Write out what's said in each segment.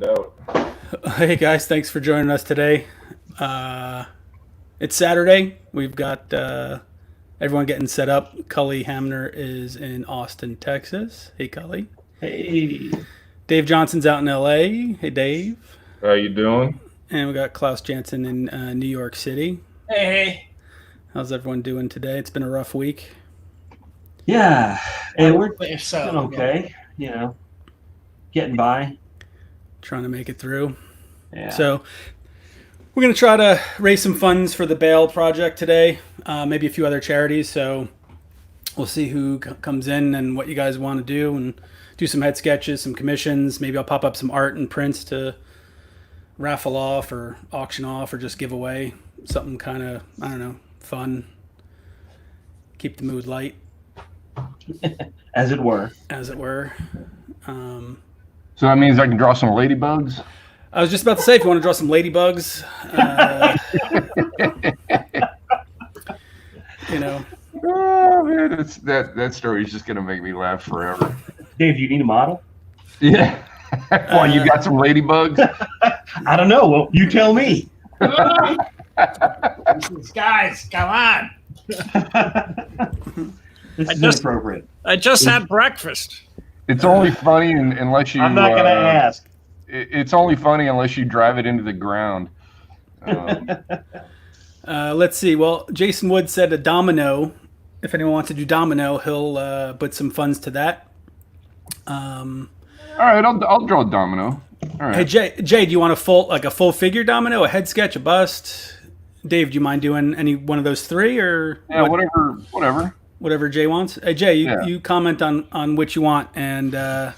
Out. Hey guys, thanks for joining us today. It's Saturday. We've got everyone getting set up. Cully Hamner is in Austin, Texas. Hey, Cully. Hey, Dave Johnson's out in LA. Hey, Dave. How you doing? And we got Klaus Janson in New York City. hey. How's everyone doing today? It's been a rough week. Yeah, and we're So, doing okay. Getting by. Trying to make it through. Yeah. So we're going to try to raise some funds for the Bail Project today, maybe a few other charities. So we'll see who comes in and what you guys want to do, and do some head sketches, some commissions. Maybe I'll pop up some art and prints to raffle off or auction off or just give away. Something kind of, I don't know, fun. Keep the mood light, as it were. as it were. So that means I can draw some ladybugs. I was just about to say, if you want to draw some ladybugs, you know, Oh man, that story is just gonna make me laugh forever. Dave, do you need a model? Yeah. Well, you got some ladybugs? I don't know. Well, you tell me. guys, come on. This is just- inappropriate. I just had breakfast. It's only funny unless you. I'm not going to ask. It's only funny unless you drive it into the ground. let's see. Well, Jason Wood said a domino. If anyone wants to do domino, he'll put some funds to that. All right, I'll draw a domino. All right. Hey Jay, do you want a full figure domino, a head sketch, a bust? Dave, do you mind doing any one of those three, or Yeah, whatever. whatever Jay wants? Hey Jay, Yeah. you comment on which you want, and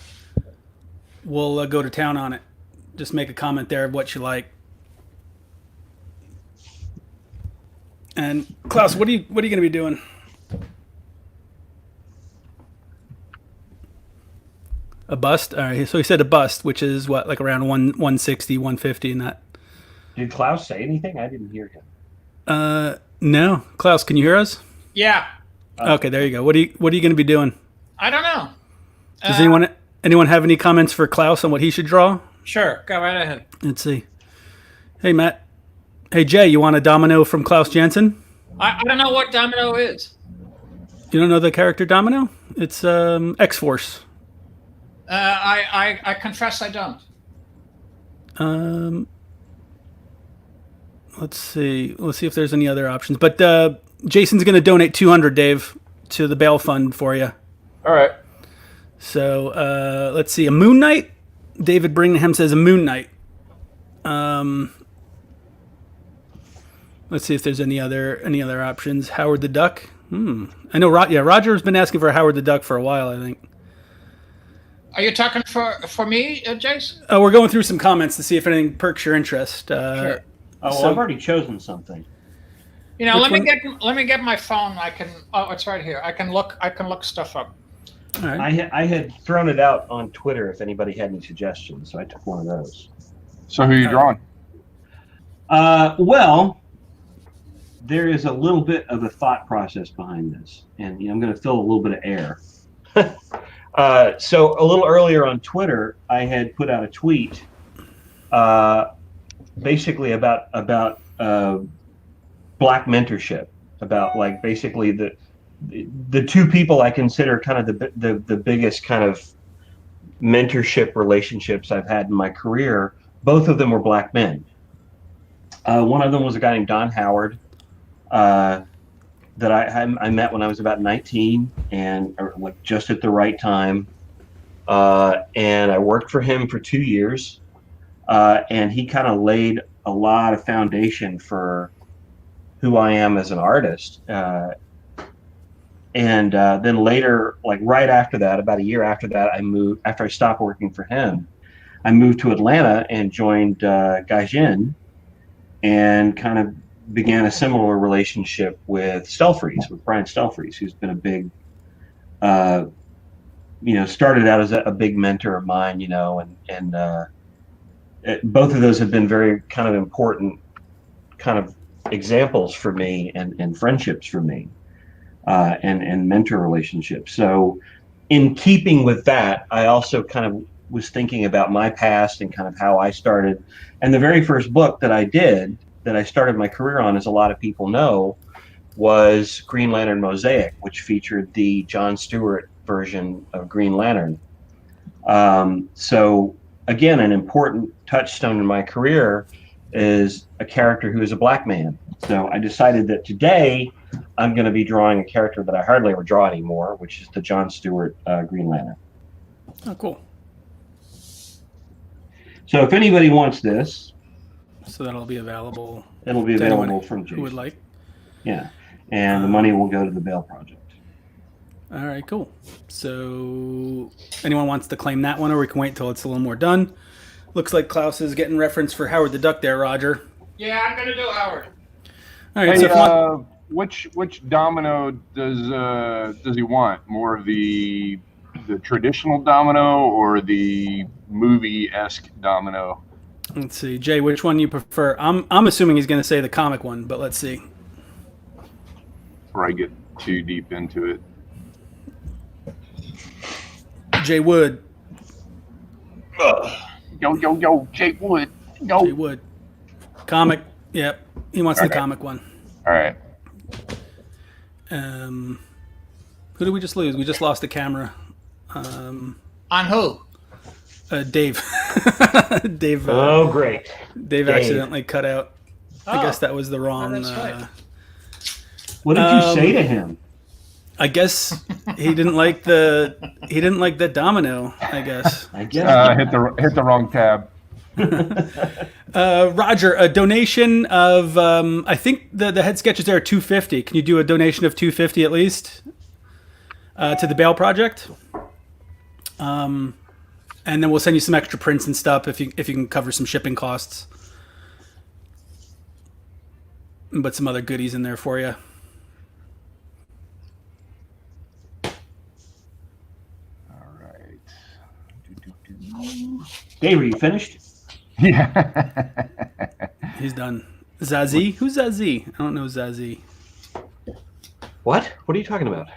we'll go to town on it. Just make a comment there of what you like. And Klaus, what are you going to be doing? A bust? All right. So he said a bust, which is what, like around 160, 150 and that. Did Klaus say anything? I didn't hear him. No. Klaus, can you hear us? Yeah, Okay, there you go. What are you going to be doing? I don't know. Does anyone have any comments for Klaus on what he should draw? Sure, go right ahead. Let's see. Hey Matt. Hey Jay, you want a domino from Klaus Janson? I don't know what domino is. You don't know the character Domino? It's X-Force. I confess I don't. Let's see. Let's see if there's any other options. But Jason's going to donate 200, Dave, to the bail fund for you. All right. So let's see. A Moon Knight. David Bringham says a Moon Knight. Let's see if there's any other options. Howard the Duck. I know. Roger's been asking for a Howard the Duck for a while, I think. Are you talking for me, Jason? We're going through some comments to see if anything perks your interest. Sure. Oh, well, So- I've already chosen something. You know, Which let me get my phone. I can. Oh, it's right here. I can look stuff up. All right. I had thrown it out on Twitter if anybody had any suggestions, so I took one of those. So who are you drawing? Well, there is a little bit of a thought process behind this, and I'm going to fill a little bit of air. So a little earlier on Twitter, I had put out a tweet, basically about black mentorship, about like basically the two people I consider kind of the biggest kind of mentorship relationships I've had in my career. Both of them were black men. One of them was a guy named Don Howard, that I met when I was about 19, and like just at the right time. And I worked for him for 2 years, and he kind of laid a lot of foundation for who I am as an artist. And then later, like right after that, about a year after that, after I stopped working for him, I moved to Atlanta and joined Gaijin, and kind of began a similar relationship with Brian Stelfreeze, who's been a big, started out as a big mentor of mine, and both of those have been very kind of important kind of examples for me, and friendships for me, and mentor relationships. So in keeping with that, I also kind of was thinking about my past and kind of how I started. And the very first book that I did, that I started my career on, as a lot of people know, was Green Lantern Mosaic, which featured the Jon Stewart version of Green Lantern. So again, an important touchstone in my career is a character who is a black man. So I decided that today I'm going to be drawing a character that I hardly ever draw anymore, which is the Jon Stewart Green Lantern. Oh, cool. So if anybody wants this, So that'll be available. it'll be to anyone available from Jason. who would like. Yeah, and the money will go to the Bale Project. All right, cool. So anyone wants to claim that one, or we can wait till it's a little more done. Looks like Klaus is getting reference for Howard the Duck there, Roger. Yeah, I'm gonna do Howard. All right, Hey, so which domino does he want? More of the traditional domino or the movie-esque domino? let's see, Jay, which one you prefer? I'm assuming he's going to say the comic one, but let's see. Before I get too deep into it. Jay Wood. Yo, Jake Wood. Go. Jay Wood. Comic. Yep, he wants the Okay. comic one. All right. Who did we just lose? We just lost the camera. On who? Dave. Dave. Oh, great. Dave accidentally cut out. I Oh. guess that was the wrong. that's right. What did you say to him? I guess he didn't like the domino. I guess. I guess. Hit the wrong tab. Roger, a donation of I think the head sketches there are $250. Can you do a donation of $250 at least to the Bale Project? And then we'll send you some extra prints and stuff if you can cover some shipping costs. And put some other goodies in there for you. All right. Dave, are you finished? Yeah. He's done. Zazie? Who's Zazie? I don't know Zazie. What? What are you talking about?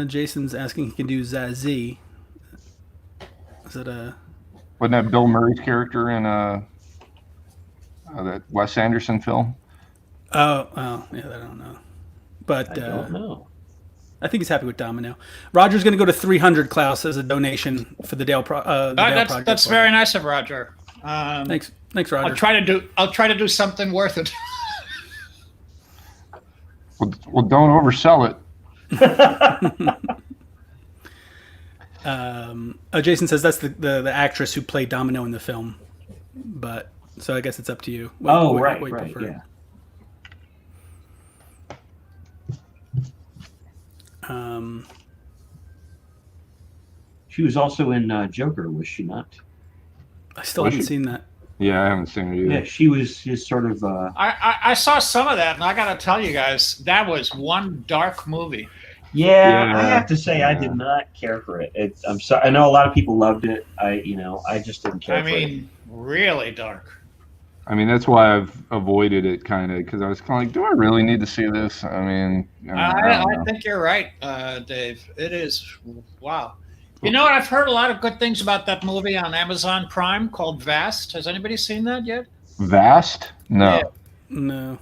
Jason's asking if he can do Zazie. Is it a... Wasn't that Bill Murray's character in that Wes Anderson film? Oh, yeah, I don't know. But I don't know. I think he's happy with Domino. Roger's going to go to 300, Klaus, as a donation for the Dale Project. That's very nice of Roger. Thanks, Roger. I'll try to do something worth it. Well, don't oversell it. Jason says that's the actress who played Domino in the film, but so I guess it's up to you. Right, prefer. yeah. She was also in Joker, was she not? I still haven't seen that. Yeah, I haven't seen it either. Yeah, she was just sort of. I saw some of that, and I got to tell you guys, that was one dark movie. Yeah, I have to say I did not care for it. I'm sorry. I know a lot of people loved it. I just didn't care. I mean, really dark. I mean, that's why I've avoided it kind of, because I was kind of like, do I really need to see this? I mean, I think you're right, Dave. It is, wow. You know what? I've heard a lot of good things about that movie on Amazon Prime called Vast. Has anybody seen that yet? Vast? No. Yeah. No.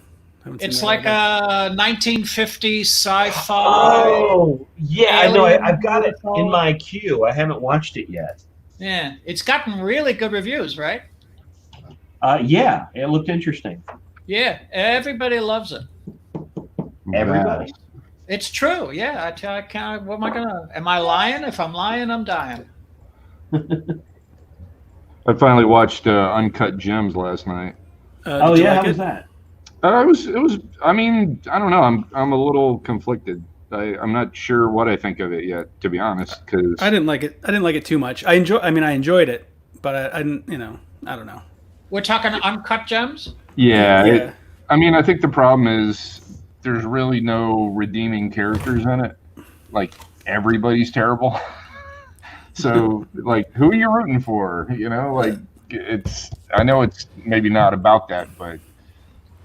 It's like a 1950s sci-fi. Oh, yeah, I know. I've got it Alien. in my queue. I haven't watched it yet. Yeah, it's gotten really good reviews, right? Yeah, it looked interesting. Yeah, everybody loves it. Everybody. Vast. It's true. Yeah, I can't. What am I gonna? Am I lying? If I'm lying, I'm dying. I finally watched Uncut Gems last night. Oh Did you yeah, like how was it? that? It was. I mean, I don't know. I'm a little conflicted. I'm not sure what I think of it yet, to be honest. Because I didn't like it. I didn't like it too much. I enjoyed it, but I didn't. I don't know. We're talking Uncut Gems. yeah. I mean, I think the problem is there's really no redeeming characters in it. Like, everybody's terrible. So, like, who are you rooting for? Like, I know it's maybe not about that, but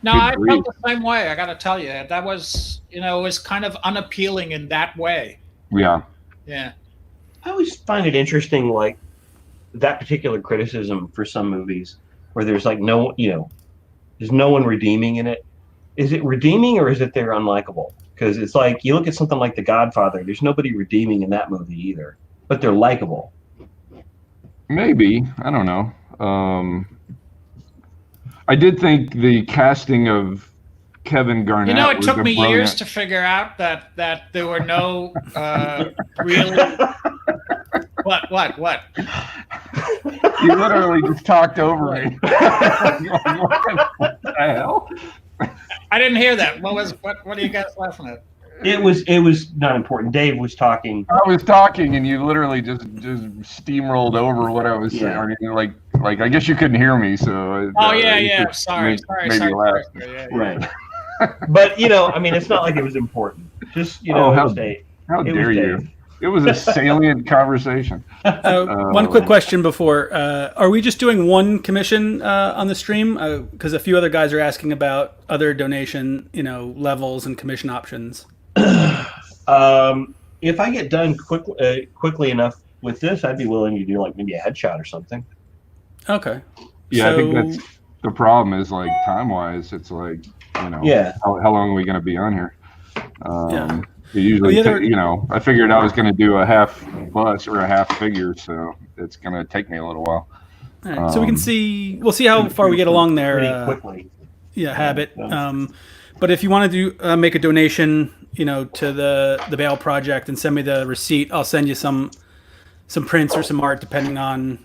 No, good I grief. felt the same way. I got to tell you, that was, it was kind of unappealing in that way. Yeah. Yeah. I always find it interesting, like that particular criticism for some movies where there's like no, there's no one redeeming in it. Is it redeeming or is it they're unlikable? Because it's like you look at something like The Godfather, there's nobody redeeming in that movie either, but they're likable. Maybe, I don't know. I did think the casting of Kevin Garnett. It took me years to figure out that there were no really. What? You literally just talked over me. What the hell? I didn't hear that. What are you guys laughing at? It was not important. Dave was talking. I was talking, and you literally just steamrolled over what I was saying. I mean, like I guess you couldn't hear me, so. Yeah. Sorry. Right. But I mean, it's not like it was important. Just how dare you? It was a salient conversation. One quick question before: are we just doing one commission on the stream? Because a few other guys are asking about other donation, levels and commission options. If I get done quickly enough with this, I'd be willing to do like maybe a headshot or something. Okay. Yeah, I think that's the problem. Is like time-wise, it's like how long are we going to be on here? Usually, I figured I was going to do a half bus or a half figure, so it's going to take me a little while. All right, so we'll see how far we get along there. Pretty quickly. Yeah, Habit. But if you want to do make a donation, to the Bail Project and send me the receipt, I'll send you some prints or some art, depending on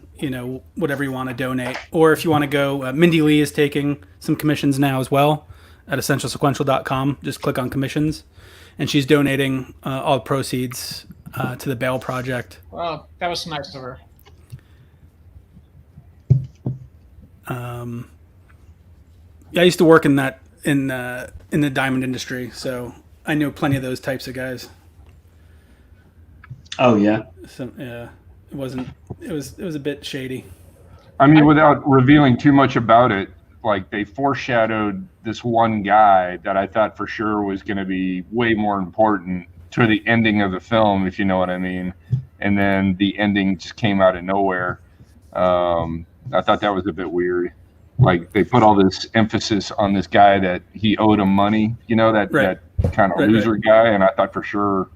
whatever you want to donate. Or if you want to go, Mindy Lee is taking some commissions now as well at essentialsequential.com. Just click on commissions. And she's donating all the proceeds to the Bail Project. Well, that was nice of her. I used to work in the diamond industry, so I know plenty of those types of guys. Oh yeah. So yeah, it was a bit shady. I mean, without revealing too much about it, like they foreshadowed this one guy that I thought for sure was going to be way more important to the ending of the film, if you know what I mean. And then the ending just came out of nowhere. I thought that was a bit weird. Like they put all this emphasis on this guy that he owed him money, that kind of loser guy. And I thought for sure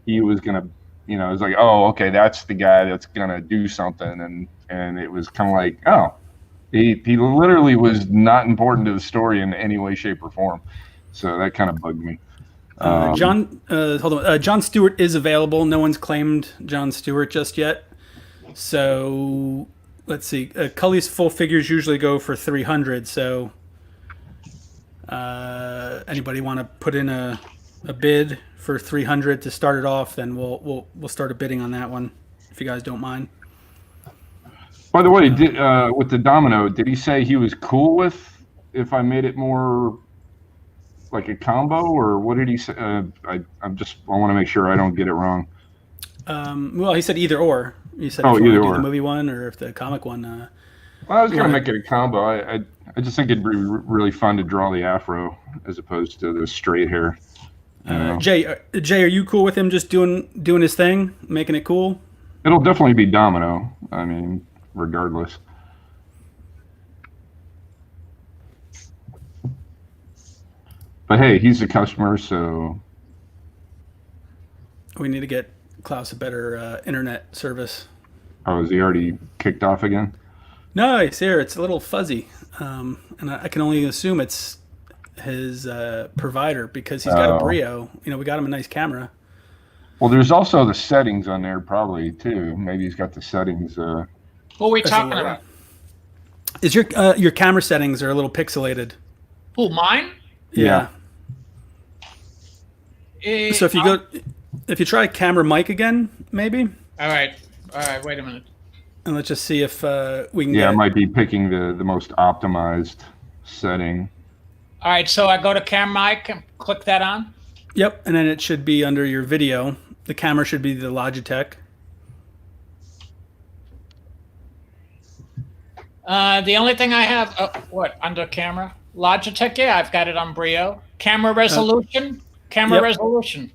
he was going to, it was like, oh, okay, that's the guy that's going to do something. And it was kind of like, oh, he literally was not important to the story in any way, shape, or form. So that kind of bugged me. Jon Stewart is available. No one's claimed Jon Stewart just yet. So let's see. Cully's full figures usually go for $300. So anybody want to put in a bid for $300 to start it off? Then we'll start a bidding on that one, if you guys don't mind. By the way, with the domino, did he say he was cool with if I made it more like a combo, or what did he say? I want to make sure I don't get it wrong. Well, he said either or. He said if you either want to do the movie one or if the comic one. Well, I was going to make it a combo. I just think it'd be really fun to draw the afro as opposed to the straight hair. Jay, are you cool with him just doing his thing, making it cool? It'll definitely be domino. I mean, regardless. But hey, he's a customer, so we need to get Klaus a better internet service. Oh, is he already kicked off again? No, it's here. It's a little fuzzy, and I can only assume it's his provider because he's got a Brio. We got him a nice camera. Well, there's also the settings on there probably too. Maybe he's got the settings. What are we talking about? Is your camera settings are a little pixelated? Who, mine? Yeah. So if you try camera mic again, maybe. All right. Wait a minute. And let's just see if we can. Yeah, I might be picking the most optimized setting. All right, so I go to camera mic and click that on. Yep, and then it should be under your video. The camera should be the Logitech. The only thing I have, under camera? Logitech, yeah, I've got it on Brio. Camera resolution? Resolution.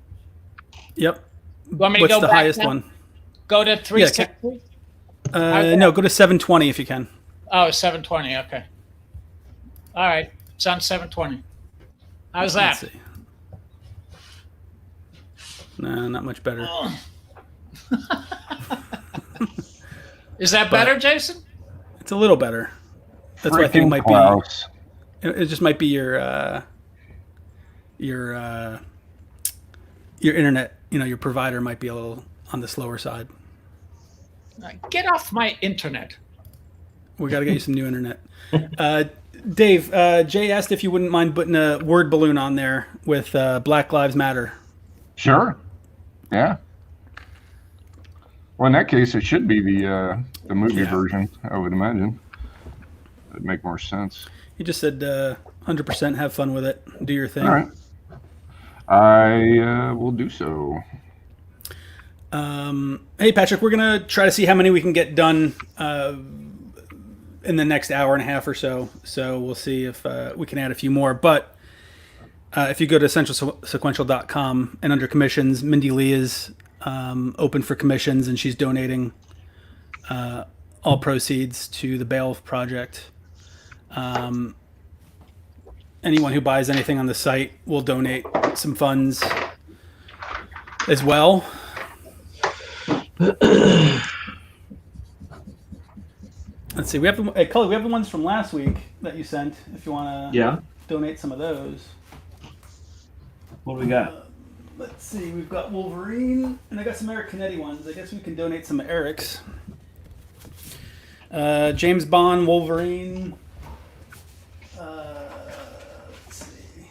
Yep. You want me to What's go the back highest now? one? Go to 360? No, go to 720 if you can. Oh, 720. Okay. All right. It's on 720. How's that? Let's see. No, not much better. Is that better, Jason? It's a little better. That's why I think it might Klaus. be. It just might be your internet. Your provider might be a little on the slower side. Get off my internet. We got to get you some new internet. Dave, Jay asked if you wouldn't mind putting a word balloon on there with Black Lives Matter. Sure. Yeah. Well, in that case, it should be the movie version, I would imagine. That'd make more sense. He just said 100% have fun with it. Do your thing. All right. I will do so. Hey, Patrick, we're going to try to see how many we can get done in the next hour and a half or so. So we'll see if we can add a few more. But if you go to essentialsequential.com and under commissions, Mindy Lee is open for commissions, and she's donating all proceeds to the Bail Project. Anyone who buys anything on the site will donate some funds as well. Let's see. We have Cully. We have the ones from last week that you sent. If you want to donate some of those. What do we got? Let's see. We've got Wolverine, and I got some Eric Canete ones. I guess we can donate some of Eric's. James Bond, Wolverine. Let's see.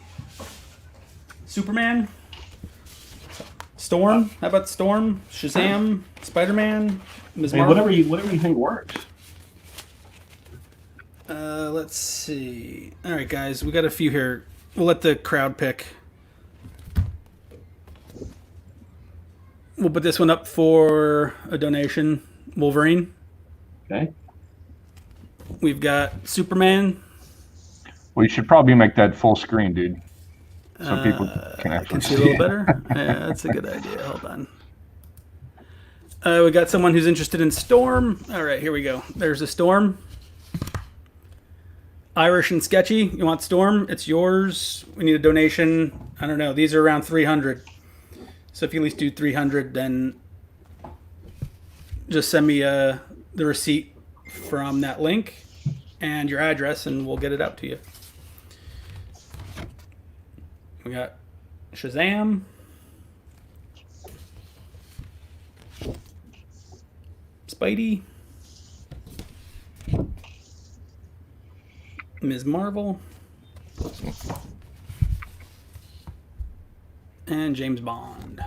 Superman. Storm. How about Storm? Shazam. Spider-Man. Ms. Marvel. Whatever you think works. Let's see. All right, guys, we got a few here. We'll let the crowd pick. We'll put this one up for a donation. Wolverine. Okay. We've got Superman. Well, you should probably make that full screen, dude, so people can actually see a little better. Yeah, that's a good idea. Hold on. We got someone who's interested in Storm. All right, here we go. There's a Storm. Irish and Sketchy. You want Storm? It's yours. We need a donation. I don't know. These are around 300. So if you at least do 300, then just send me the receipt from that link and your address, and we'll get it out to you. We got Shazam. Spidey. Ms. Marvel. And James Bond.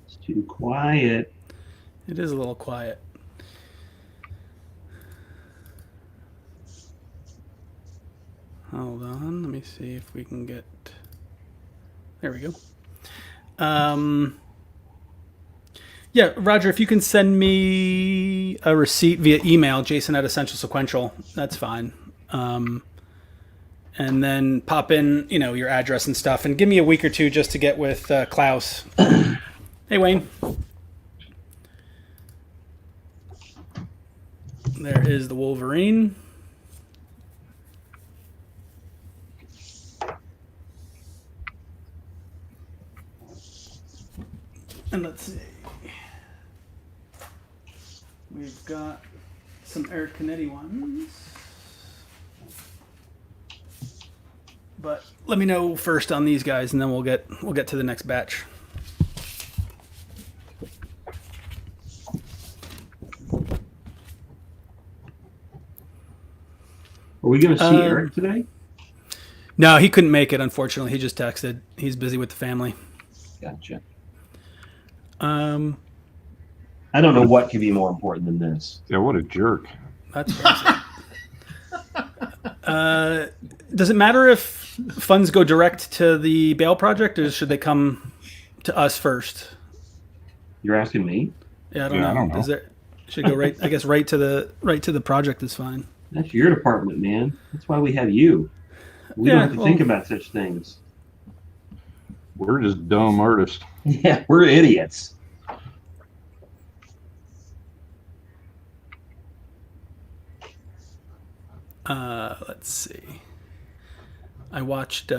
It's too quiet. It is a little quiet. Hold on, let me see if we can get... There we go. Yeah, Roger, if you can send me a receipt via email, jason@essentialsequential, that's fine. And then pop in, your address and stuff, and give me a week or two just to get with Klaus. Hey, Wayne. There is the Wolverine. And let's see. We've got some Eric Canete ones. But let me know first on these guys, and then we'll get to the next batch. Are we going to see Eric today? No, he couldn't make it, unfortunately. He just texted. He's busy with the family. Gotcha. I don't know what could be more important than this. Yeah, what a jerk. That's crazy. Does it matter if funds go direct to the Bail Project, or should they come to us first? You're asking me? Yeah, I don't Yeah, I know. don't know. Is there should go right? I guess right to the project is fine. That's your department, man. That's why we have you. We don't have to think about such things. We're just dumb artists. Yeah, we're idiots. Let's see. I watched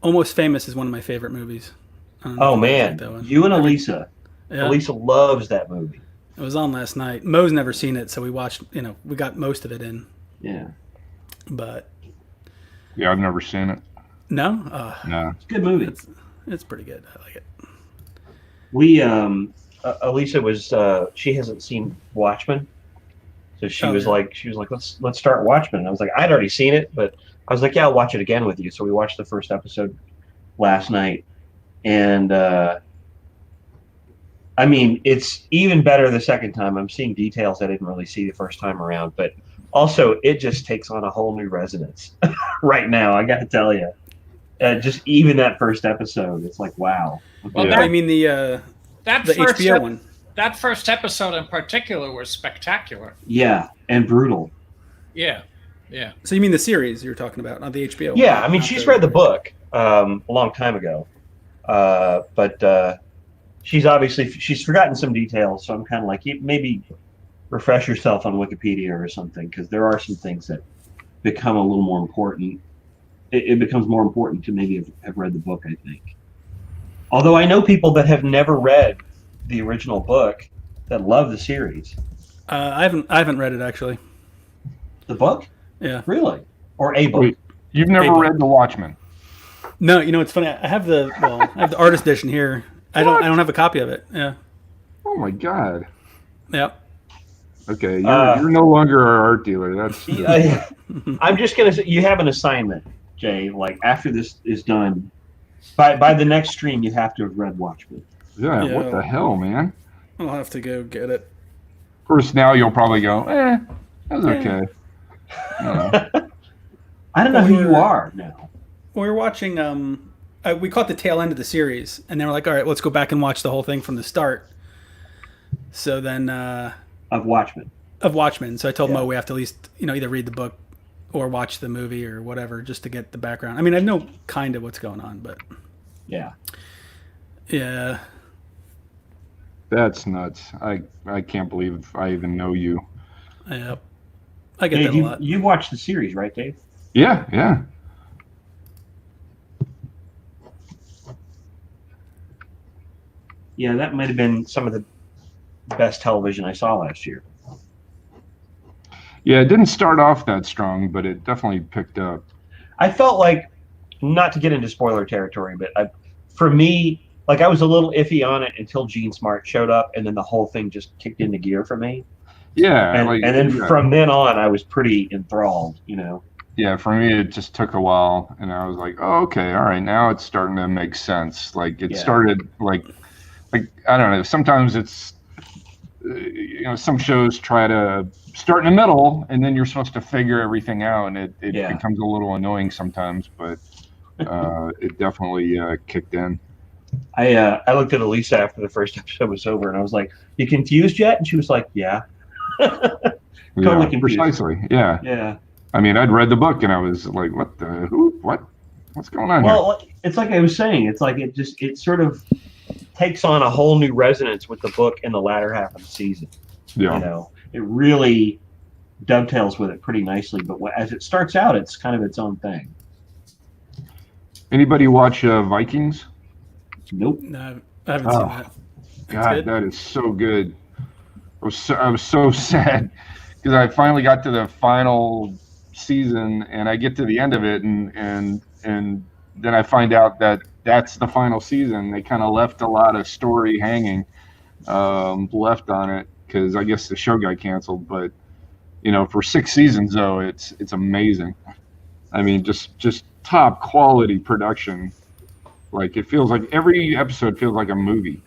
Almost Famous is one of my favorite movies. I don't know Oh if you guys man, like that one. you and Elisa. Yeah, Elisa loves that movie. it was on last night. Mo's never seen it, so we watched. We got most of it in. Yeah, But Yeah, I've never seen it. no, No. it's a good movie. it's pretty good. I like it. We Elisa was she hasn't seen Watchmen, so she was yeah. like let's start Watchmen. And I was like I'd already seen it, but I was like yeah I'll watch it again with you. So we watched the first episode last night, and I mean it's even better the second time. I'm seeing details I didn't really see the first time around, but also it just takes on a whole new resonance right now. I got to tell you, just even that first episode, it's like wow. Well, Yeah. I mean the that first HBO one. That first episode in particular was spectacular. Yeah, and brutal. Yeah, yeah. So you mean the series you're talking about, not the HBO? Yeah, one, I mean, not she's read the book a long time ago, but she's forgotten some details. So I'm kind of like, maybe refresh yourself on Wikipedia or something, because there are some things that become a little more important. It becomes more important to maybe have read the book, I think. Although I know people that have never read the original book that love the series. I haven't read it actually. The book? Yeah. Really? Or a book? Wait, you've never Hey, read The Watchmen? No, it's funny. I have the artist edition here. I don't have a copy of it. Yeah. Oh my God. Yeah. Okay, you're no longer our art dealer. That's I'm just gonna say you have an assignment, Jay. Like after this is done, by the next stream, you have to have read Watchmen. yeah. Yeah. What the hell, man? I'll have to go get it. Of course, now you'll probably go, that's okay. I don't know who you are now. We were watching. We caught the tail end of the series, and they were like, "All right, let's go back and watch the whole thing from the start." So then, Of Watchmen. of Watchmen. So I told Yeah. Mo we have to at least either read the book or watch the movie or whatever, just to get the background. I mean, I know kind of what's going on, but Yeah. yeah. That's nuts. I can't believe I even know you. Yeah, I get Dave, that a lot. you watched the series, right, Dave? Yeah, yeah. Yeah, that might have been some of the best television I saw last year. Yeah, it didn't start off that strong, but it definitely picked up. I felt like, not to get into spoiler territory, but for me, like I was a little iffy on it until Gene Smart showed up, and then the whole thing just kicked into gear for me. Yeah. And then from then on, I was pretty enthralled, Yeah, for me, it just took a while, and I was like, oh, okay, all right, now it's starting to make sense. Like, it started, like, I don't know, sometimes it's, some shows try to start in the middle, and then you're supposed to figure everything out, and it becomes a little annoying sometimes, but it definitely kicked in. I looked at Elisa after the first episode was over, and I was like, "You confused yet?" And she was like, "Yeah." Totally confused. Precisely, yeah. Yeah. I mean, I'd read the book, and I was like, what's going on here? Well, it's like I was saying. It's like it sort of takes on a whole new resonance with the book in the latter half of the season. Yeah. It really dovetails with it pretty nicely. But as it starts out, it's kind of its own thing. Anybody watch Vikings? Nope. No, I haven't seen that. God, good? that is so good. I was so sad because I finally got to the final season, and I get to the end of it, and then I find out that that's the final season. They kind of left a lot of story hanging left on it because I guess the show got canceled. But for 6 seasons though, it's amazing. I mean, just top quality production. Like it feels like every episode feels like a movie,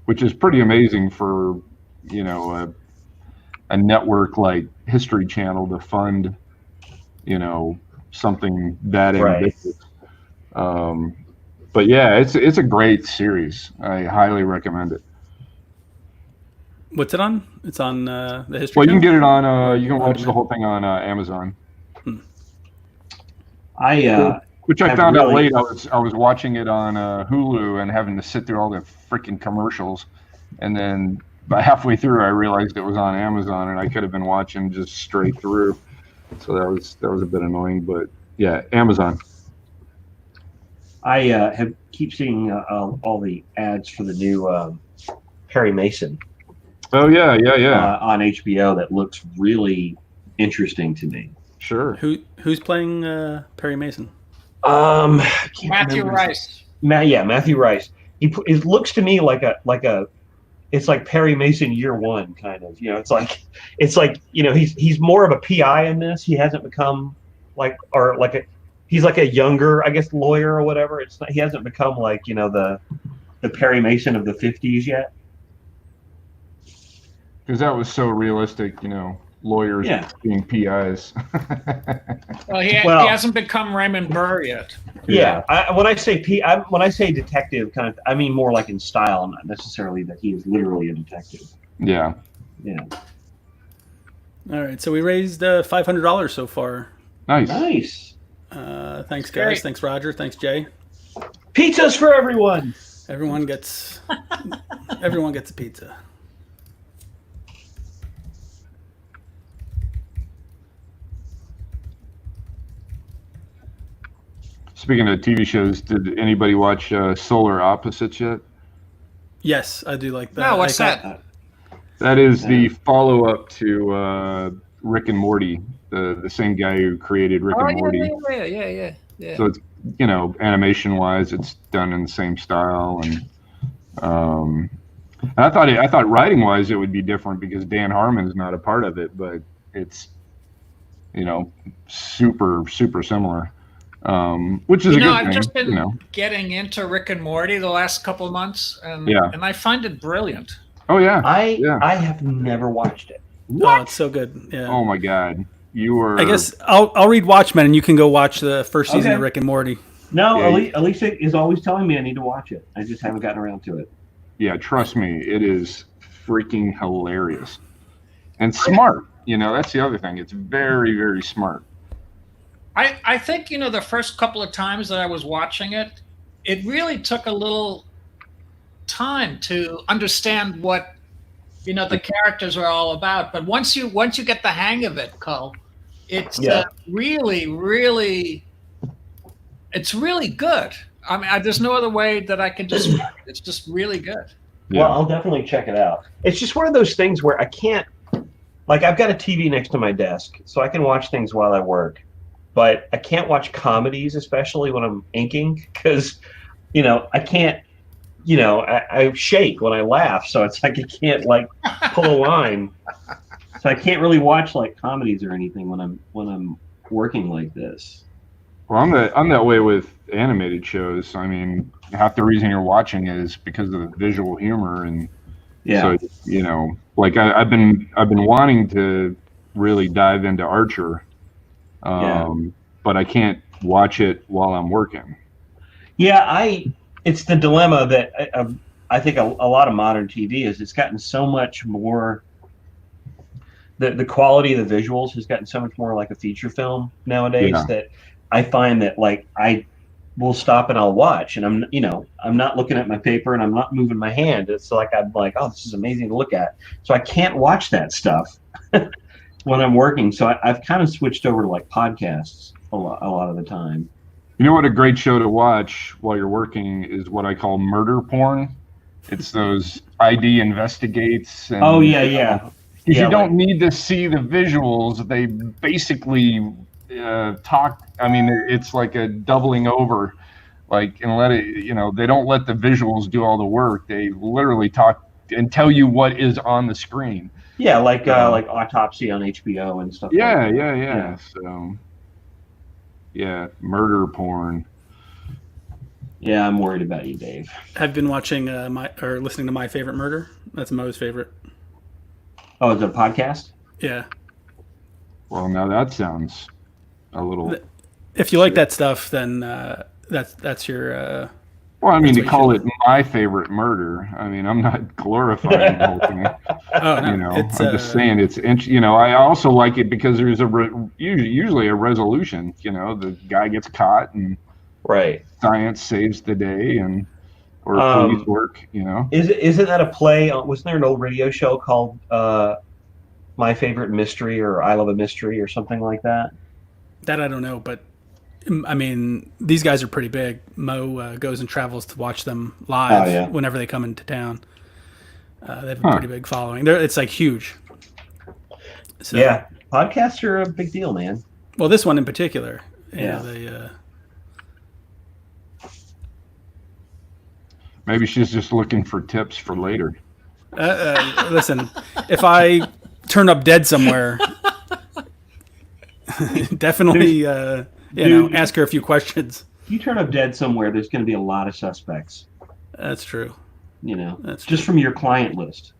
which is pretty amazing for a network like History Channel to fund something that ambitious. But yeah, it's a great series. I highly recommend it. What's it on? It's on the History Well, you can Channel? get it on. You can watch demand? the whole thing on Amazon. Which I I've found out really- late. I was watching it on Hulu and having to sit through all the freaking commercials, and then by halfway through, I realized it was on Amazon, and I could have been watching just straight through. So that was a bit annoying, but yeah, Amazon. I keep seeing all the ads for the new Perry Mason Oh yeah, yeah. on HBO. That looks really interesting to me. Sure. Who's playing Perry Mason? I can't Matthew remember his- Rice. Matthew Rice. It looks to me like a it's like Perry Mason year one kind of. It's like he's more of a PI in this. He hasn't become he's like a younger, I guess, lawyer or whatever. He hasn't become like the Perry Mason of the 50s yet. Because that was so realistic, lawyers being PIs. Well, he hasn't become Raymond Burr yet. Yeah, when I say detective, kind of, I mean more like in style, not necessarily that he is literally a detective. Yeah. Yeah. All right, so we raised $500 so far. Nice. Nice. Thanks, guys. Great. Thanks, Roger. Thanks, Jay. Pizzas for everyone. Everyone gets a pizza. Speaking of TV shows, did anybody watch Solar Opposites yet? Yes, I do like that. No, what's that? That is the follow-up to Rick and Morty, the same guy who created Rick and Morty. Yeah. So it's animation-wise, it's done in the same style, and I thought writing-wise it would be different because Dan Harmon's not a part of it, but it's super similar. Which is a good I've thing. just been getting into Rick and Morty the last couple of months, and I find it brilliant. Oh yeah, I have never watched it. Oh, it's so good. Yeah. Oh my God, you were. I guess I'll read Watchmen, and you can go watch the first season of Rick and Morty. No, Yeah. Alicia is always telling me I need to watch it. I just haven't gotten around to it. Yeah, trust me, it is freaking hilarious and smart. That's the other thing. It's very smart. I think the first couple of times that I was watching it, it really took a little time to understand what the characters are all about. But once you get the hang of it, Cole, it's really it's really good. I mean, there's no other way that I can describe it. It's just really good. Yeah. Well, I'll definitely check it out. It's just one of those things where I can't, I've got a TV next to my desk, so I can watch things while I work. But I can't watch comedies, especially when I'm inking, because, I can't, I shake when I laugh. So it's like I can't pull a line. So I can't really watch comedies or anything when I'm working like this. Well, I'm that way with animated shows. I mean, half the reason you're watching it is because of the visual humor, and so I've been wanting to really dive into Archer. But I can't watch it while I'm working. Yeah, it's the dilemma that I think a lot of modern TV is. It's gotten so much more. The quality of the visuals has gotten so much more like a feature film nowadays that I find that I will stop and I'll watch, and I'm not looking at my paper and I'm not moving my hand. It's I'm like, oh, this is amazing to look at. So I can't watch that stuff when I'm working. So I've kind of switched over to podcasts a lot of the time. You know what a great show to watch while you're working is what I call murder porn. It's those ID investigates. And, oh yeah. Because you don't need to see the visuals. They basically talk. I mean, it's like a doubling over. And let it. They don't let the visuals do all the work. They literally talk and tell you what is on the screen. Yeah, like Autopsy on HBO and stuff. Yeah. So. Yeah, murder porn. Yeah, I'm worried about you, Dave. I've been watching listening to My Favorite Murder. That's Mo's favorite. Oh, it's a podcast? Yeah. Well, now that sounds a little. If you like that stuff, then that's your Well, I mean, That's to what you call should- it my favorite murder. I mean, I'm not glorifying the whole thing. Oh no, You know, it's I'm just saying you know, I also like it because there's usually a resolution. You know, the guy gets caught and Right. science saves the day, or police work. You know, Isn't that a play? Wasn't there an old radio show called My Favorite Mystery or I Love a Mystery or something like that? that I don't know, but I mean, these guys are pretty big. Mo goes and travels to watch them live Oh, yeah. whenever they come into town. They have a Huh. pretty big following. It's like huge. So, Yeah, podcasts are a big deal, man. Well, this one in particular. Yeah. maybe she's just looking for tips for later. Listen, if I turn up dead somewhere, definitely, ask her a few questions. If you turn up dead somewhere, there's going to be a lot of suspects. That's true. You know, That's just from your client list.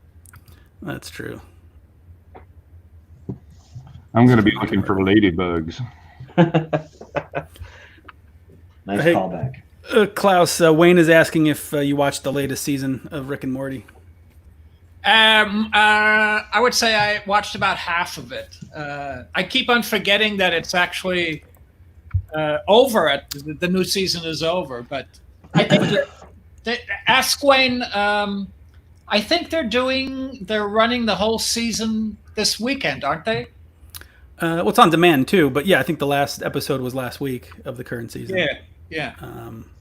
That's true. I'm going to be looking for ladybugs. Nice Hey. callback. Klaus, Wayne is asking if you watched the latest season of Rick and Morty. I would say I watched about half of it. I keep on forgetting that it's actually over. The new season is over, but I think ask Wayne. I think they're running the whole season this weekend, aren't they? Well, it's on demand too, but yeah, I think the last episode was last week of the current season. Yeah.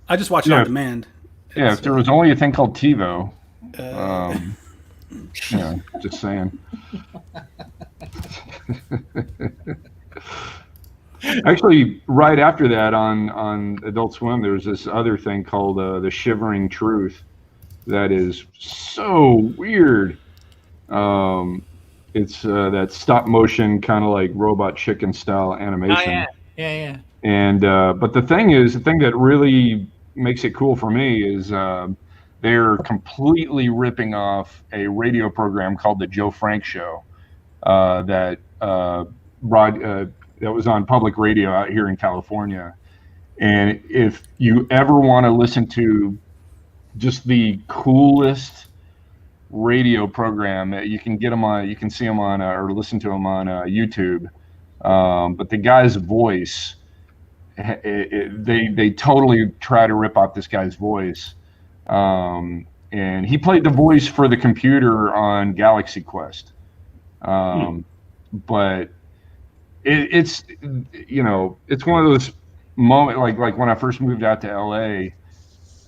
I just watched it Yeah. on demand. Yeah, if there was only a thing called TiVo. Uh, Yeah, just saying. Actually, right after that on Adult Swim, there's this other thing called The Shivering Truth that is so weird. It's that stop motion kind of like Robot Chicken style animation. Yeah. And but the thing that really makes it cool for me is they're completely ripping off a radio program called the Joe Frank Show that was on public radio out here in California. And if you ever want to listen to just the coolest radio program, you can get them on, you can see them on or listen to them on YouTube. But the guy's voice, they totally try to rip off this guy's voice. And he played the voice for the computer on Galaxy Quest. But it's it's one of those moments like when I first moved out to LA.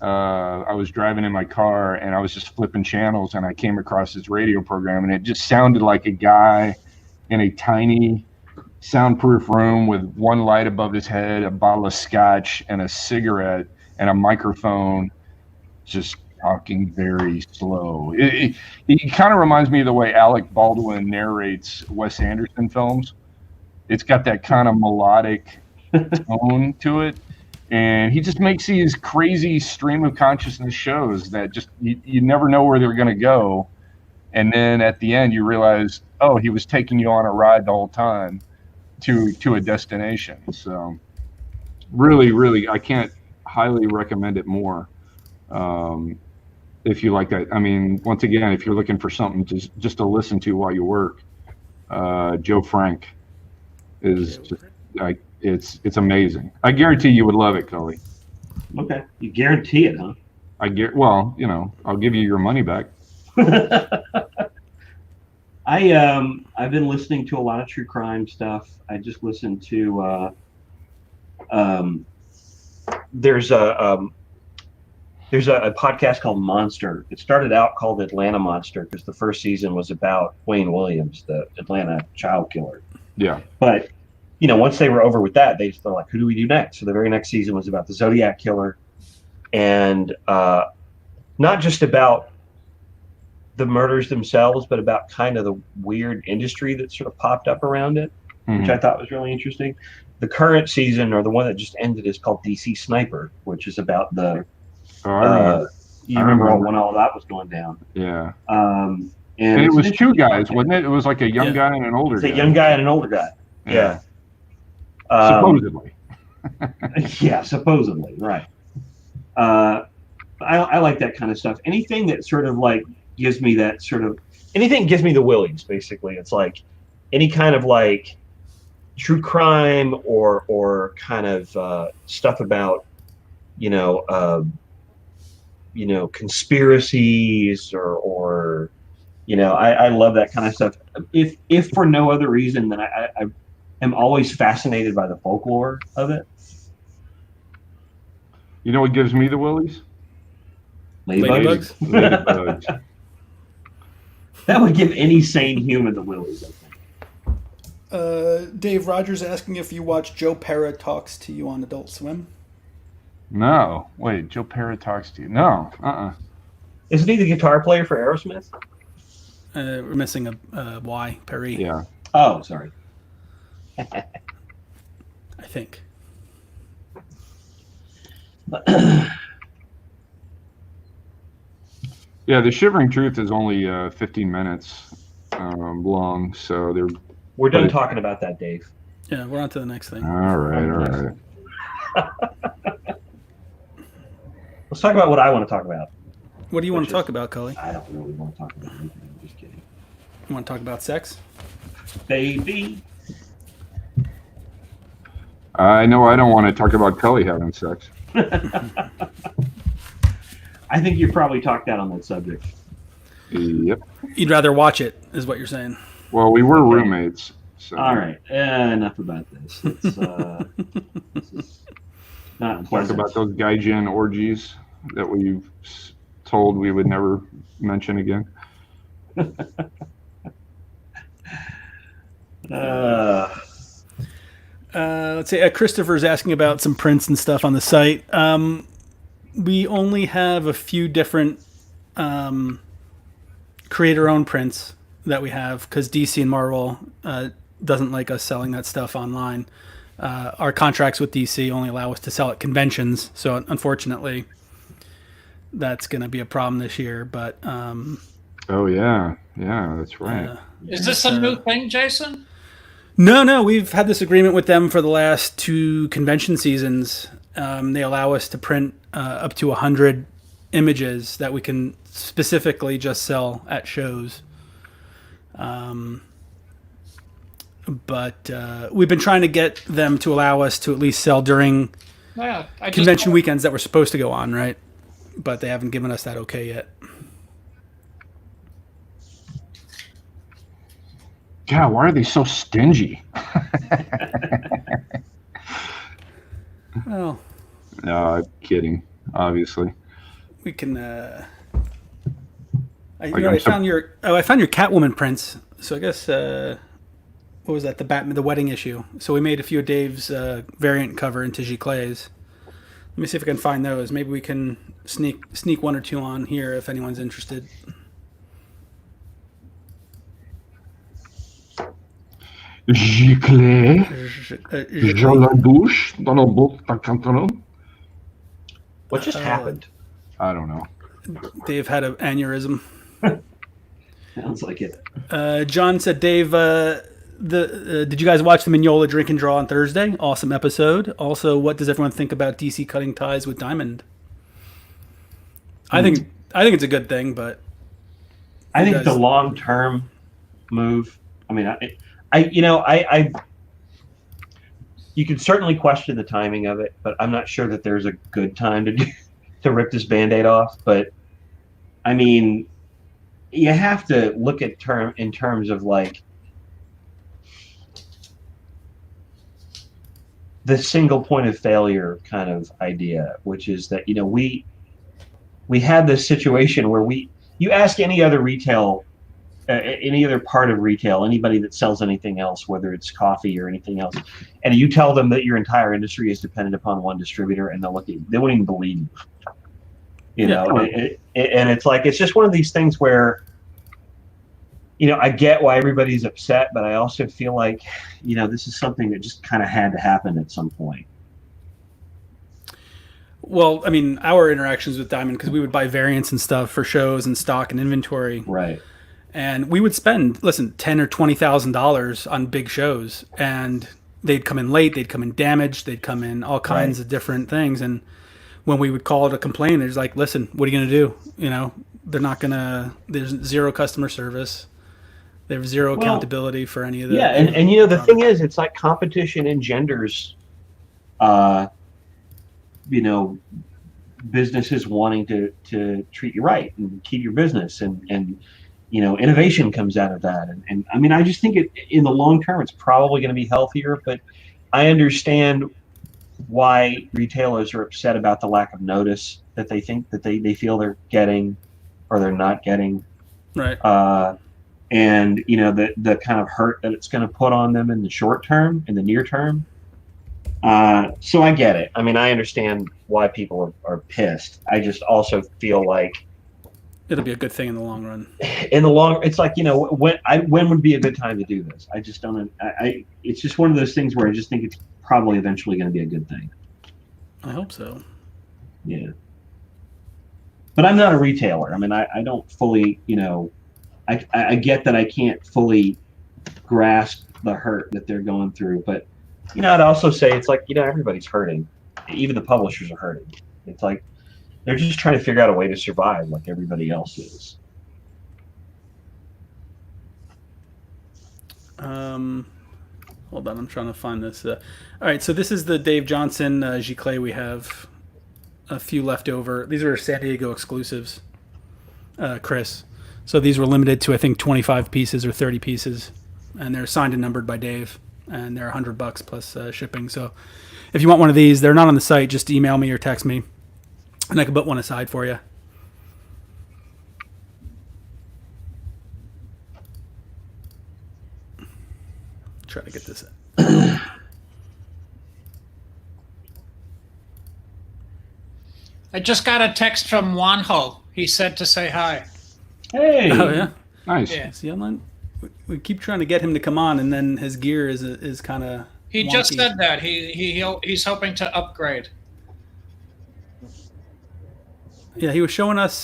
I was driving in my car and I was just flipping channels and I came across this radio program and it just sounded like a guy in a tiny soundproof room with one light above his head, a bottle of scotch and a cigarette and a microphone, just talking very slow. It kind of reminds me of the way Alec Baldwin narrates Wes Anderson films. It's got that kind of melodic tone to it. And he just makes these crazy stream of consciousness shows that just you never know where they're going to go. And then at the end, you realize, oh, he was taking you on a ride the whole time to a destination. So really, really, I can't highly recommend it more if you like that. I mean, once again, if you're looking for something just to listen to while you work, Joe Frank is just like, it's amazing. I guarantee you would love it, Cully. Okay, you guarantee it, huh? Well, I'll give you your money back. I've been listening to a lot of true crime stuff. I just listened to there's a podcast called Monster. It started out called Atlanta Monster because the first season was about Wayne Williams, the Atlanta child killer. Yeah. But once they were over with that, they're like, who do we do next? So the very next season was about the Zodiac killer, and not just about the murders themselves, but about kind of the weird industry that sort of popped up around it, which I thought was really interesting. The current season, or the one that just ended, is called DC Sniper, which is about the you remember when all that was going down. Yeah. And it was two guys, wasn't it? It was like a young guy and an older guy. It's a young guy and an older guy. Yeah. Supposedly. Yeah, supposedly, right. I like that kind of stuff. Anything that sort of like gives me that sort of anything gives me the willies. Basically, it's like any kind of like true crime or kind of stuff about conspiracies or I love that kind of stuff. If for no other reason than I am always fascinated by the folklore of it. You know what gives me the willies? Ladybugs? Ladybugs. That would give any sane human the willies, I think. Dave Rogers asking if you watch Joe Pera talks to you on Adult Swim. No. Wait, Joe Pera talks to you. No. Isn't he the guitar player for Aerosmith? We're missing a Y. Perry. Yeah. Oh, sorry. I think. Yeah, the Shivering Truth is only 15 minutes long, so We're done talking about that, Dave. Yeah, we're on to the next thing. All right. Let's talk about what I want to talk about. What do you want to talk about, Cully? I don't really want to talk about anything. I'm just kidding. You want to talk about sex? Baby. I know I don't want to talk about Cully having sex. I think you probably talked out on that subject. Yep. You'd rather watch it, is what you're saying. Well, we were roommates. So. All right. Enough about this. This is not Talk pleasant. about those gaijin orgies that we've told we would never mention again. Let's say Christopher's asking about some prints and stuff on the site. We only have a few different creator-owned prints that we have because DC and Marvel doesn't like us selling that stuff online. Our contracts with DC only allow us to sell at conventions, so unfortunately, that's going to be a problem this year. But oh yeah, that's right. Is this a new thing, Jason? No, we've had this agreement with them for the last 2 convention seasons. They allow us to print up to 100 images that we can specifically just sell at shows. But we've been trying to get them to allow us to at least sell during convention weekends that we're supposed to go on, right? But they haven't given us that okay yet. God, why are they so stingy? Well, no, I'm kidding. Obviously, we can. I found your Catwoman prints. So I guess what was that? The wedding issue. So we made a few of Dave's variant cover into Giclées. Let me see if I can find those. Maybe we can sneak 1 or 2 on here if anyone's interested. Giclées, Jaladouche, dans le beau canton. What just happened? I don't know. Dave had an aneurysm. Sounds like it. John said, Dave, did you guys watch the Mignola Drink and Draw on Thursday? Awesome episode. Also, what does everyone think about DC cutting ties with Diamond? I think it's a good thing, but I think the long-term move. I mean, you can certainly question the timing of it, but I'm not sure that there's a good time to rip this Band-Aid off. But I mean, you have to look at in terms of like the single point of failure kind of idea, which is that we had this situation where you ask any other retail. Any other part of retail, anybody that sells anything else, whether it's coffee or anything else, and you tell them that your entire industry is dependent upon one distributor, and they won't even believe you. And it's like it's just one of these things where, I get why everybody's upset, but I also feel like, this is something that just kind of had to happen at some point. Well, I mean, our interactions with Diamond, because we would buy variants and stuff for shows and stock and inventory, right? And we would spend, $10,000 or $20,000 on big shows, and they'd come in late, they'd come in damaged, they'd come in all kinds of different things, and when we would call to complain, there's like, listen, what are you going to do? You know, they're not going to, there's zero customer service. There's zero accountability for any of the. Yeah. And you know, the thing is, it's like competition engenders, you know, businesses wanting to treat you right and keep your business, and you know, innovation comes out of that. And I mean, I just think in the long term, it's probably going to be healthier, but I understand why retailers are upset about the lack of notice that they think that they feel they're getting or they're not getting. Right. And you know, the kind of hurt that it's going to put on them in the short term, in the near term. So I get it. I mean, I understand why people are pissed. I just also feel like it'll be a good thing in the long run. In the long, it's like, you know, when would be a good time to do this? I just don't. It's just one of those things where I just think it's probably eventually going to be a good thing. I hope so. Yeah. But I'm not a retailer. I mean, I don't fully, you know, I get that I can't fully grasp the hurt that they're going through, but you know, I'd also say it's like, you know, everybody's hurting. Even the publishers are hurting. It's like they're just trying to figure out a way to survive like everybody else is. Hold on, I'm trying to find this. All right, so this is the Dave Johnson Giclée we have. A few left over. These are San Diego exclusives, Chris. So these were limited to, I think, 25 pieces or 30 pieces. And they're signed and numbered by Dave. And they're $100 plus shipping. So if you want one of these, they're not on the site. Just email me or text me, and I can put one aside for you. Try to get this. I just got a text from Wanho. He said to say hi. Hey. Oh yeah, nice. Yeah. See, we keep trying to get him to come on, and then his gear is kind of. He wonky. just said that he's hoping to upgrade. Yeah, he was showing us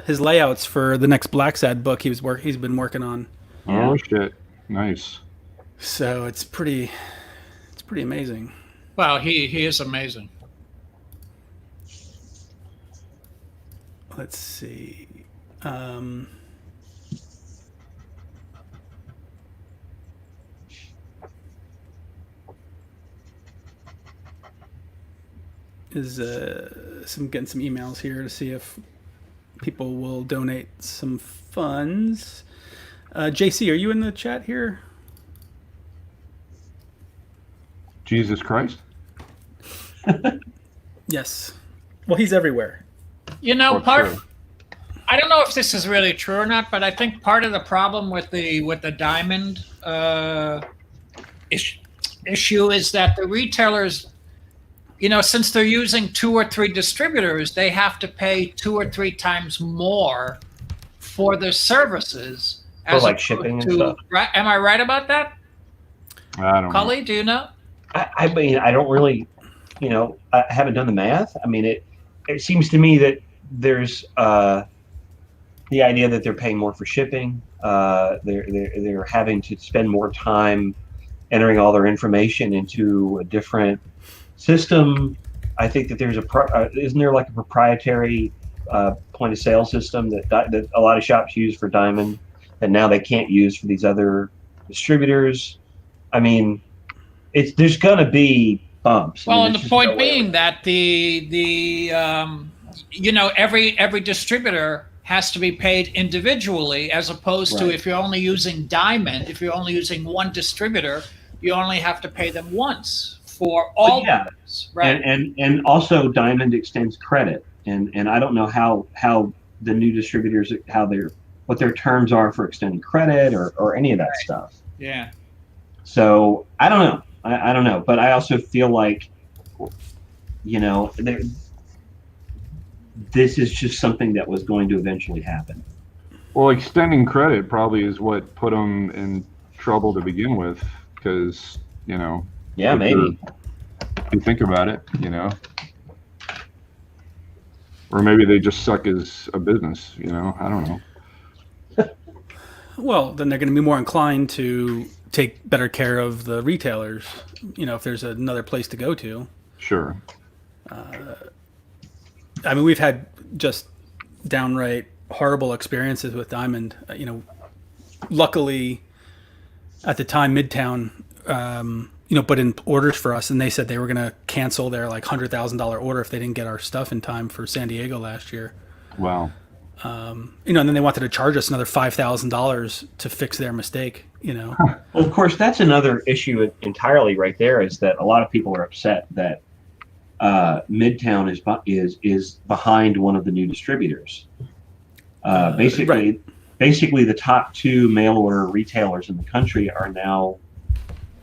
his layouts for the next Black Sad book he's been working on. Oh shit! Nice. So it's pretty amazing. Well, he is amazing. Let's see. Getting some emails here to see if people will donate some funds. JC, are you in the chat here? Jesus Christ. Yes. Well, he's everywhere. You know, True. I don't know if this is really true or not, but I think part of the problem with the diamond issue is that the retailers, you know, since they're using 2 or 3 distributors, they have to pay 2 or 3 times more for their services. For like shipping and stuff. Right? Am I right about that? I don't know. Cully, do you know? I mean, I don't really, you know, I haven't done the math. I mean, it seems to me that there's the idea that they're paying more for shipping. They're having to spend more time entering all their information into a different system. I think that there's isn't there like a proprietary point of sale system that a lot of shops use for Diamond that now they can't use for these other distributors. I mean, there's going to be bumps. Well, I mean, and it's the just point no way being around. that you know, every distributor has to be paid individually, as opposed to Right. if you're only using Diamond, if you're only using one distributor, you only have to pay them once for all yeah. goods, right? And also Diamond extends credit, and I don't know how the new distributors what their terms are for extending credit or any of that stuff. Yeah. So I don't know. I don't know, but I also feel like, you know, this is just something that was going to eventually happen. Well, extending credit probably is what put them in trouble to begin with, because, you know. Yeah, maybe. If you think about it, you know. Or maybe they just suck as a business, you know. I don't know. Well, then they're going to be more inclined to take better care of the retailers, you know, if there's another place to go to. Sure. I mean, we've had just downright horrible experiences with Diamond. Luckily, at the time, Midtown, put in orders for us, and they said they were going to cancel their like $100,000 order if they didn't get our stuff in time for San Diego last year. Wow. And then they wanted to charge us another $5,000 to fix their mistake. Well, of course, that's another issue entirely right there. Is that a lot of people are upset that Midtown is behind one of the new distributors. Basically, the top 2 mail order retailers in the country are now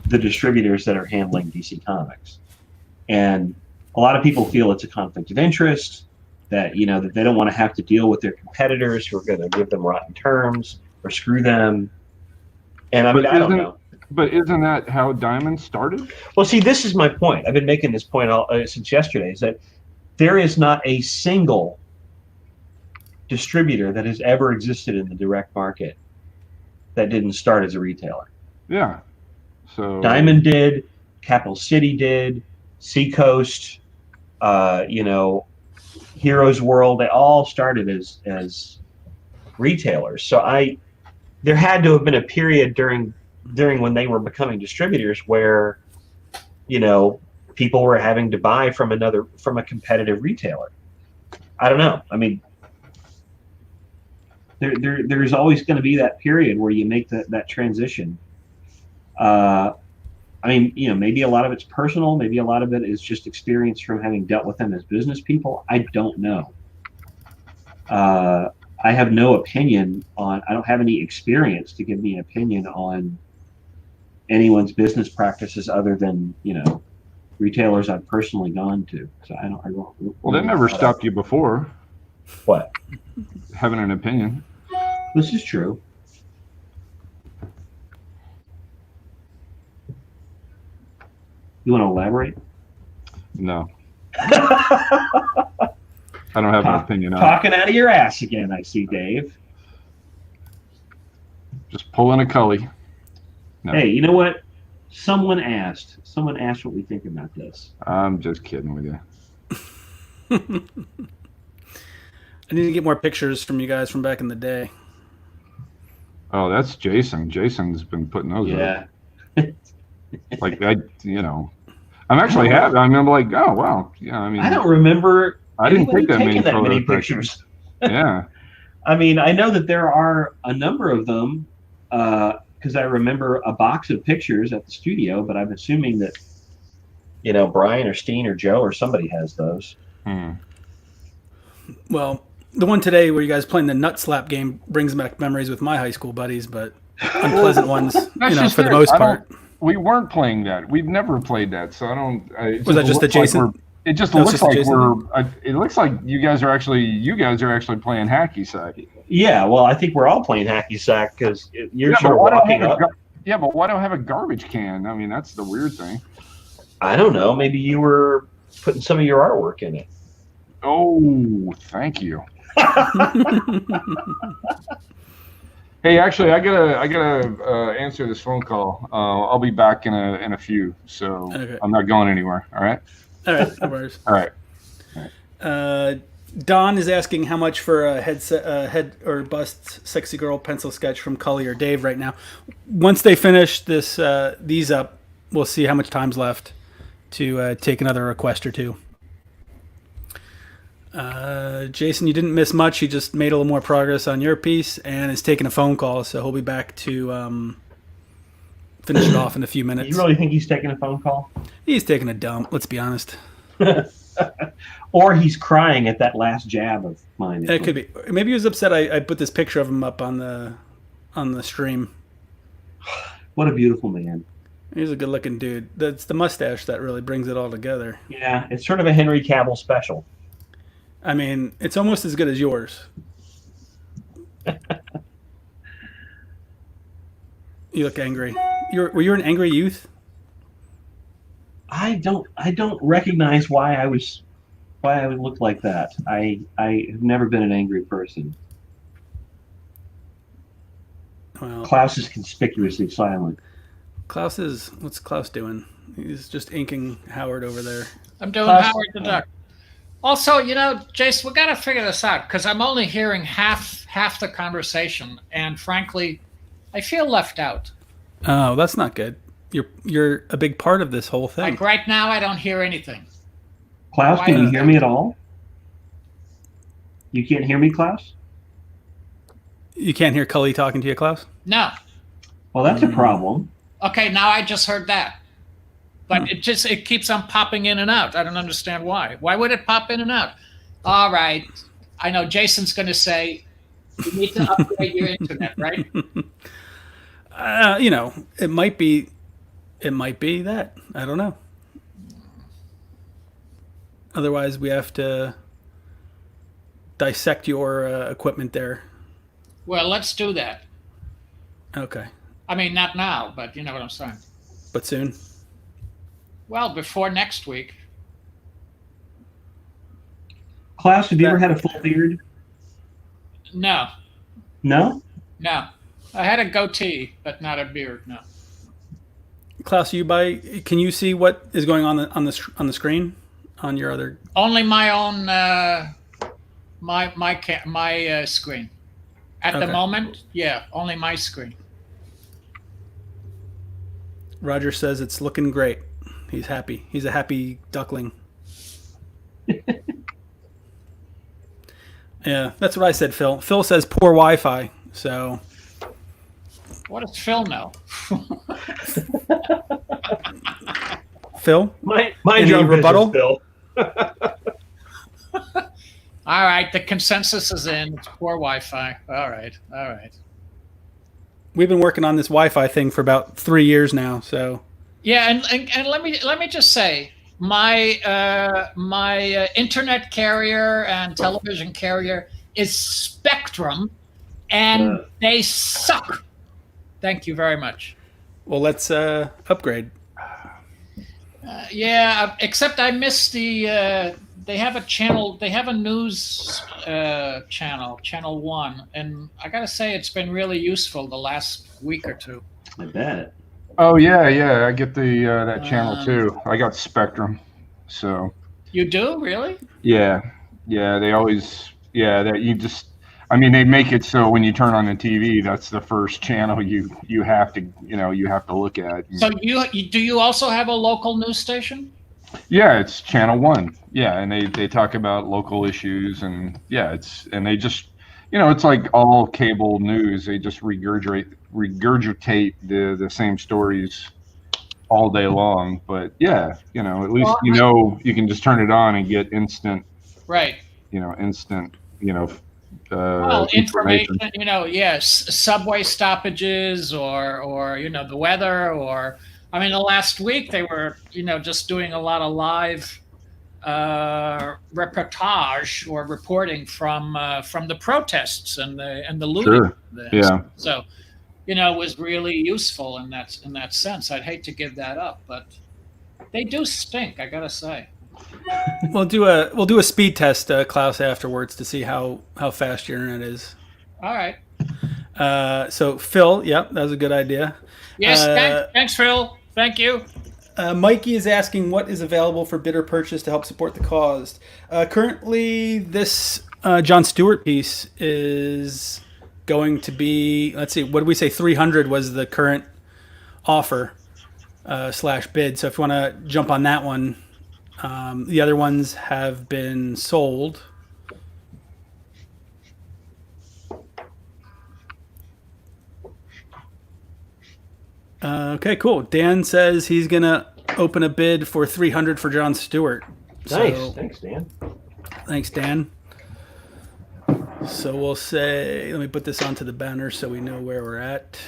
the distributors that are handling DC Comics, and a lot of people feel it's a conflict of interest. That that they don't want to have to deal with their competitors who are going to give them rotten terms or screw them. And I don't know. But isn't that how Diamond started? Well, see, this is my point. I've been making this point since yesterday, is that there is not a single distributor that has ever existed in the direct market that didn't start as a retailer. Yeah. So Diamond did, Capital City did, Seacoast, Heroes World, they all started as retailers. So there had to have been a period during when they were becoming distributors where, people were having to buy from a competitive retailer. I don't know. I mean, there's always going to be that period where you make that transition. Maybe a lot of it's personal. Maybe a lot of it is just experience from having dealt with them as business people. I don't know. I have no opinion I don't have any experience to give me an opinion on anyone's business practices other than, retailers I've personally gone to. So I don't. Well, that never stopped you before. What? Having an opinion. This is true. You want to elaborate? No. I don't have an opinion on it. Talking out of your ass again, I see, Dave. Just pulling a Cully. No. Hey, you know what? Someone asked what we think about this. I'm just kidding with you. I need to get more pictures from you guys from back in the day. Oh, that's Jason. Jason's been putting those up. Like I'm actually happy. I'm like, oh wow, yeah. I mean, I don't remember. I didn't take that many pictures. Yeah. I mean, I know that there are a number of them because I remember a box of pictures at the studio, but I'm assuming that Brian or Steen or Joe or somebody has those. Well, the one today where you guys playing the nut slap game brings back memories with my high school buddies, but unpleasant ones, for the most part. We weren't playing that. We've never played that, so I don't. Was that just the Jason? It just looks like it looks like you guys are actually playing hacky sack. Yeah, well, I think we're all playing hacky sack because you're sort of walking up. Yeah, but why don't I have a garbage can? I mean, that's the weird thing. I don't know. Maybe you were putting some of your artwork in it. Oh, thank you. Hey, actually, I gotta answer this phone call. I'll be back in a few, so okay. I'm not going anywhere. All right. All right. No worries. All right. Don is asking how much for a head or bust sexy girl pencil sketch from Cully or Dave right now. Once they finish these up, we'll see how much time's left to take another request or two. Jason, you didn't miss much. You just made a little more progress on your piece and is taking a phone call, so he'll be back to finish it off in a few minutes. You really think he's taking a phone call? He's taking a dump, let's be honest. Or he's crying at that last jab of mine. That could be. Maybe he was upset I put this picture of him up on the stream. What a beautiful man. He's a good-looking dude. That's the mustache that really brings it all together. Yeah, it's sort of a Henry Cavill special. I mean, it's almost as good as yours. You look angry. Were you an angry youth? I don't recognize why I would look like that. I have never been an angry person. Well, Klaus is conspicuously silent. What's Klaus doing? He's just inking Howard over there. I'm doing Klaus, Howard the Duck. Also, Jace, we got to figure this out because I'm only hearing half the conversation, and frankly, I feel left out. Oh, that's not good. You're a big part of this whole thing. Like right now, I don't hear anything. Klaus, can you hear me at all? You can't hear me, Klaus? You can't hear Cully talking to you, Klaus? No. Well, that's a problem. Okay, now I just heard that. But it keeps on popping in and out. I don't understand why. Why would it pop in and out? All right. I know Jason's going to say, you need to upgrade your internet, right? It might be that. I don't know. Otherwise, we have to dissect your equipment there. Well, let's do that. Okay. I mean, not now, but you know what I'm saying. But soon? Well, before next week. Klaus, have you ever had a full beard? No. No? No. I had a goatee, but not a beard, no. Klaus, can you see what is going on the screen on your other? Only my own my screen. At the moment, yeah, only my screen. Roger says it's looking great. He's happy. He's a happy duckling. Yeah, that's what I said, Phil. Phil says poor Wi-Fi, so... What does Phil know? Phil? My Any rebuttal? Phil. All right, the consensus is in. It's poor Wi-Fi. All right. We've been working on this Wi-Fi thing for about 3 years now, so... Yeah, and let me just say, my internet carrier and television carrier is Spectrum, and they suck. Thank you very much. Well, let's upgrade. Yeah, except I missed the. They have a channel. They have a news channel, Channel 1, and I gotta say it's been really useful the last week or two. I bet. Oh yeah, I get the that channel too. I got Spectrum, so. You do really? Yeah. They always that you just. I mean, they make it so when you turn on the TV, that's the first channel you have to look at. So do you also have a local news station? Yeah, it's Channel 1. Yeah, and they talk about local issues and they just it's like all cable news. They just regurgitate the same stories all day long. But at least you can just turn it on and get instant. Right. Instant. Information. Yes, subway stoppages or the weather or. I mean, the last week they were, just doing a lot of live reportage or reporting from the protests and the looting. Sure. Yeah. So, it was really useful in that sense. I'd hate to give that up, but they do stink, I gotta say. We'll do a speed test, Klaus, afterwards to see how fast your internet is. All right. So Phil, that was a good idea. Yes, thanks, Phil. Thank you. Mikey is asking what is available for bidder purchase to help support the cause. Currently, this Jon Stewart piece is going to be, let's see, what did we say? 300 was the current offer / bid. So if you want to jump on that one, the other ones have been sold. Okay, cool. Dan says he's going to open a bid for 300 for Jon Stewart. Nice. So, Thanks, Dan. Thanks, Dan. So we'll say, let me put this onto the banner so we know where we're at.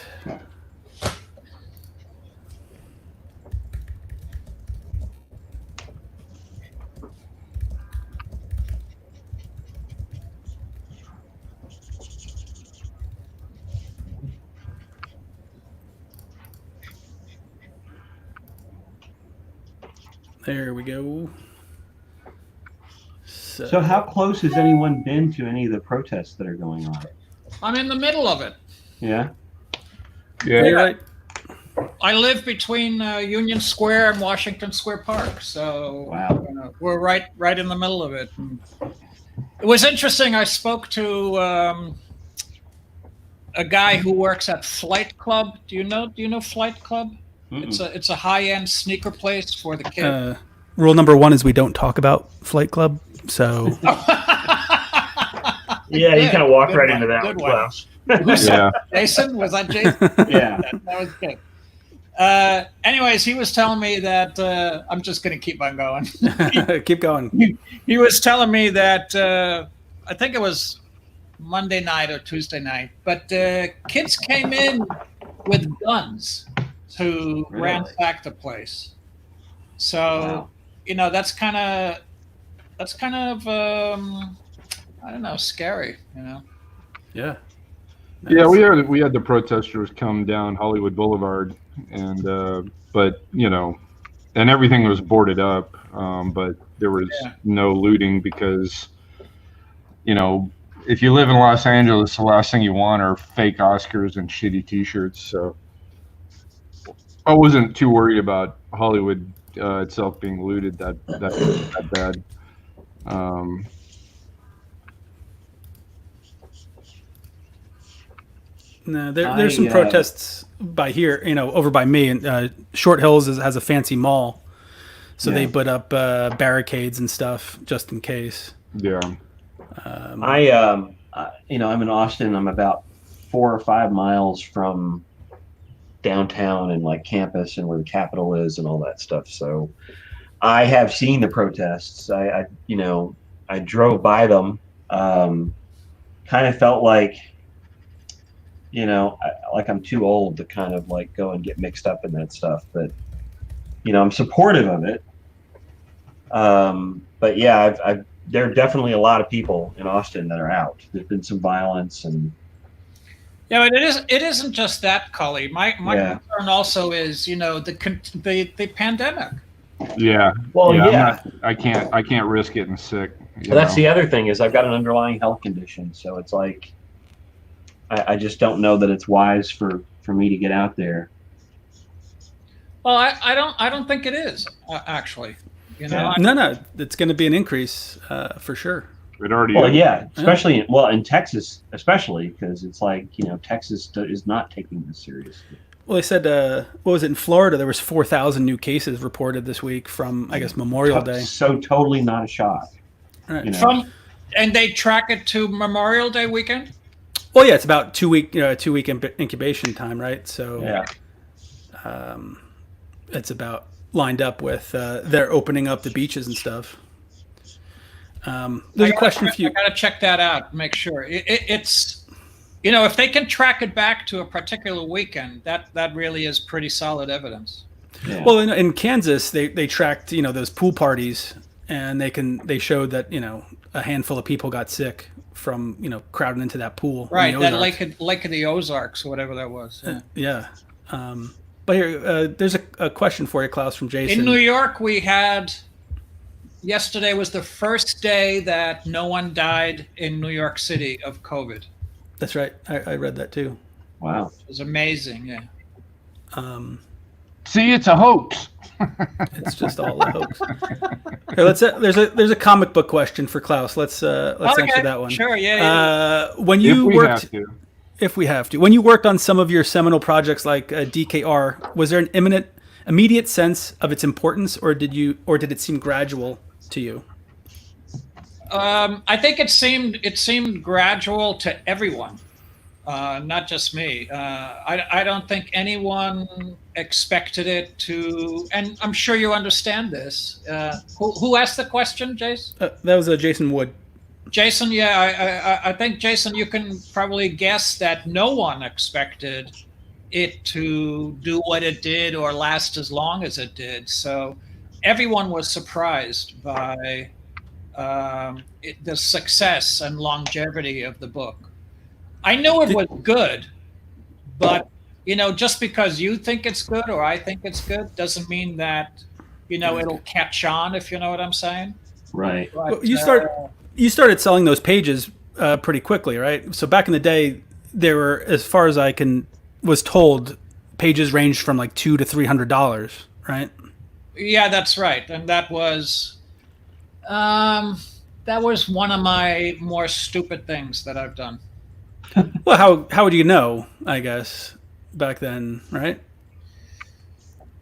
There we go. So how close has anyone been to any of the protests that are going on? I'm in the middle of it. Yeah. Yeah. You're right. I live between Union Square and Washington Square Park, so Wow. we're right in the middle of it. And it was interesting. I spoke to a guy who works at Flight Club. Do you know Flight Club? Mm-mm. It's a high-end sneaker place for the kids. Rule number 1 is we don't talk about Flight Club. So Yeah, you kind of walked Good right one, into that good one, one. Klaus. Yeah. Jason, was that Jason? Yeah. That was good. Anyways, he was telling me that I'm just going to keep on going. keep going. He was telling me that I think it was Monday night or Tuesday night, but kids came in with guns to Really? ransack the place. So Wow. that's kind of I don't know, scary. Yeah. Yeah, we had the protesters come down Hollywood Boulevard, and but and everything was boarded up, but there was no looting because if you live in Los Angeles, the last thing you want are fake Oscars and shitty T-shirts. So I wasn't too worried about Hollywood itself being looted that bad. No, there's some protests by here, over by me, and Short Hills has a fancy mall, so they put up barricades and stuff just in case. Yeah. I'm in Austin. I'm about 4 or 5 miles from downtown and like campus and where the Capitol is and all that stuff. So I have seen the protests. I drove by them. Kind of felt like, like I'm too old to kind of like go and get mixed up in that stuff. But, I'm supportive of it. But yeah, there are definitely a lot of people in Austin that are out. There's been some violence and. Yeah, but it isn't just that, Cully. My concern also is, the pandemic. Yeah. Well, I can't risk getting sick. That's the other thing is I've got an underlying health condition, so it's like I just don't know that it's wise for me to get out there. Well, I don't think it is actually. No, it's going to be an increase for sure. It already. Well, is. yeah, especially in Texas, especially because it's like Texas is not taking this seriously. Well, they said, what was it in Florida? There was 4,000 new cases reported this week from, I guess, Memorial Day. So totally not a shock. Right. And they track it to Memorial Day weekend. Well, yeah, it's about 2 week incubation time, right? So Yeah. It's about lined up with they're opening up the beaches and stuff. There's a question for you. I got to check that out and make sure. It's if they can track it back to a particular weekend, that really is pretty solid evidence. Yeah. Well, in Kansas, they tracked those pool parties, and they showed that a handful of people got sick from crowding into that pool. Right, that Lake of the Ozarks or whatever that was. Yeah. But here, there's a question for you, Klaus, from Jason. In New York, yesterday was the first day that no one died in New York City of COVID. That's right. I read that too. Wow. It was amazing. Yeah. See, it's a hoax. It's just all a hoax. Here, there's a comic book question for Klaus. Let's answer that one. Sure. Yeah. When you if we have to, when you worked on some of your seminal projects like DKR, was there an immediate sense of its importance, or did it seem gradual to you? I think it seemed gradual to everyone, not just me. I don't think anyone expected it to, and I'm sure you understand this. Who asked the question, Jace? That was Jason Wood. Jason, yeah, I think, Jason, you can probably guess that no one expected it to do what it did or last as long as it did. So everyone was surprised by the success and longevity of the book. I knew it was good, but just because you think it's good or I think it's good doesn't mean that it'll catch on, if you know what I'm saying. Right. But, you started selling those pages pretty quickly, right? So back in the day, there were, as far as I was told, pages ranged from like $200 to $300, right? Yeah, that's right. And that was one of my more stupid things that I've done. Well, how would you know? I guess back then, right?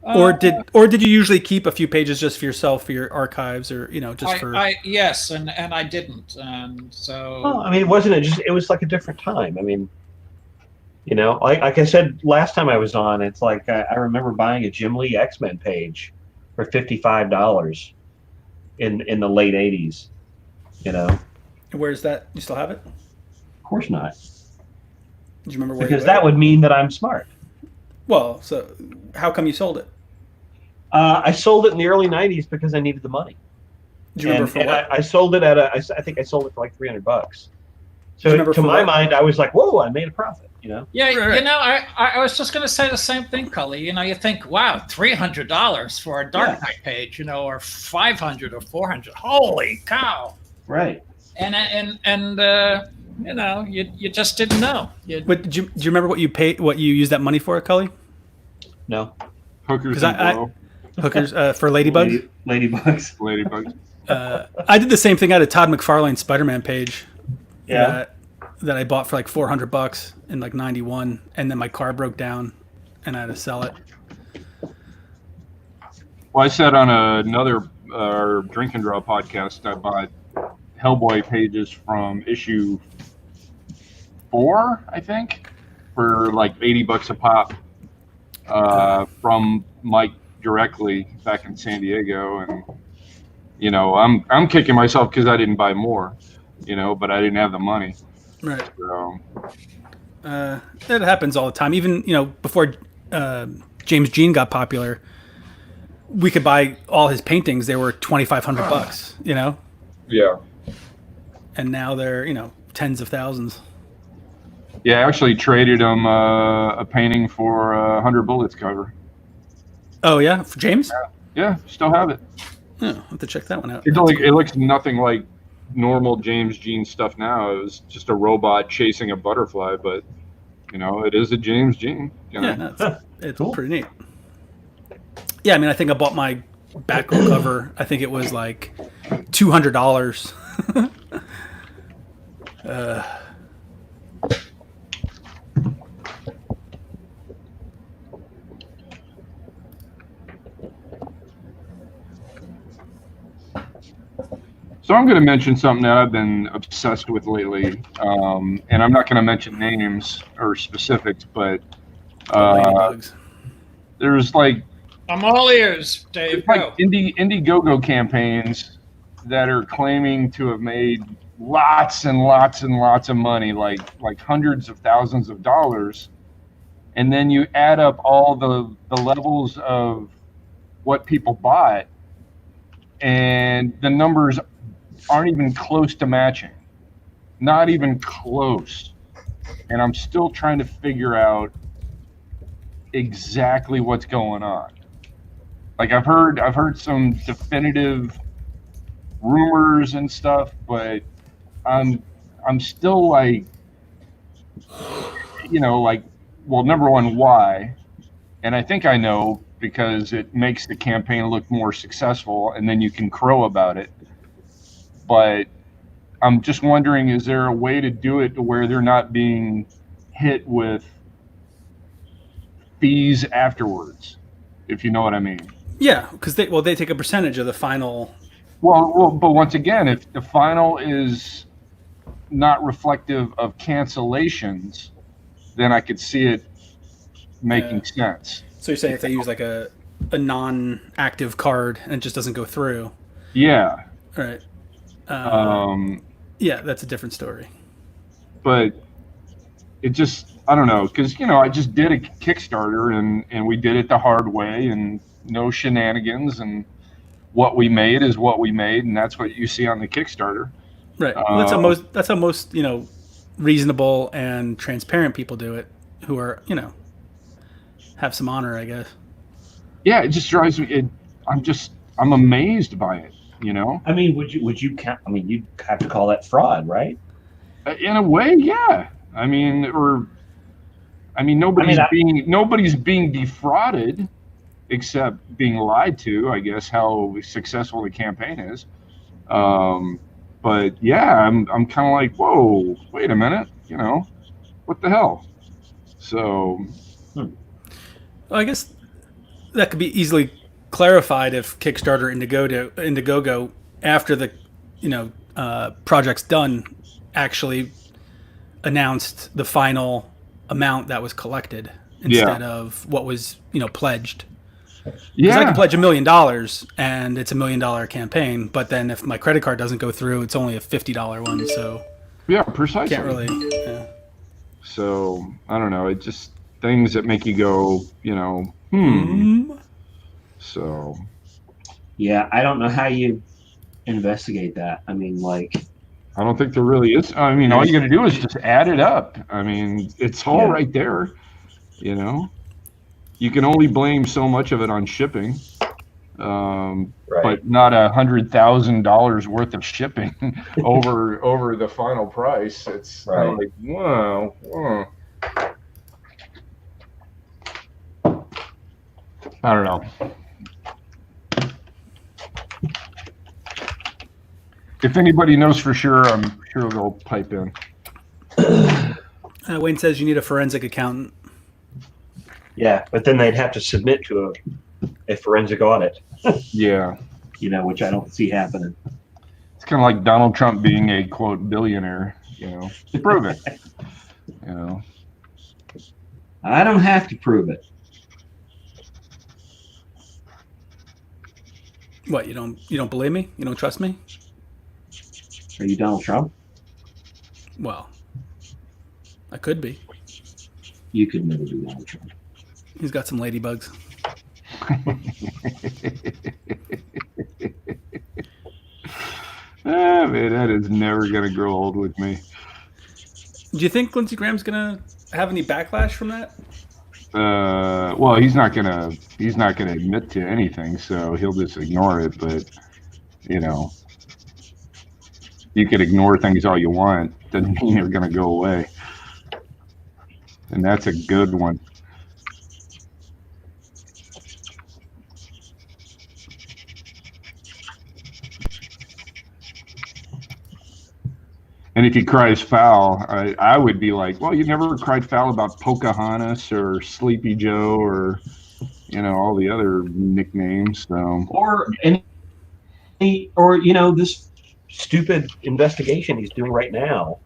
Or did you usually keep a few pages just for yourself for your archives, or just for? Yes, and I didn't, and so. Well, I mean, it was like a different time. I mean, like I said last time I was on, it's like I remember buying a Jim Lee X-Men page for $55 in the late '80s. Where's that? You still have it? Of course not. Do you remember where? Because that would mean that I'm smart. Well, so how come you sold it? I sold it in the early '90s because I needed the money. Do you remember for what? I sold it I think I sold it for like $300. So to my mind, I was like, "Whoa, I made a profit." Yeah, right. I was just going to say the same thing, Cully. You think, wow, $300 for a Dark Knight page, or $500 or $400. Holy cow! Right. And you just didn't know. But do you remember what you used that money for, Cully? No. Hookers and blow. Hookers for Ladybugs? Ladybugs. Ladybugs. I did the same thing. I had a Todd McFarlane Spider-Man page. Yeah. That I bought for like $400 in like '91, and then my car broke down, and I had to sell it. Well, I said on another Drink and Draw podcast, I bought Hellboy pages from issue 4, I think, for like $80 a pop from Mike directly back in San Diego, and I'm kicking myself because I didn't buy more, but I didn't have the money. Right. So that happens all the time. Even before James Jean got popular, we could buy all his paintings. They were $2,500. Yeah. And now they're tens of thousands. Yeah, I actually traded him a painting for 100 Bullets cover. Oh yeah, for James? Yeah, still have it. Oh, I'll have to check that one out. It looks nothing like normal James Jean stuff now. It was just a robot chasing a butterfly, but it is a James Jean. Yeah, no, it's cool. Pretty neat. Yeah, I mean, I think I bought my Batgirl cover. I think it was like $200. So I'm going to mention something that I've been obsessed with lately, and I'm not going to mention names or specifics, but there's like I'm all ears, Dave. Like Indiegogo campaigns that are claiming to have made lots and lots and lots of money, like hundreds of thousands of dollars, and then you add up all the levels of what people bought, and the numbers aren't even close to matching. Not even close. And I'm still trying to figure out exactly what's going on. Like I've heard some definitive rumors and stuff, but I'm still like, well, number one, why? And I think I know, because it makes the campaign look more successful, and then you can crow about it. But I'm just wondering, is there a way to do it to where they're not being hit with fees afterwards, if you know what I mean? Yeah, because they take a percentage of the final. Well, but once again, if the final is not reflective of cancellations, then I could see it making sense. So you're saying if they use like a non-active card and it just doesn't go through? Yeah. Right. Yeah, that's a different story. But it just, I don't know, because I just did a Kickstarter and we did it the hard way and no shenanigans, and what we made is what we made, and that's what you see on the Kickstarter. Right. Well, that's how most reasonable and transparent people do it, who are have some honor, I guess. Yeah, it just drives me. I'm amazed by it. I mean, would you count? I mean, you'd have to call that fraud, right? In a way, yeah. I mean, or I mean, nobody's being defrauded, except being lied to. I guess how successful the campaign is. But yeah, I'm kind of like, whoa, wait a minute, what the hell? So, well, I guess that could be easily clarified if Kickstarter Indiegogo after the project's done actually announced the final amount that was collected instead of what was pledged. Because I can pledge $1 million and it's $1 million campaign, but then if my credit card doesn't go through, it's only a $50 one. So yeah, precisely. Can't really. Yeah. So I don't know. It just things that make you go, So. Yeah, I don't know how you investigate that. I mean, like. I don't think there really is. I mean, all you got to do is just add it up. I mean, it's all right there. You can only blame so much of it on shipping, but not $100,000 worth of shipping over the final price. It's kind of like, wow. I don't know. If anybody knows for sure, I'm sure they'll pipe in. Wayne says you need a forensic accountant. Yeah, but then they'd have to submit to a forensic audit. Yeah. Which I don't see happening. It's kind of like Donald Trump being a, quote, billionaire, Prove it. I don't have to prove it. What, you don't believe me? You don't trust me? Are you Donald Trump? Well, I could be. You could never be Donald Trump. He's got some ladybugs. Man, that is never going to grow old with me. Do you think Lindsey Graham's going to have any backlash from that? Well, he's not gonna admit to anything, so he'll just ignore it. But you could ignore things all you want. Doesn't mean they're gonna go away. And that's a good one. And if he cries foul, I would be like, well, you never cried foul about Pocahontas or Sleepy Joe or, all the other nicknames. So. Or this stupid investigation he's doing right now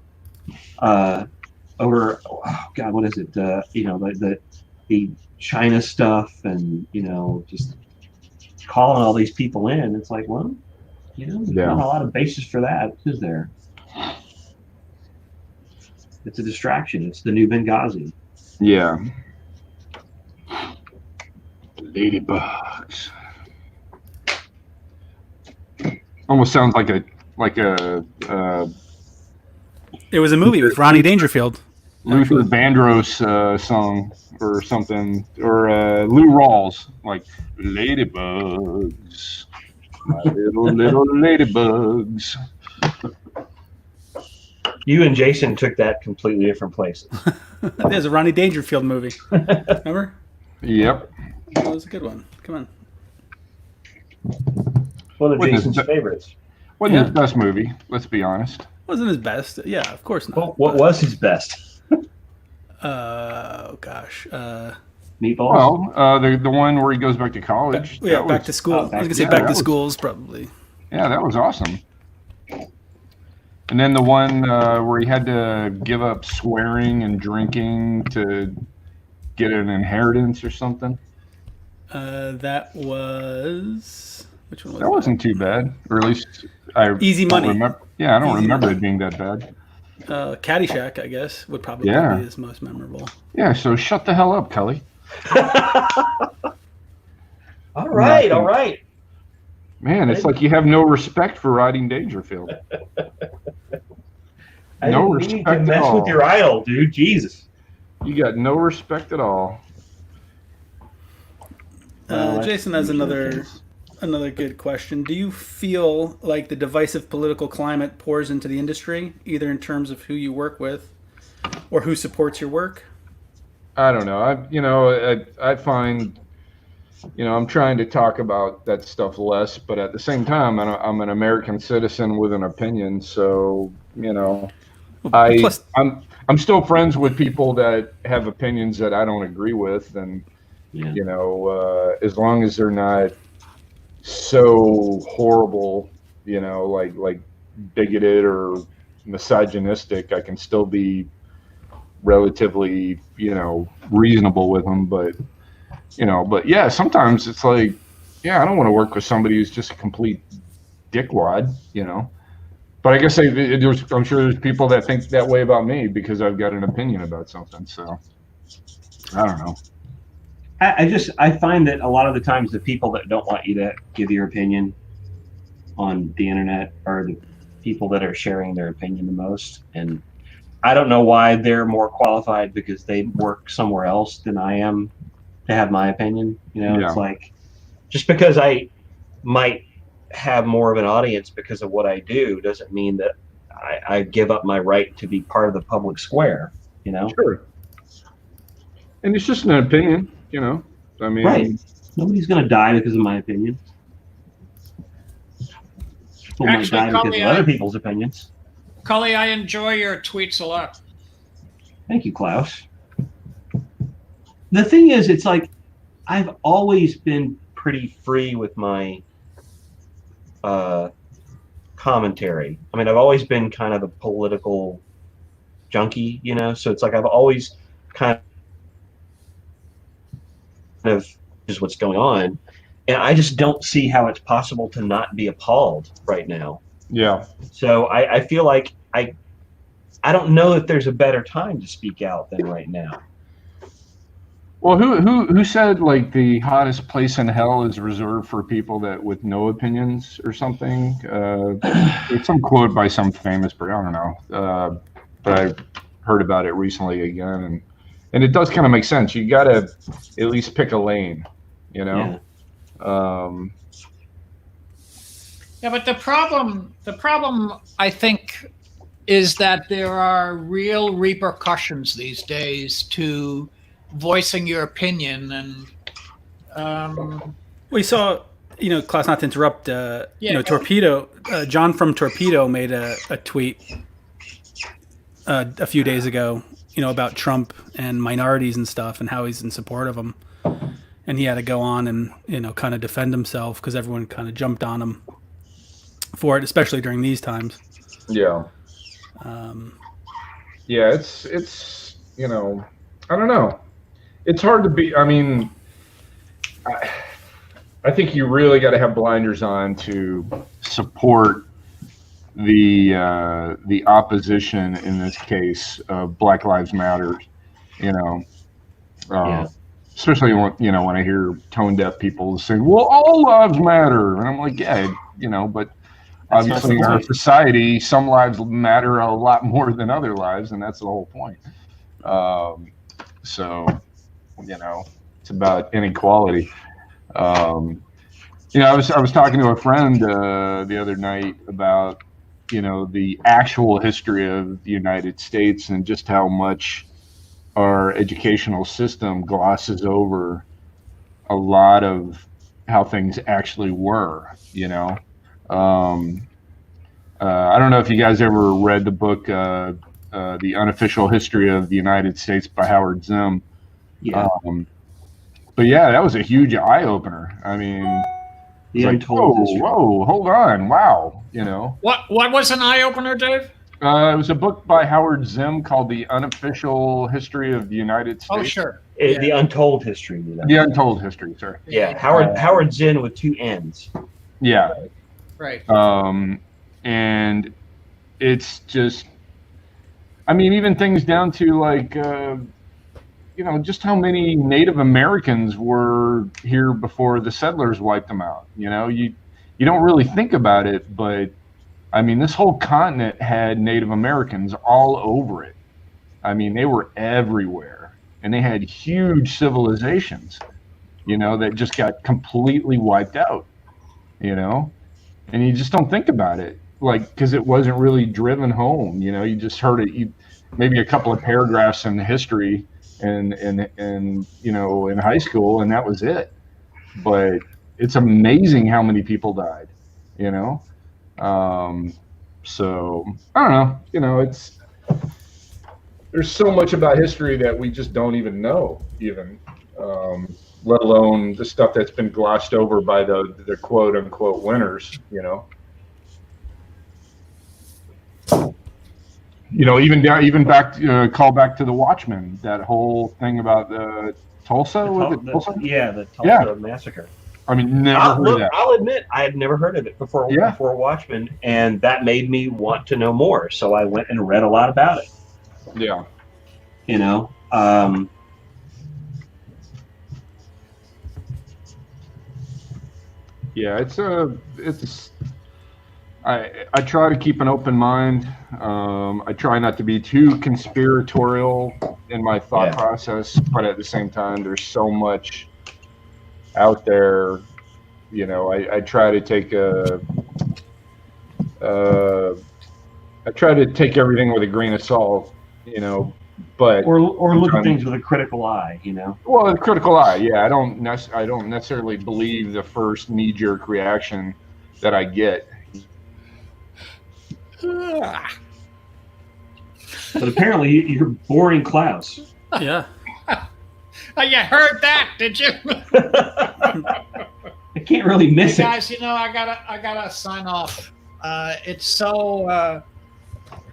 over, what is it? The China stuff and, just calling all these people in. It's like, well, there's not a lot of basis for that, is there? It's a distraction. It's the new Benghazi. Yeah. Ladybugs. Almost sounds like a. It was a movie with Ronnie Dangerfield. Luther Vandross song or something, or Lou Rawls, like ladybugs, my little ladybugs. You and Jason took that completely different places. There's a Ronnie Dangerfield movie. Remember? Yep. That was a good one. Come on. One of Jason's favorites. Wasn't his best movie, let's be honest. Wasn't his best. Yeah, of course not. Well, what was his best? Oh, gosh. Meatballs? Well, the one where he goes back to college. Back to school. I was going to say Back to Schools, probably. Yeah, that was awesome. And then the one where he had to give up swearing and drinking to get an inheritance or something. That was... Which one was that? Wasn't too bad. Or at least Easy Money. I don't remember it being that bad. Caddyshack, I guess, would probably be his most memorable. Yeah, so shut the hell up, Cully. All right. Man, it's like you have no respect for Riding Dangerfield. No respect at all. Mess with your idol, dude. Jesus. You got no respect at all. Jason has another good question. Do you feel like the divisive political climate pours into the industry, either in terms of who you work with or who supports your work? I don't know. I find, I'm trying to talk about that stuff less, but at the same time, I'm an American citizen with an opinion. So, I Plus, I'm still friends with people that have opinions that I don't agree with, and Yeah. as long as they're not so horrible, like bigoted or misogynistic, I can still be relatively, reasonable with them. But yeah, sometimes it's like, yeah, I don't want to work with somebody who's just a complete dickwad. But I guess I'm sure there's people that think that way about me because I've got an opinion about something. So I don't know. I find that a lot of the times the people that don't want you to give your opinion on the internet are the people that are sharing their opinion the most. And I don't know why they're more qualified because they work somewhere else than I am to have my opinion. Yeah. It's like just because I might have more of an audience because of what I do doesn't mean that I give up my right to be part of the public square. Sure. And it's just an opinion. I mean, Right. Nobody's going to die because of my opinion. People might die because of other people's opinions. Cully, I enjoy your tweets a lot. Thank you, Klaus. The thing is, it's like I've always been pretty free with my commentary. I mean, I've always been kind of a political junkie, so it's like I've always kind of just what's going on. And I just don't see how it's possible to not be appalled right now. yeah. So I feel like I don't know if there's a better time to speak out than right now. Well, who said like the hottest place in hell is reserved for people that with no opinions or something? It's some quote by some famous person. I don't know, but I heard about it recently again, and it does kind of make sense. You got to at least pick a lane, Yeah. Yeah, but the problem I think is that there are real repercussions these days to voicing your opinion, and we saw, Klaus, not to interrupt, Torpedo, John from Torpedo made a tweet a few days ago, about Trump and minorities and stuff and how he's in support of them. And he had to go on and, kind of defend himself because everyone kind of jumped on him for it, especially during these times. Yeah. Yeah, it's I don't know. It's hard to be. I mean, I think you really got to have blinders on to support the opposition in this case of Black Lives Matter. Yeah. Especially when I hear tone deaf people saying, "Well, all lives matter," and I'm like, yeah, but obviously in our society, some lives matter a lot more than other lives, and that's the whole point. So, it's about inequality. I was talking to a friend the other night about, the actual history of the United States and just how much our educational system glosses over a lot of how things actually were. I don't know if you guys ever read the book, The Unofficial History of the United States by Howard Zinn. Yeah. But yeah, that was a huge eye opener. I mean, The like, untold history. whoa, hold on, wow, what was an eye opener, Dave? It was a book by Howard Zinn called The Unofficial History of the United States. Oh, sure. The untold history. The Untold History, sorry. Yeah, Howard Zinn with 2 N's. Yeah. Right. And it's just, I mean, even things down to like, just how many Native Americans were here before the settlers wiped them out. You don't really think about it, but I mean, this whole continent had Native Americans all over it. I mean, they were everywhere, and they had huge civilizations, that just got completely wiped out, and you just don't think about it, like, because it wasn't really driven home. You just heard it, maybe a couple of paragraphs in the history, and you know, in high school, and that was it. But it's amazing how many people died, you know. So I don't know, you know, there's so much about history that we just don't even know, even, let alone the stuff that's been glossed over by the quote unquote winners, you know. You know, even back call back to the Watchmen, that whole thing about Tulsa. Tulsa? Yeah, the Tulsa massacre. I mean, never heard of that. I'll admit, I had never heard of it before Watchmen, and that made me want to know more. So I went and read a lot about it. Yeah. You know, yeah, I try to keep an open mind. I try not to be too conspiratorial in my thought process, but at the same time, there's so much out there. You know, I try to take everything with a grain of salt, you know, but or look at things with a critical eye, you know. Well, a critical eye, yeah. I don't necessarily believe the first knee-jerk reaction that I get. But apparently, you're boring Klaus. Yeah. You heard that, did you? I can't really miss hey guys, you know, I gotta sign off. It's so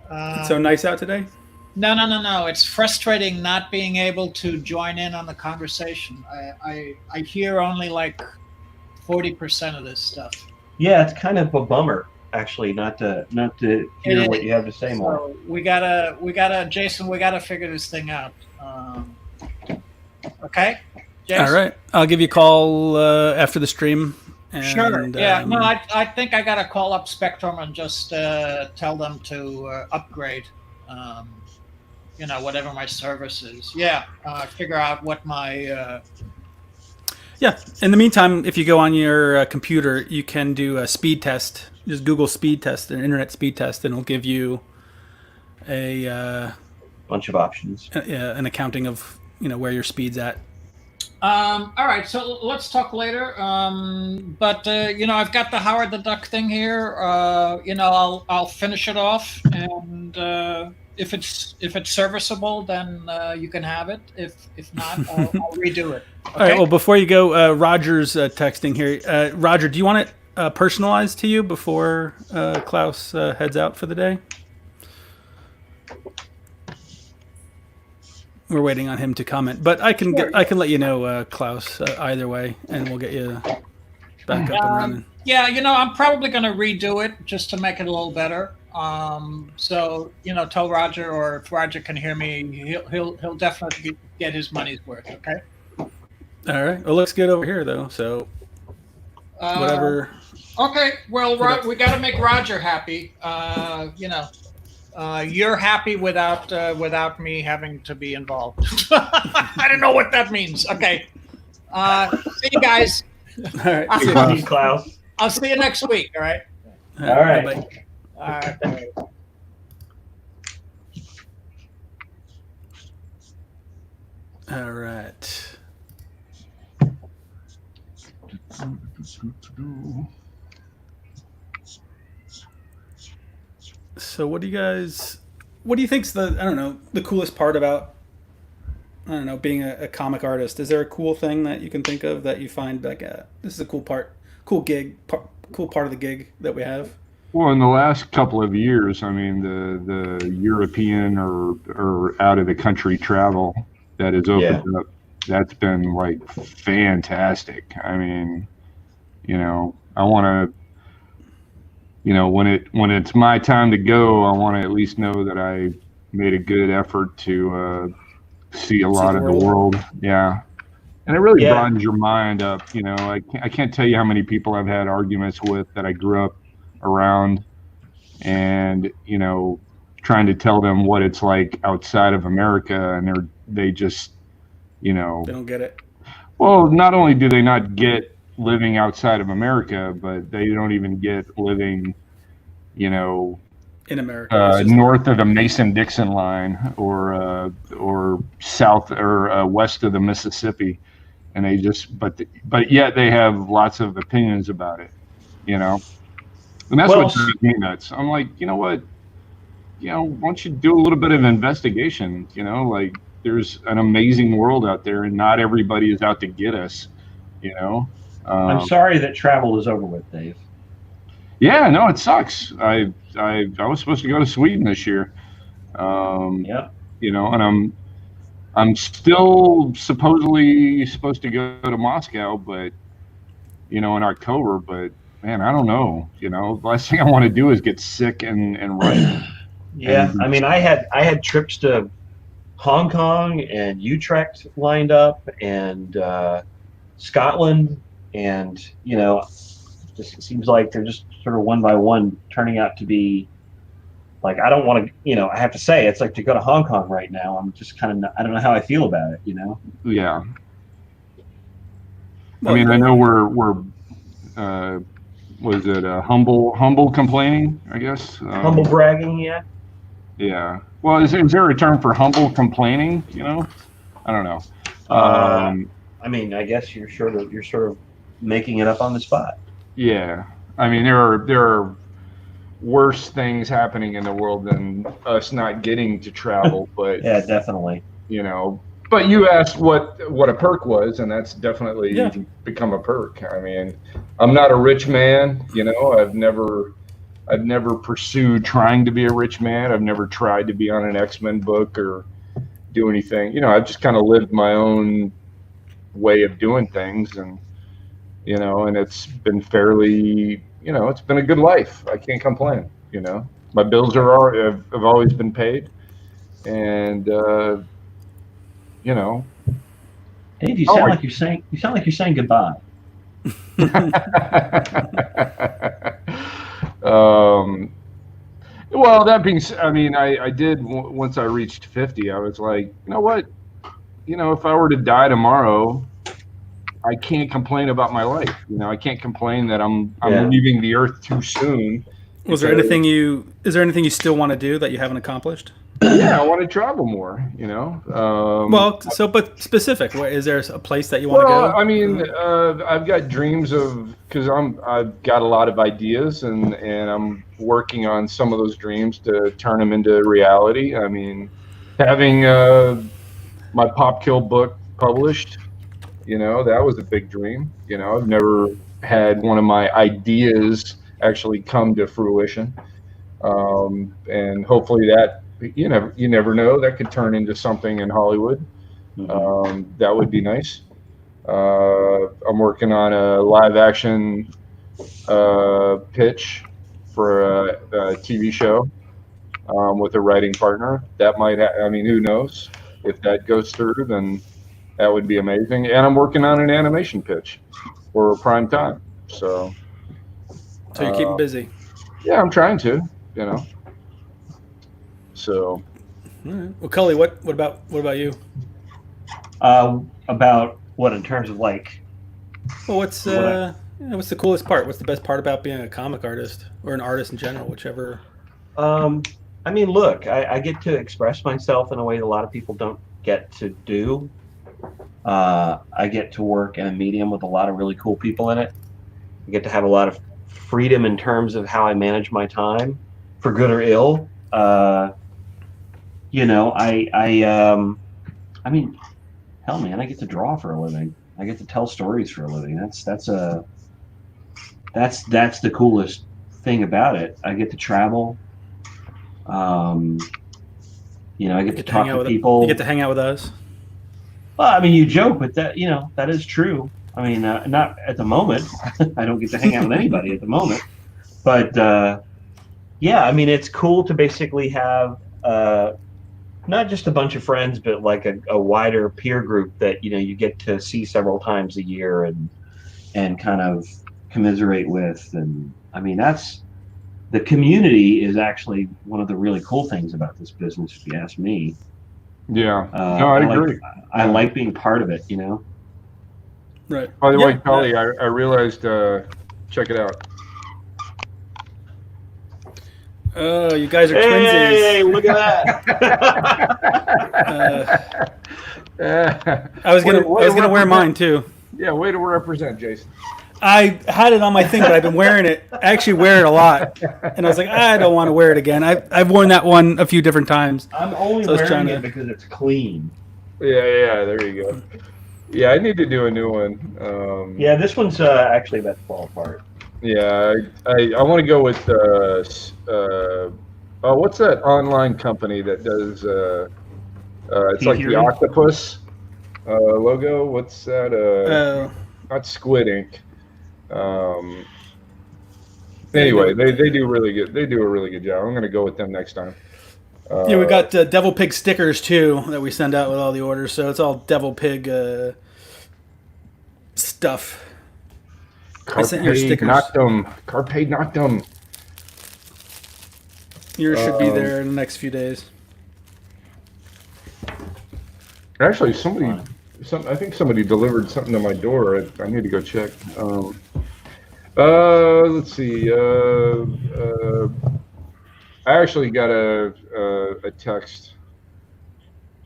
nice out today. No. It's frustrating not being able to join in on the conversation. I hear only like 40% of this stuff. Yeah, it's kind of a bummer, actually, not to hear what you have to say more. So we gotta, Jason, we gotta figure this thing out. Okay. Jason? All right, I'll give you a call after the stream. And, sure. Yeah. No, I think I gotta call up Spectrum and just tell them to upgrade. You know, whatever my service is. Yeah. Figure out what my. Yeah. In the meantime, if you go on your computer, you can do a speed test. Just Google speed test, an internet speed test, and it'll give you a bunch of options. An accounting of, you know, where your speed's at. All right, so let's talk later. But you know, I've got the Howard the Duck thing here. You know, I'll finish it off, and if it's serviceable, then you can have it. If not, I'll redo it. Okay? All right. Well, before you go, Roger's texting here. Roger, do you want it personalized to you before Klaus heads out for the day? We're waiting on him to comment, but I can let you know, Klaus, either way, and we'll get you back up and running. Yeah, you know, I'm probably going to redo it just to make it a little better. So, you know, tell Roger, or if Roger can hear me, he'll definitely get his money's worth. Okay. All right. Well, looks good over here, though. So, whatever. Okay. Well, we got to make Roger happy. You know. You're happy without me having to be involved. I don't know what that means. Okay. See you guys. All right. See you, Klaus. I'll see you next week. All right. All right. Bye-bye. All right. All right. So what do you think's the coolest part about, being a comic artist? Is there a cool thing that you can think of that you find like, this is a cool part of the gig that we have? Well, in the last couple of years, I mean, the European or out of the country travel that has opened up, that's been like fantastic. I mean, you know, I want to, you know, when it's my time to go, I want to at least know that I made a good effort to see a lot of the world. Yeah. And it really broadens your mind up. You know, I can't tell you how many people I've had arguments with that I grew up around, and, you know, trying to tell them what it's like outside of America, and they just, you know, they don't get it. Well, not only do they not get living outside of America, but they don't even get living, you know, in America. It's just, north of the Mason-Dixon line, or south or west of the Mississippi, and they just but yet they have lots of opinions about it, and that's Well, what drives me nuts. I'm like, you know what, why don't you do a little bit of investigation? Like, there's an amazing world out there, and not everybody is out to get us. I'm sorry that travel is over with, Dave. Yeah, no, it sucks. I was supposed to go to Sweden this year. Yeah. And I'm still supposedly supposed to go to Moscow, but in October. But man, I don't know. The last thing I want to do is get sick and run. Yeah, I mean, I had trips to Hong Kong and Utrecht lined up, and Scotland, and just seems like they're just sort of one by one turning out to be like, I don't want to, I have to say, it's like to go to Hong Kong right now. I'm just kind of, I don't know how I feel about it, Yeah. Well, I mean, I know we're was it humble complaining, I guess? humble bragging, yeah. Yeah. Well, is there a term for humble complaining? I don't know. I mean, I guess you're sort of making it up on the spot. Yeah. I mean, there are worse things happening in the world than us not getting to travel, but Yeah, definitely. But you asked what a perk was, and that's definitely Yeah. become a perk. I mean, I'm not a rich man. I've never pursued trying to be a rich man. I've never tried to be on an X-Men book or do anything. I've just kind of lived my own way of doing things, and and it's been fairly, it's been a good life. I can't complain. My bills have always been paid, and Dave, you sound like you're saying goodbye. Well, that being said, I mean, I did, once I reached 50, I was like, you know what? If I were to die tomorrow, I can't complain about my life. I can't complain that I'm leaving the earth too soon. is there anything you still want to do that you haven't accomplished? Yeah, I want to travel more, But specific, is there a place that you want to go? I mean, I've got dreams because I've got a lot of ideas, and I'm working on some of those dreams to turn them into reality. I mean, having my Pop Kill book published, that was a big dream. I've never had one of my ideas actually come to fruition, and hopefully that. You never know, that could turn into something in Hollywood. That would be nice. I'm working on a live action pitch for a TV show with a writing partner. That might I mean, who knows? If that goes through, then that would be amazing. And I'm working on an animation pitch for prime time. So you're keeping busy. Yeah, I'm trying to, So, all right. Well, Cully, what about you? About what in terms of like? Well, what's the coolest part? What's the best part about being a comic artist or an artist in general, whichever? I mean, look, I get to express myself in a way that a lot of people don't get to do. I get to work in a medium with a lot of really cool people in it. I get to have a lot of freedom in terms of how I manage my time, for good or ill. I mean, hell, man, I get to draw for a living. I get to tell stories for a living. That's the coolest thing about it. I get to travel. I get to talk to people. You get to hang out with us. Well, I mean, you joke, but that is true. I mean, not at the moment. I don't get to hang out with anybody at the moment. But yeah, I mean, it's cool to basically have not just a bunch of friends, but like a wider peer group that you get to see several times a year and kind of commiserate with. And I mean, the community is actually one of the really cool things about this business, if you ask me. Yeah, no, I agree. I like being part of it, Right. By the way, Cully, I realized. Check it out. Oh, you guys are Hey, twinsies. look at that. I was gonna wear mine too. Yeah, way to represent, Jason. I had it on my thing, but I've been wearing it. I actually wear it a lot, and I was like, I don't want to wear it again. I've worn that one a few different times. I'm only So I was wearing trying it to- because it's clean. Yeah, there you go. Yeah, I need to do a new one. Yeah, this one's actually about to fall apart. Yeah, I want to go with what's that online company that does it's like the Theory? octopus logo. What's that? Not Squid Ink. Anyway, they do really good. They do a really good job. I'm going to go with them next time. Yeah, we got Devil Pig stickers too that we send out with all the orders. So it's all Devil Pig stuff. I sent your stickers. Carpe Noctem. Yours should be there in the next few days. Actually, I think somebody delivered something to my door. I need to go check. Let's see. I actually got a text.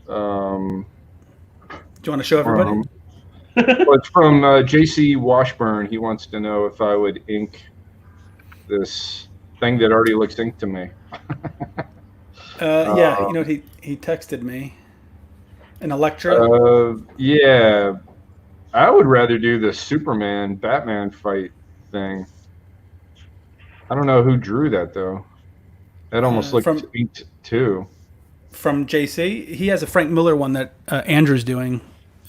Do you want to show everybody? Well, it's from JC Washburn. He wants to know if I would ink this thing that already looks inked to me. Yeah, you know what he texted me? An Electra? Yeah. I would rather do the Superman Batman fight thing. I don't know who drew that though. That almost looked inked too. From JC, he has a Frank Miller one that Andrew's doing.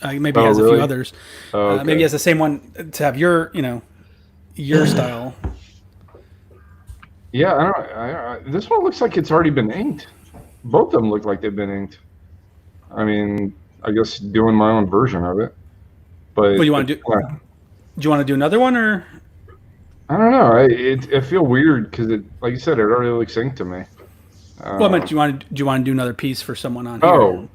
Maybe he has a really? few others. Okay. Maybe he has the same one to have your style. Yeah, I don't. This one looks like it's already been inked. Both of them look like they've been inked. I mean, I guess doing my own version of it. But What do you want to do? Do you want to do another one or? I don't know. I feel weird because like you said, it already looks inked to me. Well, I meant, do you want to do another piece for someone on here? Oh,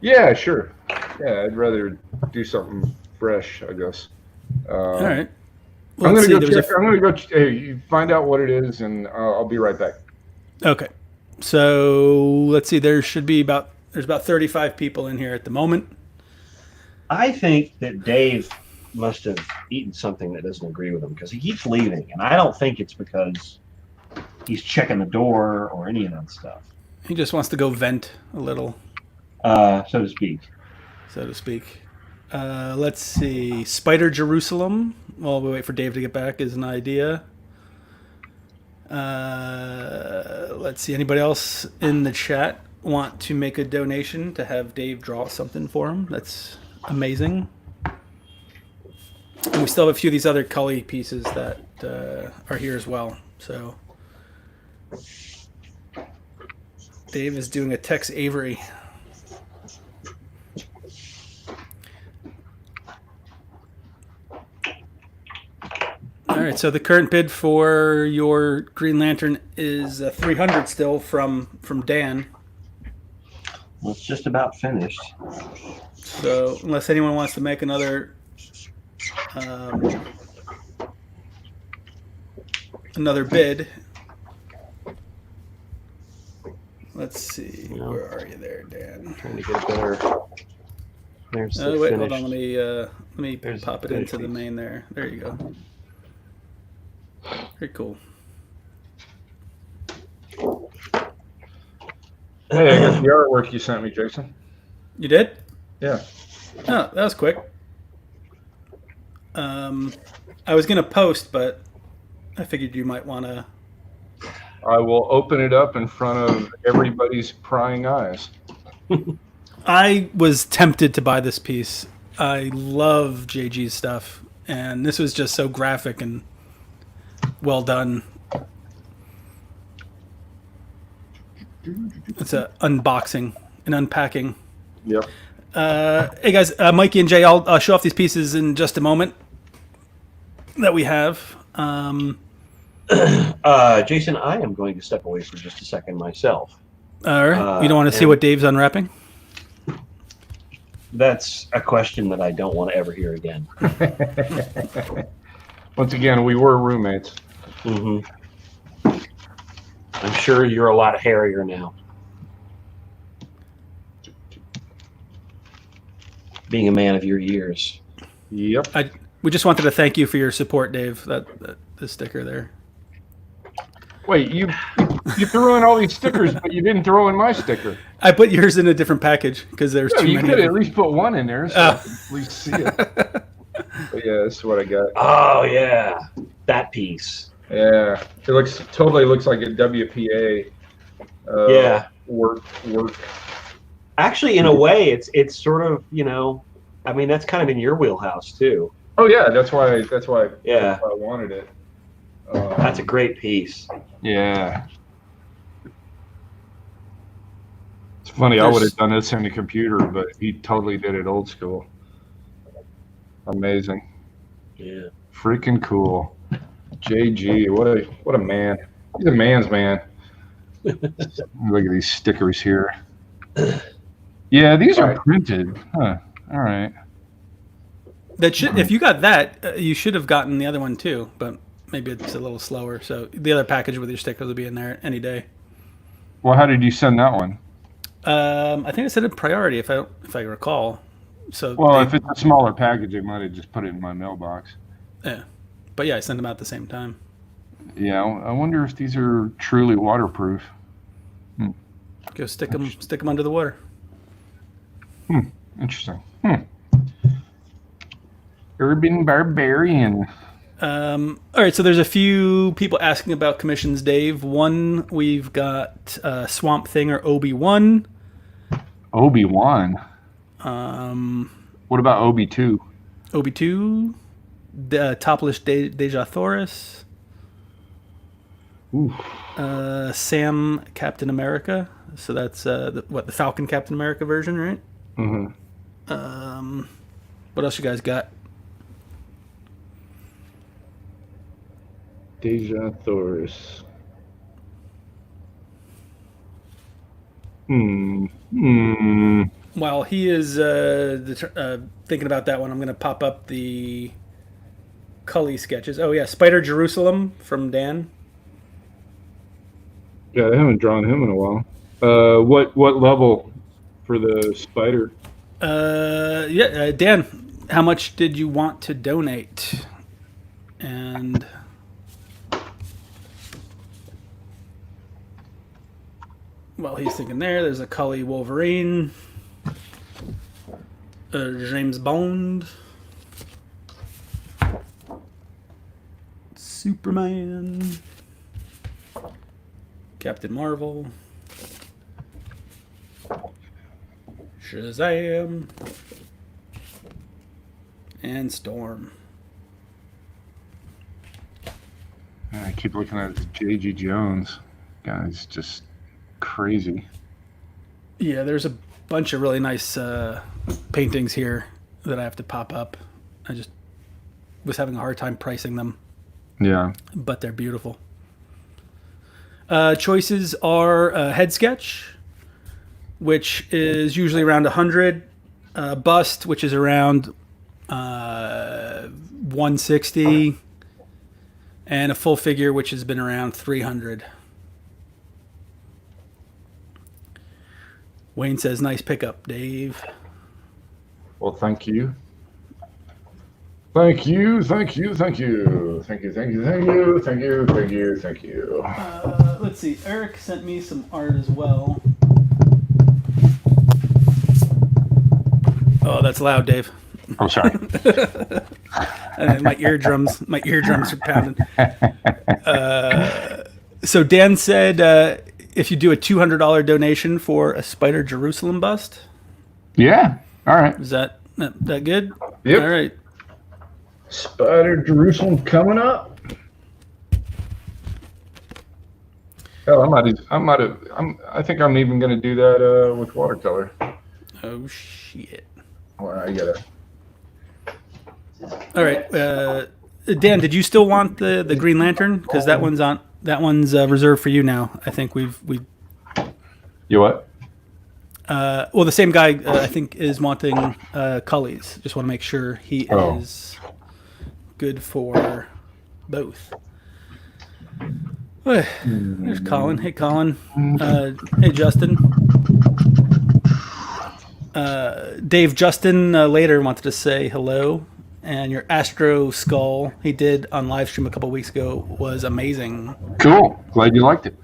yeah, sure. Yeah, I'd rather do something fresh, I guess. All right. Well, I'm let's gonna see, go check. I'm gonna go find out what it is, and I'll be right back. Okay. So let's see. There's about 35 people in here at the moment. I think that Dave must have eaten something that doesn't agree with him because he keeps leaving, and I don't think it's because he's checking the door or any of that stuff. He just wants to go vent a little, so to speak. Let's see. Spider Jerusalem, while we wait for Dave to get back, is an idea. Let's see. Anybody else in the chat want to make a donation to have Dave draw something for him? That's amazing. And we still have a few of these other Cully pieces that are here as well. So Dave is doing a Tex Avery. All right, so the current bid for your Green Lantern is 300 still from Dan. Well, it's just about finished. So unless anyone wants to make another bid, let's see. Where are you there, Dan? Trying to get a better. There's the Wait, finished. hold on. Let me There's pop it the into the finished main there. There you go. Very cool. Hey, I got the artwork you sent me, Jason. You did? Yeah. Oh, that was quick. I was gonna post, but I figured you might want to. I will open it up in front of everybody's prying eyes. I was tempted to buy this piece. I love JG's stuff, and this was just so graphic and well done. It's a unboxing and unpacking. Yep. Hey guys, Mikey and Jay, I'll show off these pieces in just a moment that we have. Jason, I am going to step away for just a second myself. All right. You don't want to see what Dave's unwrapping? That's a question that I don't want to ever hear again. Once again, we were roommates. Mm-hmm. I'm sure you're a lot hairier now. Being a man of your years. Yep. We just wanted to thank you for your support, Dave. The sticker there. Wait, you threw in all these stickers, but you didn't throw in my sticker. I put yours in a different package because there's too You many. could of at them. least put one in there so I could at least see it. But yeah, this is what I got. Oh yeah, that piece. Yeah, it totally looks like a WPA. Yeah. Work. Actually, in a way, it's sort of, I mean, that's kind of in your wheelhouse too. Oh yeah, that's why Yeah. that's why I wanted it. That's a great piece. Yeah. It's funny. I would have done this in the computer, but he totally did it old school. Amazing. Yeah. Freaking cool. JG, what a man. He's a man's man. Look at these stickers here. Yeah, these are printed. Huh. All right. If you got that, you should have gotten the other one too, but maybe it's a little slower. So the other package with your stickers will be in there any day. Well, how did you send that one? I think I said a priority if I recall. So if it's a smaller package, they might have just put it in my mailbox. Yeah, but yeah, I sent them out at the same time. Yeah, I wonder if these are truly waterproof. Go stick them under the water. Interesting. Urban Barbarian. All right, so there's a few people asking about commissions, Dave. One, we've got Swamp Thing or Obi-Wan. Obi-Wan. What about Obi-2? Obi-2. Topless Deja Thoris. Sam Captain America. So that's the Falcon Captain America version, right? Mm-hmm. What else you guys got? Deja Thoris. While he is thinking about that one, I'm going to pop up the Cully sketches. Oh yeah, Spider Jerusalem from Dan. Yeah, I haven't drawn him in a while. What level for the spider? Dan, how much did you want to donate? And while he's thinking there's a Cully Wolverine, James Bond, Superman, Captain Marvel, Shazam, and Storm. I keep looking at J.G. Jones. Guy's just crazy. Yeah, there's a bunch of really nice paintings here that I have to pop up. I just was having a hard time pricing them. Yeah. But they're beautiful. Choices are head sketch, which is usually around 100. Bust, which is around 160. And a full figure, which has been around 300. Wayne says, nice pickup, Dave. Well, thank you. Thank you. Let's see. Eric sent me some art as well. Oh, that's loud, Dave. Oh, sorry. My eardrums are pounding. So Dan said, if you do a $200 donation for a Spider Jerusalem bust. Yeah. All right. Is that good? Yep. All right. Spider Jerusalem coming up. Hell, I think I'm even going to do that with watercolor. Oh shit. Well, I gotta. All right, Dan. Did you still want the Green Lantern? Because that one's reserved for you now. I think we've. You what? Well, the same guy I think is wanting Cully's. Just want to make sure he is good for both. There's Colin. Hey, Colin. Hey, Justin. Dave Justin later wanted to say hello. And your Astro Skull he did on live stream a couple weeks ago was amazing. Cool. Glad you liked it.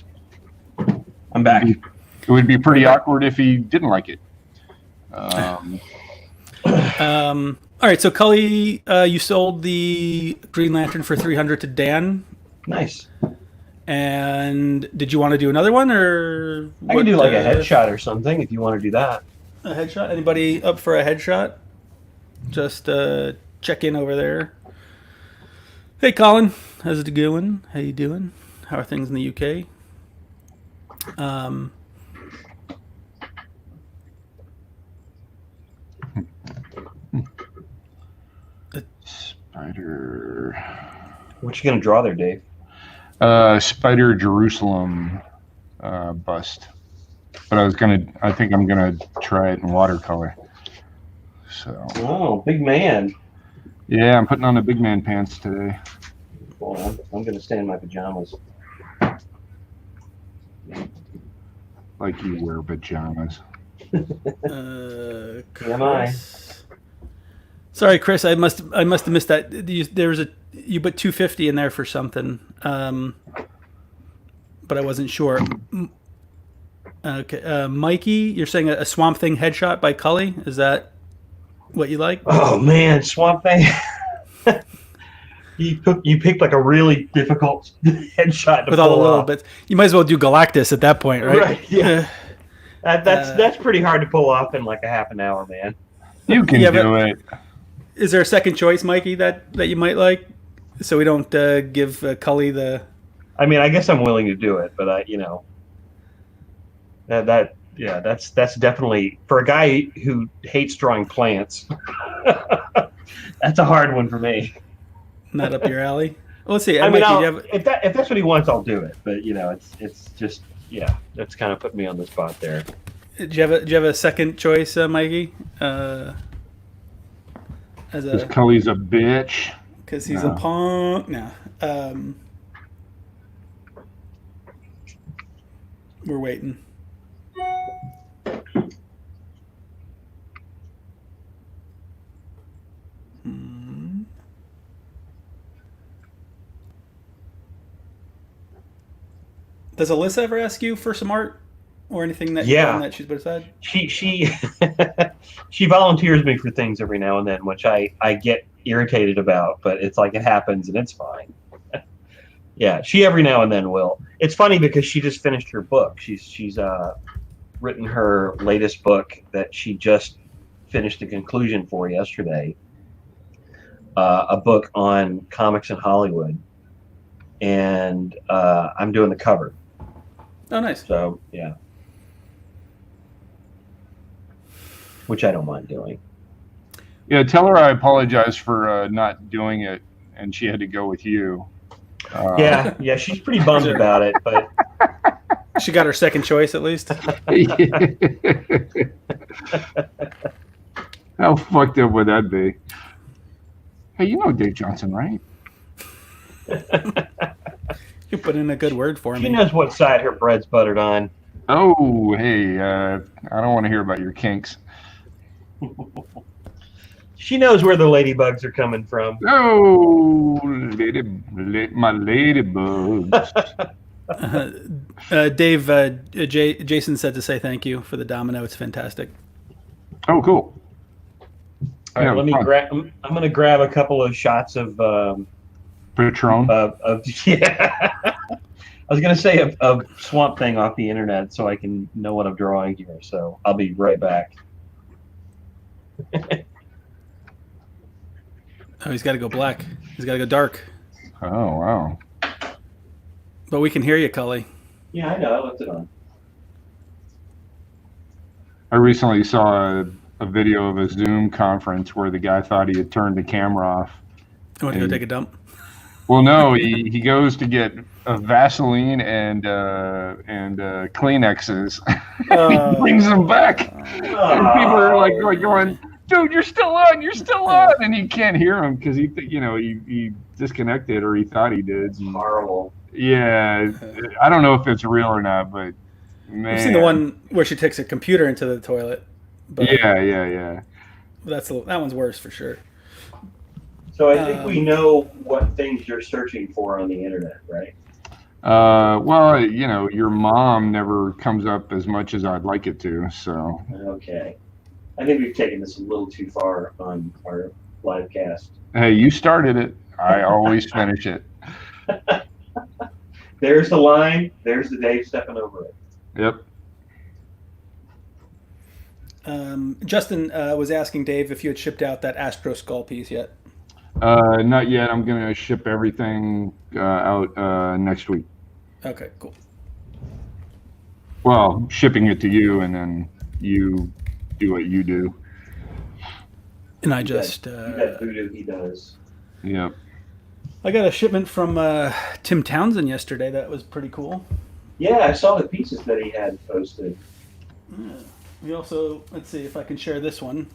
I'm back. It would be pretty awkward if he didn't like it. All right, so Cully, you sold the Green Lantern for $300 to Dan. Nice. And did you want to do another one, or I can do like a headshot or something if you want to do that. A headshot? Anybody up for a headshot? Just check in over there. Hey, Colin, how's it going? How you doing? How are things in the UK? Spider. What you gonna draw there, Dave? Spider Jerusalem bust. But I think I'm gonna try it in watercolor. So. Oh, big man. Yeah, I'm putting on the big man pants today. Well, I'm gonna stay in my pajamas. Like you wear pajamas. Am I? Sorry, Chris. I must have missed that. There was you put 250 in there for something, but I wasn't sure. Okay, Mikey, you're saying a Swamp Thing headshot by Cully? Is that what you like? Oh man, Swamp Thing. You picked like a really difficult headshot to with pull all the little off. bits. You might as well do Galactus at that point, right? Right. Yeah. That's pretty hard to pull off in like a half an hour, man. You can do it. Is there a second choice, Mikey, that you might like, so we don't give Cully the? I mean, I guess I'm willing to do it, but that's definitely for a guy who hates drawing plants. That's a hard one for me. Not up your alley. Well, let's see. I mean, Mikey, if that's what he wants, I'll do it. But it's just that's kind of put me on the spot there. do you have a second choice, Mikey? Because Cully's a bitch. Because he's a punk. No. We're waiting. Does Alyssa ever ask you for some art or anything that she's put aside? She she volunteers me for things every now and then, which I get irritated about, but it's like it happens and it's fine. Yeah, she every now and then will. It's funny because she just finished her book. She's written her latest book that she just finished the conclusion for yesterday. A book on comics in Hollywood, and I'm doing the cover. Oh, nice. So yeah, which I don't mind doing. Yeah, tell her I apologize for not doing it, and she had to go with you. Yeah, she's pretty bummed about it, but she got her second choice at least. How fucked up would that be? Hey, you know Dave Johnson, right? You put in a good word for me. She knows what side her bread's buttered on. Oh, hey, I don't want to hear about your kinks. She knows where the ladybugs are coming from. Oh, my ladybugs. Dave, Jason said to say thank you for the domino. It's fantastic. Oh, cool. All right, let me grab. I'm going to grab a couple of shots of Patron. Yeah. I was going to say a Swamp Thing off the internet so I can know what I'm drawing here. So I'll be right back. Oh, he's got to go black. He's got to go dark. Oh, wow. But we can hear you, Cully. Yeah, I know. I left it on. I recently saw a video of a Zoom conference where the guy thought he had turned the camera off. You want to go take a dump? Well, no, he goes to get a Vaseline and Kleenexes. He brings them back. And people are like going, dude, you're still on, and he can't hear him because he disconnected, or he thought he did. Horrible. Yeah, I don't know if it's real or not, but man. I've seen the one where she takes a computer into the toilet. But Yeah. that one's worse for sure. So I think we know what things you're searching for on the internet, right? Well, your mom never comes up as much as I'd like it to, so. Okay. I think we've taken this a little too far on our live cast. Hey, you started it. I always finish it. There's the line. There's the Dave stepping over it. Yep. Justin was asking Dave if you had shipped out that Astro Skull piece yet. Not yet. I'm going to ship everything out next week. Okay, cool. Well, shipping it to you, and then you do what you do. And I just... You got voodoo, he does. Yep. I got a shipment from Tim Townsend yesterday. That was pretty cool. Yeah, I saw the pieces that he had posted. Yeah. We also, let's see if I can share this one.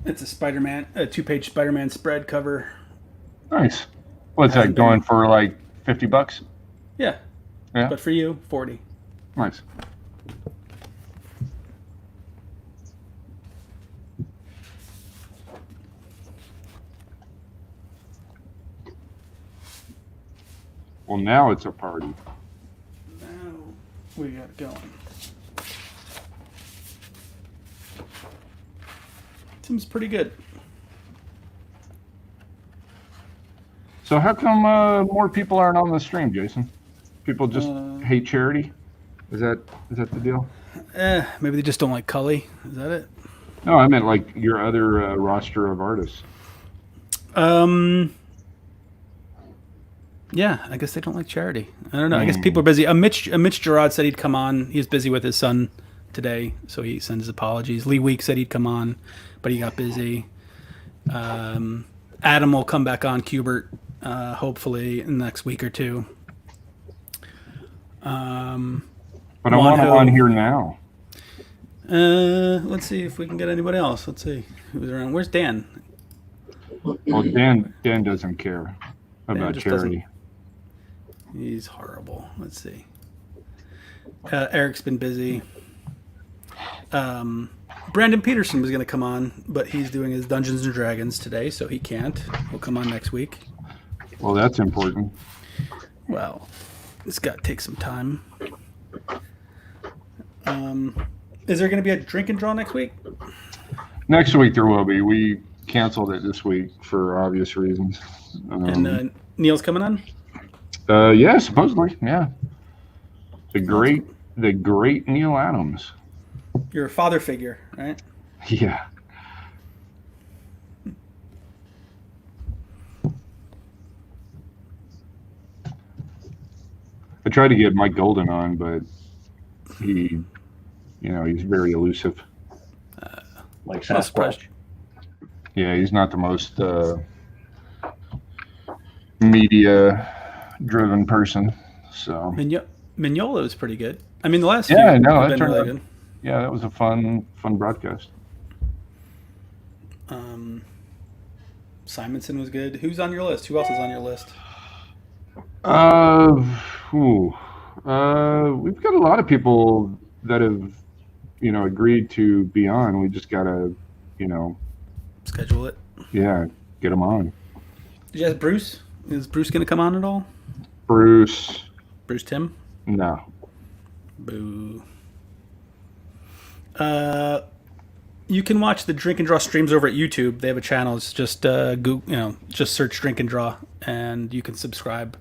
It's a Spider-Man, a 2-page Spider-Man spread cover. Nice. What's that going for, like $50? Yeah. Yeah. But for you, 40. Nice. Well, now it's a party. Now we got it going. Seems pretty good. So how come more people aren't on the stream, Jason? People just hate charity? Is that the deal? Maybe they just don't like Cully. Is that it? No, I meant like your other roster of artists. Yeah, I guess they don't like charity. I don't know. I guess people are busy. Mitch Gerard said he'd come on. He's busy with his son today, so he sends his apologies. Lee Week said he'd come on, but he got busy. Adam will come back on, Kubert, hopefully in the next week or two. But I want him on here now. Let's see if we can get anybody else. Let's see who's around. Where's Dan? Well, Dan doesn't care about charity. He's horrible. Let's see. Eric's been busy. Brandon Peterson was going to come on, but he's doing his Dungeons and Dragons today, so he can't. He'll come on next week. Well, that's important. Well, it's got to take some time. Is there going to be a drink and draw next week? Next week there will be. We canceled it this week for obvious reasons. And Neil's coming on? Yeah, supposedly. Yeah. The great Neil Adams. You're a father figure, right? Yeah. I tried to get Mike Golden on, but he's very elusive. Like Sasquatch. Yeah, he's not the most media-driven person. So Mignola was pretty good. I mean, the last few have that been really good. Yeah, that was a fun broadcast. Simonson was good. Who's on your list? Who else is on your list? We've got a lot of people that have, agreed to be on. We just gotta, schedule it. Yeah, get them on. Did you ask Bruce? Is Bruce going to come on at all? Bruce Timm? No. Boo. You can watch the Drink and Draw streams over at YouTube. They have a channel. It's just just search Drink and Draw, and you can subscribe.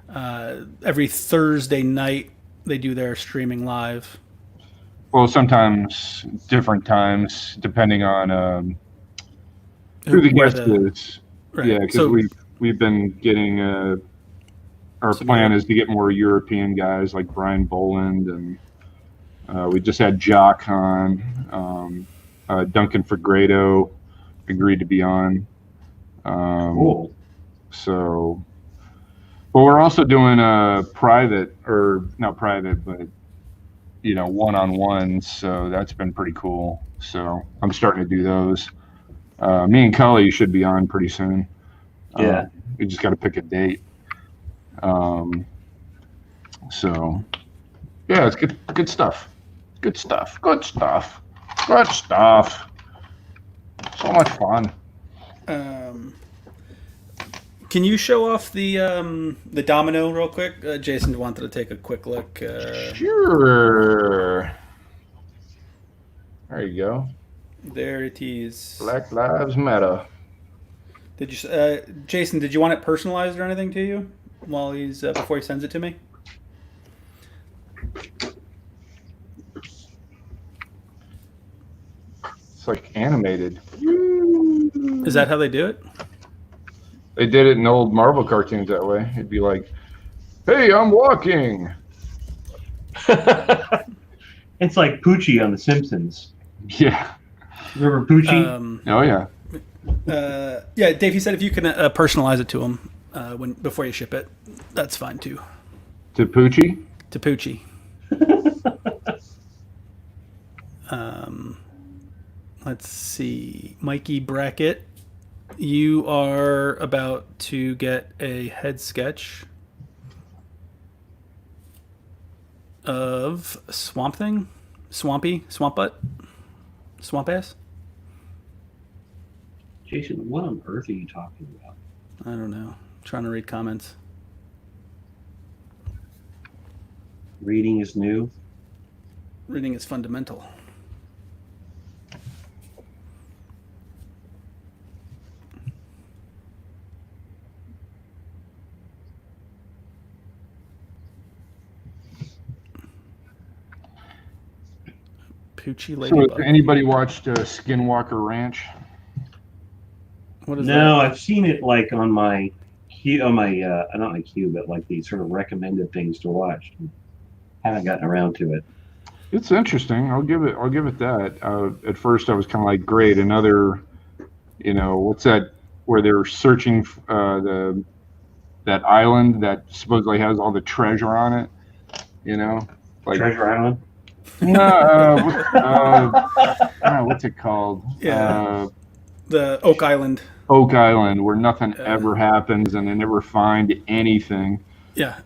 Every Thursday night they do their streaming live. Well, sometimes different times depending on who the guest is. Right. Yeah, because we've been getting our plan is to get more European guys like Brian Boland, and we just had Jock on. Duncan Fagredo agreed to be on. Cool. So, but we're also doing a private, or not private, but one-on-ones. So that's been pretty cool. So I'm starting to do those. Me and Cully should be on pretty soon. Yeah. You just got to pick a date. So yeah, it's good stuff. Good stuff. Good stuff. Good stuff. So much fun. Can you show off the domino real quick? Jason wanted to take a quick look. Sure. There you go. There it is. Black Lives Matter. Did you, Jason? Did you want it personalized or anything to you while he's before he sends it to me? It's like animated. Is that how they do it? They did it in old Marvel cartoons that way. It'd be like, "Hey, I'm walking." It's like Poochie on The Simpsons. Yeah. Remember Poochie? Oh yeah. Yeah, Dave. He said if you can personalize it to him before you ship it, that's fine too. To Poochie. To Poochie. Let's see, Mikey Brackett. You are about to get a head sketch of Swamp Thing, Swampy, Swamp Butt, Swamp Ass. Jason, what on earth are you talking about? I don't know. I'm trying to read comments. Reading is new. Reading is fundamental. Poochie So, Ladybug. anybody watched Skinwalker Ranch? What is No, that? I've seen it like on my queue, on my not my queue, but like the sort of recommended things to watch. Haven't gotten around to it. It's interesting. I'll give it that. At first, I was kind of like, great, another, what's that? Where they're searching that island that supposedly has all the treasure on it. Like Treasure Island. What's it called? Yeah. The Oak Island. Oak Island, where nothing ever happens and they never find anything. Yeah.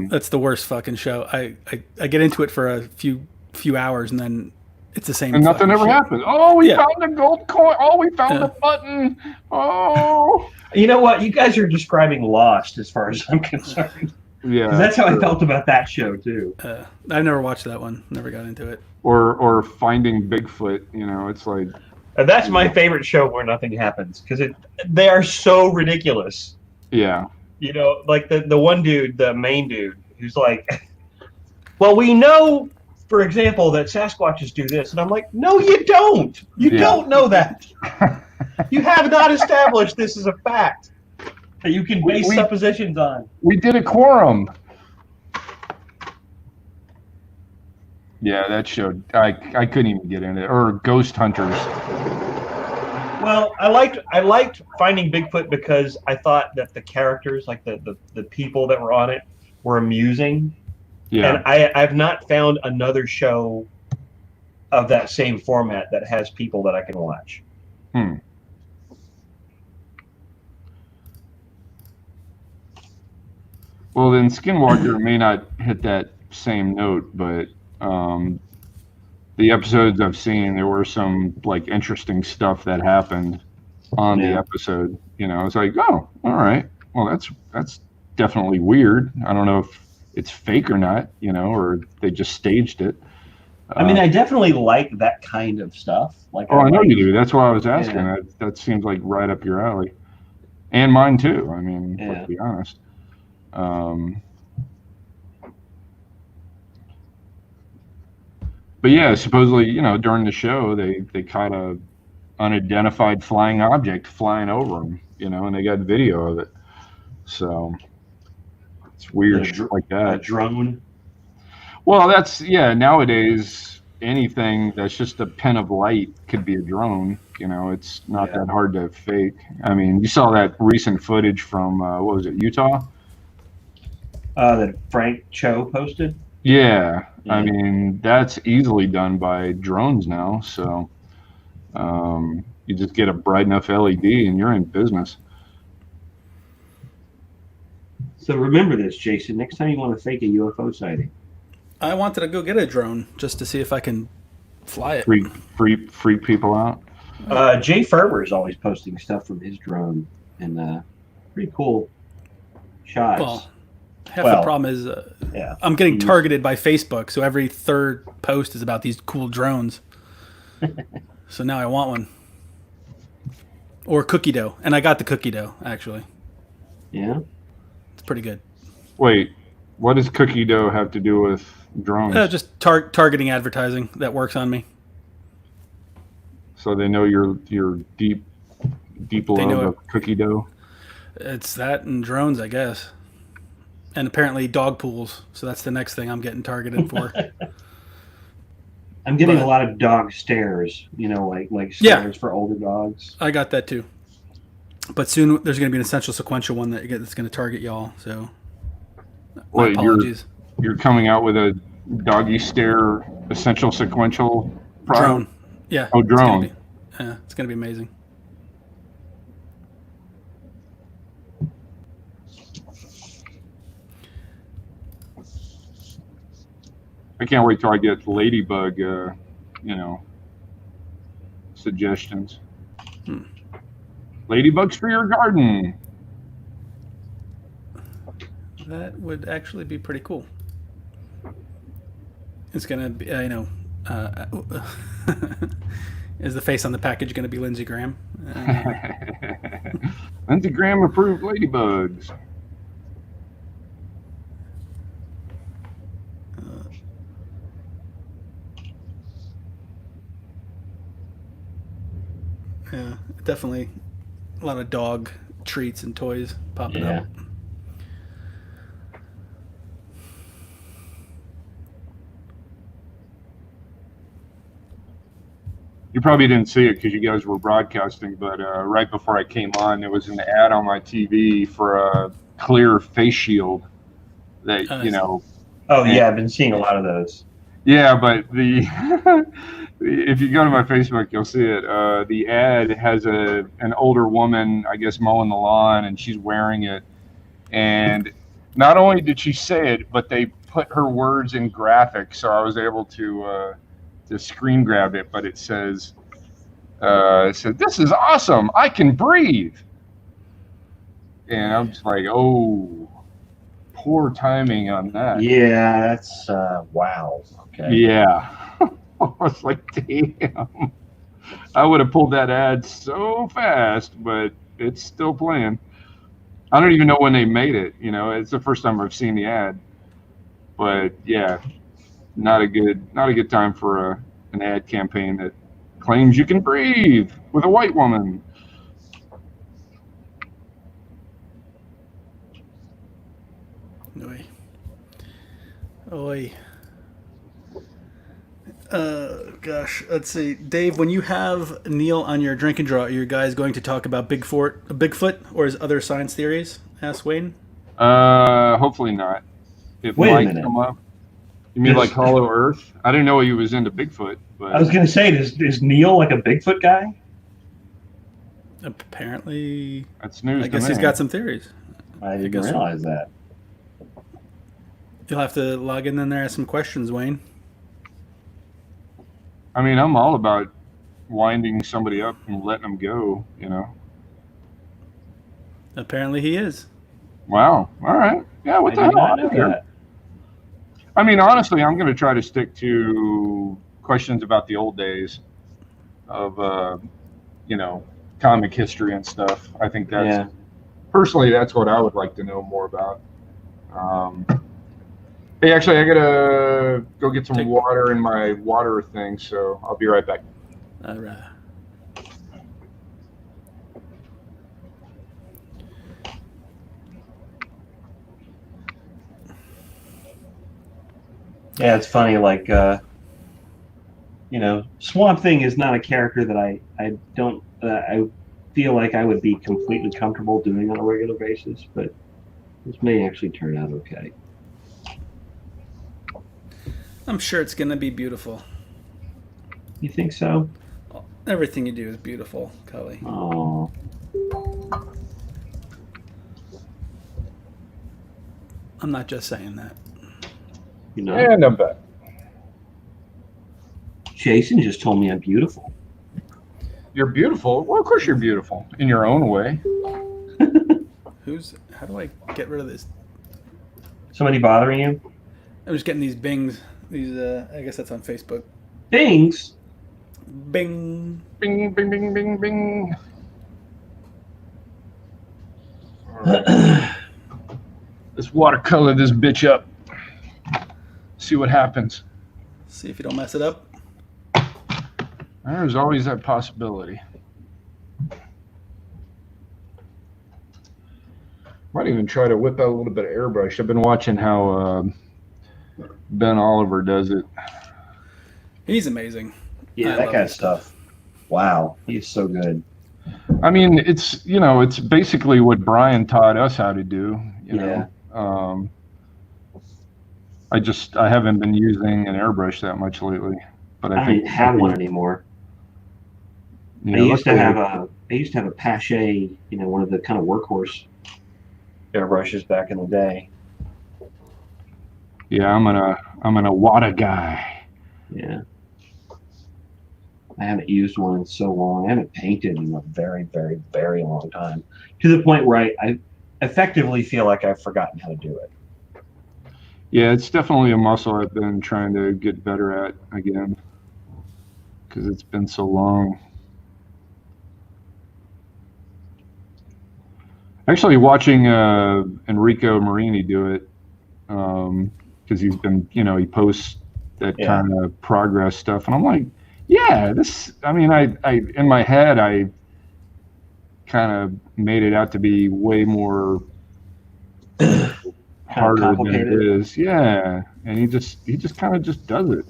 That's the worst fucking show. I get into it for a few hours and then it's the same. And nothing ever happens. Oh, we found the gold coin. Oh, we found the button. Oh. You know what? You guys are describing Lost as far as I'm concerned. Yeah. That's how I felt about that show too. I've never watched that one. Never got into it. Or Finding Bigfoot. It's like. That's my favorite show where nothing happens because they are so ridiculous. Yeah. Like the one dude, the main dude, who's like, well, we know, for example, that Sasquatches do this. And I'm like, no, you don't. You don't know that. You have not established this as a fact that you can base suppositions on. We did a quorum. Yeah, that show, I couldn't even get in it. Or Ghost Hunters. Well, I liked Finding Bigfoot because I thought that the characters, like the people that were on it, were amusing. Yeah. And I've not found another show of that same format that has people that I can watch. Well, then Skinwalker may not hit that same note, but the episodes I've seen, there were some like interesting stuff that happened on the episode. It's like, oh, all right. Well, that's definitely weird. I don't know if it's fake or not, or they just staged it. I mean, I definitely like that kind of stuff. Like, I know you do. That's why I was asking. Yeah. That seems like right up your alley, and mine too. I mean, let's be honest. But yeah, supposedly, during the show, they caught a unidentified flying object flying over them, and they got video of it. So it's weird shit like that. A drone. Well, nowadays anything that's just a pin of light could be a drone. It's not that hard to fake. I mean, you saw that recent footage from what was it, Utah? That Frank Cho posted. Yeah, I mean, that's easily done by drones now. So you just get a bright enough LED and you're in business. So remember this, Jason. Next time you want to fake a UFO sighting. I wanted to go get a drone just to see if I can fly it. Freak people out. Jay Ferber is always posting stuff from his drone, and pretty cool shots. Well, half the problem is yeah, I'm getting targeted by Facebook, so every third post is about these cool drones. So now I want one. Or cookie dough. And I got the cookie dough, actually. Yeah? It's pretty good. Wait, what does cookie dough have to do with drones? Just targeting advertising that works on me. So they know you're deep love of cookie dough? It's that and drones, I guess. And apparently dog pools. So that's the next thing I'm getting targeted for. I'm getting a lot of dog stares, like stares for older dogs. I got that too. But soon there's going to be an essential sequential one that's going to target y'all. So my apologies. You're coming out with a doggy stare essential sequential product? Drone. Yeah. Oh, drone. It's going to be amazing. I can't wait till I get ladybug, suggestions. Ladybugs for your garden. That would actually be pretty cool. It's gonna be, is the face on the package gonna be Lindsey Graham? Lindsey Graham approved ladybugs. Yeah, definitely a lot of dog treats and toys popping up. You probably didn't see it because you guys were broadcasting, but right before I came on, there was an ad on my TV for a clear face shield that, Oh, yeah, I've been seeing a lot of those. Yeah, but if you go to my Facebook, you'll see it. The ad has an older woman, I guess, mowing the lawn, and she's wearing it. And not only did she say it, but they put her words in graphics, so I was able to screen grab it. But it says, "This is awesome! I can breathe." And I'm just like, oh, poor timing on that. Yeah, that's wow. Okay. Yeah. I was like, damn. I would have pulled that ad so fast, but it's still playing. I don't even know when they made it. It's the first time I've seen the ad. But yeah, not a good time for an ad campaign that claims you can breathe with a white woman. Oy. Gosh, let's see. Dave, when you have Neil on your drink and draw, are you guys going to talk about Bigfoot or his other science theories? Asked Wayne. Hopefully not. It might come up. You mean like Hollow Earth? I didn't know he was into Bigfoot. But I was going to say, is Neil like a Bigfoot guy? Apparently. That's news. I guess he's got some theories. I didn't realize that. You'll have to log in there and ask some questions, Wayne. I mean, I'm all about winding somebody up and letting them go, Apparently he is. Wow. All right. Yeah, what the hell? I know that. I mean, honestly, I'm going to try to stick to questions about the old days of, comic history and stuff. I think personally, that's what I would like to know more about. Hey, actually, I gotta go get some water in my water thing, so I'll be right back. All right. Yeah, it's funny. Like, Swamp Thing is not a character that I don't. I feel like I would be completely comfortable doing on a regular basis, but this may actually turn out okay. I'm sure it's going to be beautiful. You think so? Everything you do is beautiful, Cully. Oh. I'm not just saying that. You know, And I'm back. Jason just told me I'm beautiful. You're beautiful. Well, of course you're beautiful in your own way. How do I get rid of this? Somebody bothering you? I'm just getting these bings. I guess that's on Facebook. Things. Bing. Bing, bing, bing, bing, bing. All right. Let's watercolor this bitch up. See what happens. See if you don't mess it up. There's always that possibility. Might even try to whip out a little bit of airbrush. I've been watching how Ben Oliver does it. He's amazing. Yeah, that guy's stuff. Wow, he's so good. I mean, it's basically what Brian taught us how to do. You know, I haven't been using an airbrush that much lately, but I don't have one anymore. I used to have a Pache, one of the kind of workhorse airbrushes back in the day. Yeah, I'm an Awada guy. Yeah. I haven't used one in so long. I haven't painted in a very, very, very long time. To the point where I effectively feel like I've forgotten how to do it. Yeah, it's definitely a muscle I've been trying to get better at again because it's been so long. Actually, watching Enrico Marini do it because he's been, he posts that kind of progress stuff, and I'm like, yeah, this. I mean, I in my head, I kind of made it out to be way more harder than it is. Yeah, and he just kind of just does it,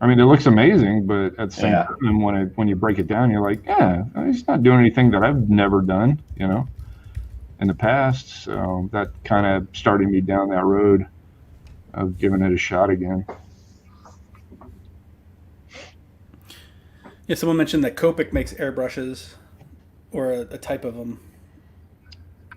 I mean, it looks amazing, but at the same time, when you break it down, you're like, yeah, he's not doing anything that I've never done, in the past. So that kind of started me down that road of giving it a shot again. Yeah, someone mentioned that Copic makes airbrushes, or a type of them.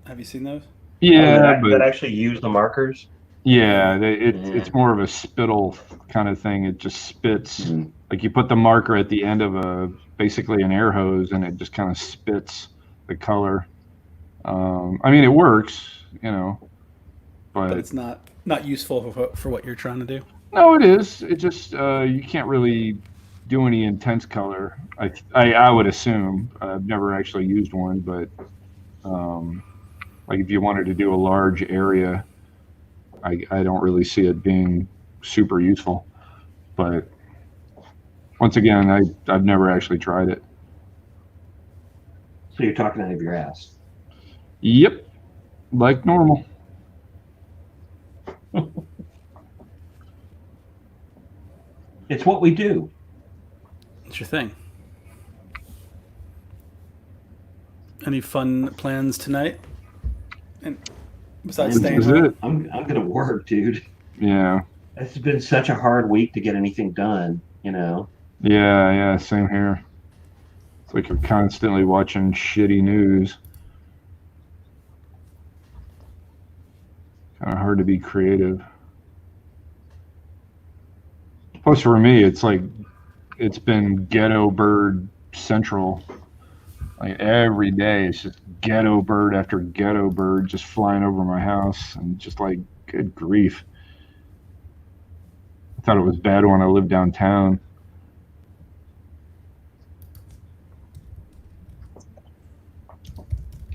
Have you seen those? Yeah, that actually use the markers. Yeah, it's more of a spittle kind of thing. It just spits. Like you put the marker at the end of basically an air hose, and it just kind of spits the color. I mean, it works, but it's not useful for what you're trying to do. No, it is. It just you can't really do any intense color. I would assume. I've never actually used one, but like if you wanted to do a large area, I don't really see it being super useful. But once again, I've never actually tried it. So you're talking out of your ass. Yep, like normal. It's what we do. It's your thing. Any fun plans tonight? And besides staying home? I'm gonna work, dude. Yeah. It's been such a hard week to get anything done, Yeah, same here. It's like you're constantly watching shitty news. Kind of hard to be creative. Plus, for me, it's like it's been ghetto bird central. Like every day, it's just ghetto bird after ghetto bird just flying over my house, and just like, good grief. I thought it was bad when I lived downtown.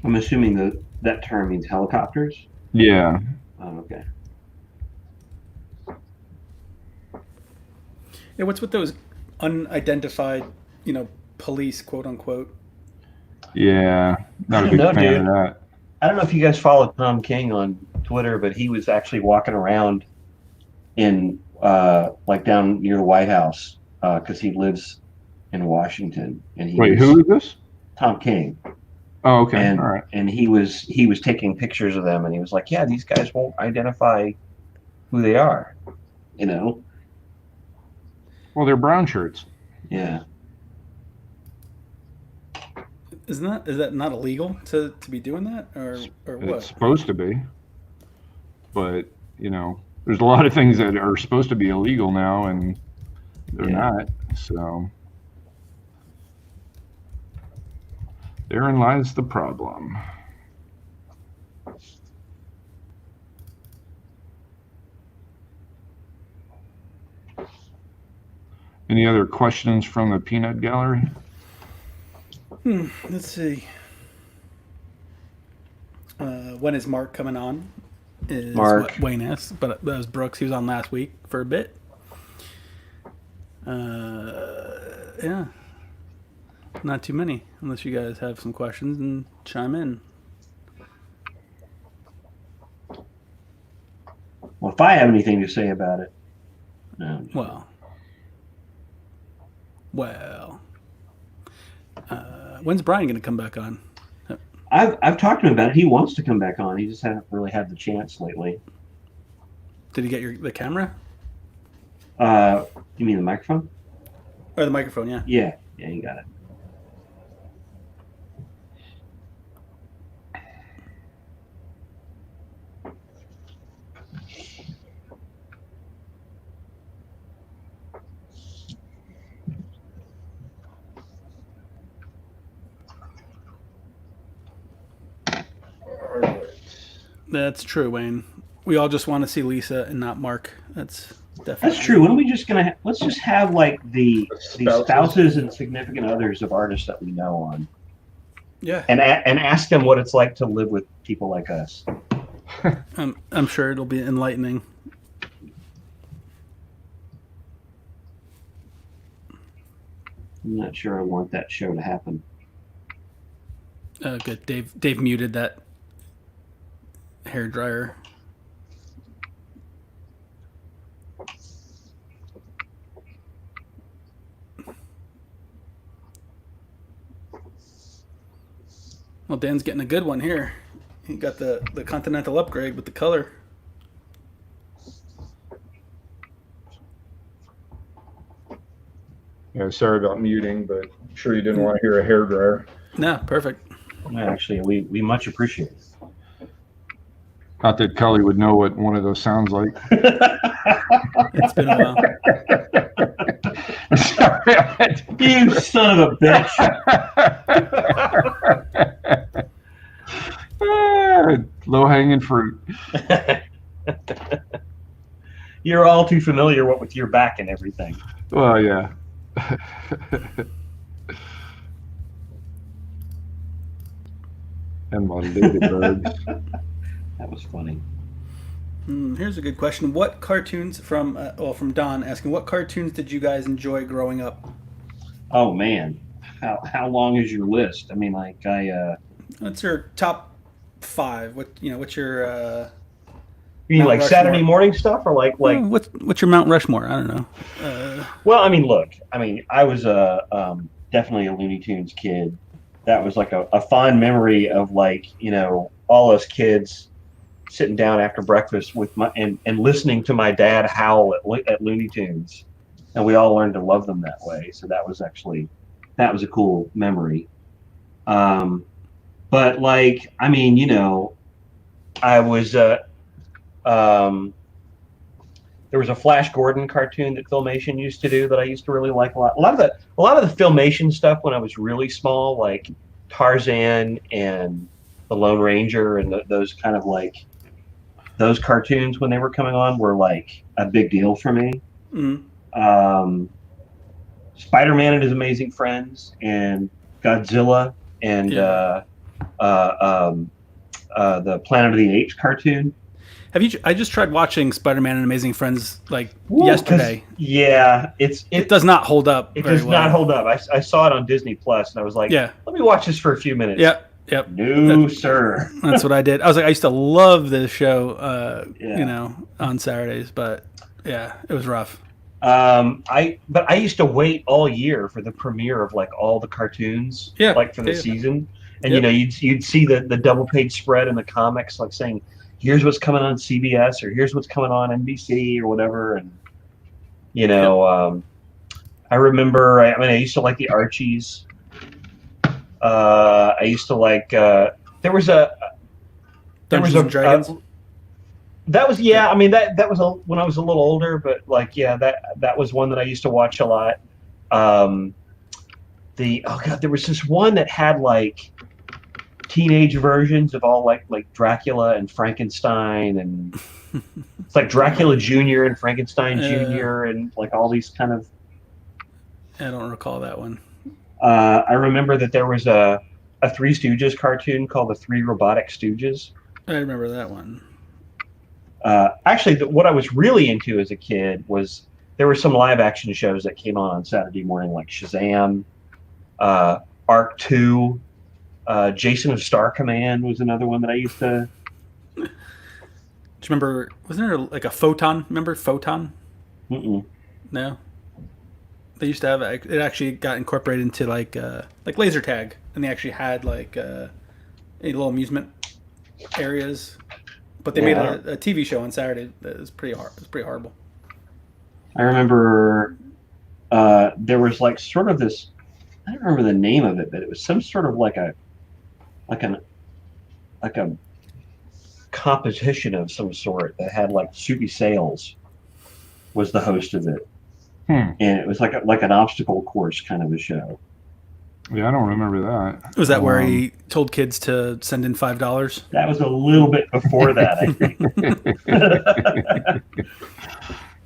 I'm assuming that term means helicopters? Yeah. Oh, okay. Yeah, what's with those unidentified, police, quote unquote? Yeah, not a big fan of that. I don't know if you guys follow Tom King on Twitter, but he was actually walking around in like down near the White House because he lives in Washington. And who is this? Tom King. Oh, okay. And, all right. And he was taking pictures of them, and he was like, "Yeah, these guys won't identify who they are," Well, they're brown shirts. Yeah. Is that not illegal to be doing that, or what? It's supposed to be. but there's a lot of things that are supposed to be illegal now, and they're not. So therein lies the problem. Any other questions from the peanut gallery? Let's see. When is Mark coming on? Is Mark. what Wayne asked, but that was Brooks. He was on last week for a bit. Yeah. Not too many, unless you guys have some questions and chime in. Well, if I have anything to say about it, no. Well. When's Brian going to come back on? I've talked to him about it. He wants to come back on. He just hasn't really had the chance lately. Did he get the camera? You mean the microphone? Or the microphone, yeah. Yeah, you got it. That's true, Wayne. We all just want to see Lisa and not Mark. That's definitely. That's true. When are we just gonna let's just have like the spouses and significant others of artists that we know on. Yeah. And ask them what it's like to live with people like us. I'm sure it'll be enlightening. I'm not sure I want that show to happen. Good. Dave muted that hair dryer. Well, Dan's getting a good one here. He got the Continental upgrade with the color. Yeah, sorry about muting, but I'm sure you didn't want to hear a hairdryer. No, perfect. Actually, we much appreciate it. Not that Cully would know what one of those sounds like. It's been a while. Sorry, You son of a bitch. Low hanging fruit. You're all too familiar with your back and everything. Well, yeah. And my ladybirds. That was funny. Here's a good question. What cartoons from Don asking, what cartoons did you guys enjoy growing up? Oh man, how long is your list? I mean, like What's your top 5? What's your you mean Mount like Rushmore. Saturday morning stuff or like what's your Mount Rushmore? I don't know. Well, I mean, look, I was definitely a Looney Tunes kid. That was like a fond memory of like, all us kids sitting down after breakfast with and listening to my dad howl at Looney Tunes, and we all learned to love them that way. So that was a cool memory. But like, I mean, I was there was a Flash Gordon cartoon that Filmation used to do that I used to really like a lot. A lot of the Filmation stuff when I was really small, like Tarzan and the Lone Ranger and those kind of like those cartoons when they were coming on were like a big deal for me. Mm-hmm. Spider-Man and His Amazing Friends and Godzilla and the Planet of the Apes cartoon. I just tried watching Spider-Man and Amazing Friends yesterday. Yeah, it does not hold up. It does not hold up. I saw it on Disney Plus and I was like, let me watch this for a few minutes. Yep. No, sir. That's what I did. I was like, I used to love this show, on Saturdays, but yeah, it was rough. I used to wait all year for the premiere of like all the cartoons, like for the season, and you'd see the double page spread in the comics, like saying, here's what's coming on CBS or here's what's coming on NBC or whatever, and I remember. I used to like the Archies. I used to like. There was a Dragons. That was I mean that was when I was a little older, but like that was one that I used to watch a lot. There was this one that had like teenage versions of all like Dracula and Frankenstein, and it's like Dracula Jr. and Frankenstein Jr. and like all these kind of. I don't recall that one. I remember that there was a Three Stooges cartoon called the Three Robotic Stooges. I remember that one. Actually, what I was really into as a kid was there were some live action shows that came on Saturday morning, like Shazam, Arc 2, Jason of Star Command was another one that I used to. Do you remember? Wasn't there like a Photon? Remember Photon? Mm-mm. No. They used to have it. Actually got incorporated into like laser tag, and they actually had like a little amusement areas. But they made a TV show on Saturday that was pretty hard. It was pretty horrible. I remember there was like sort of this. I don't remember the name of it, but it was some sort of like a competition of some sort that had like Soupy Sales was the host of it, and it was like an obstacle course kind of a show. Yeah, I don't remember that. Was that where he told kids to send in $5? That was a little bit before that, I think.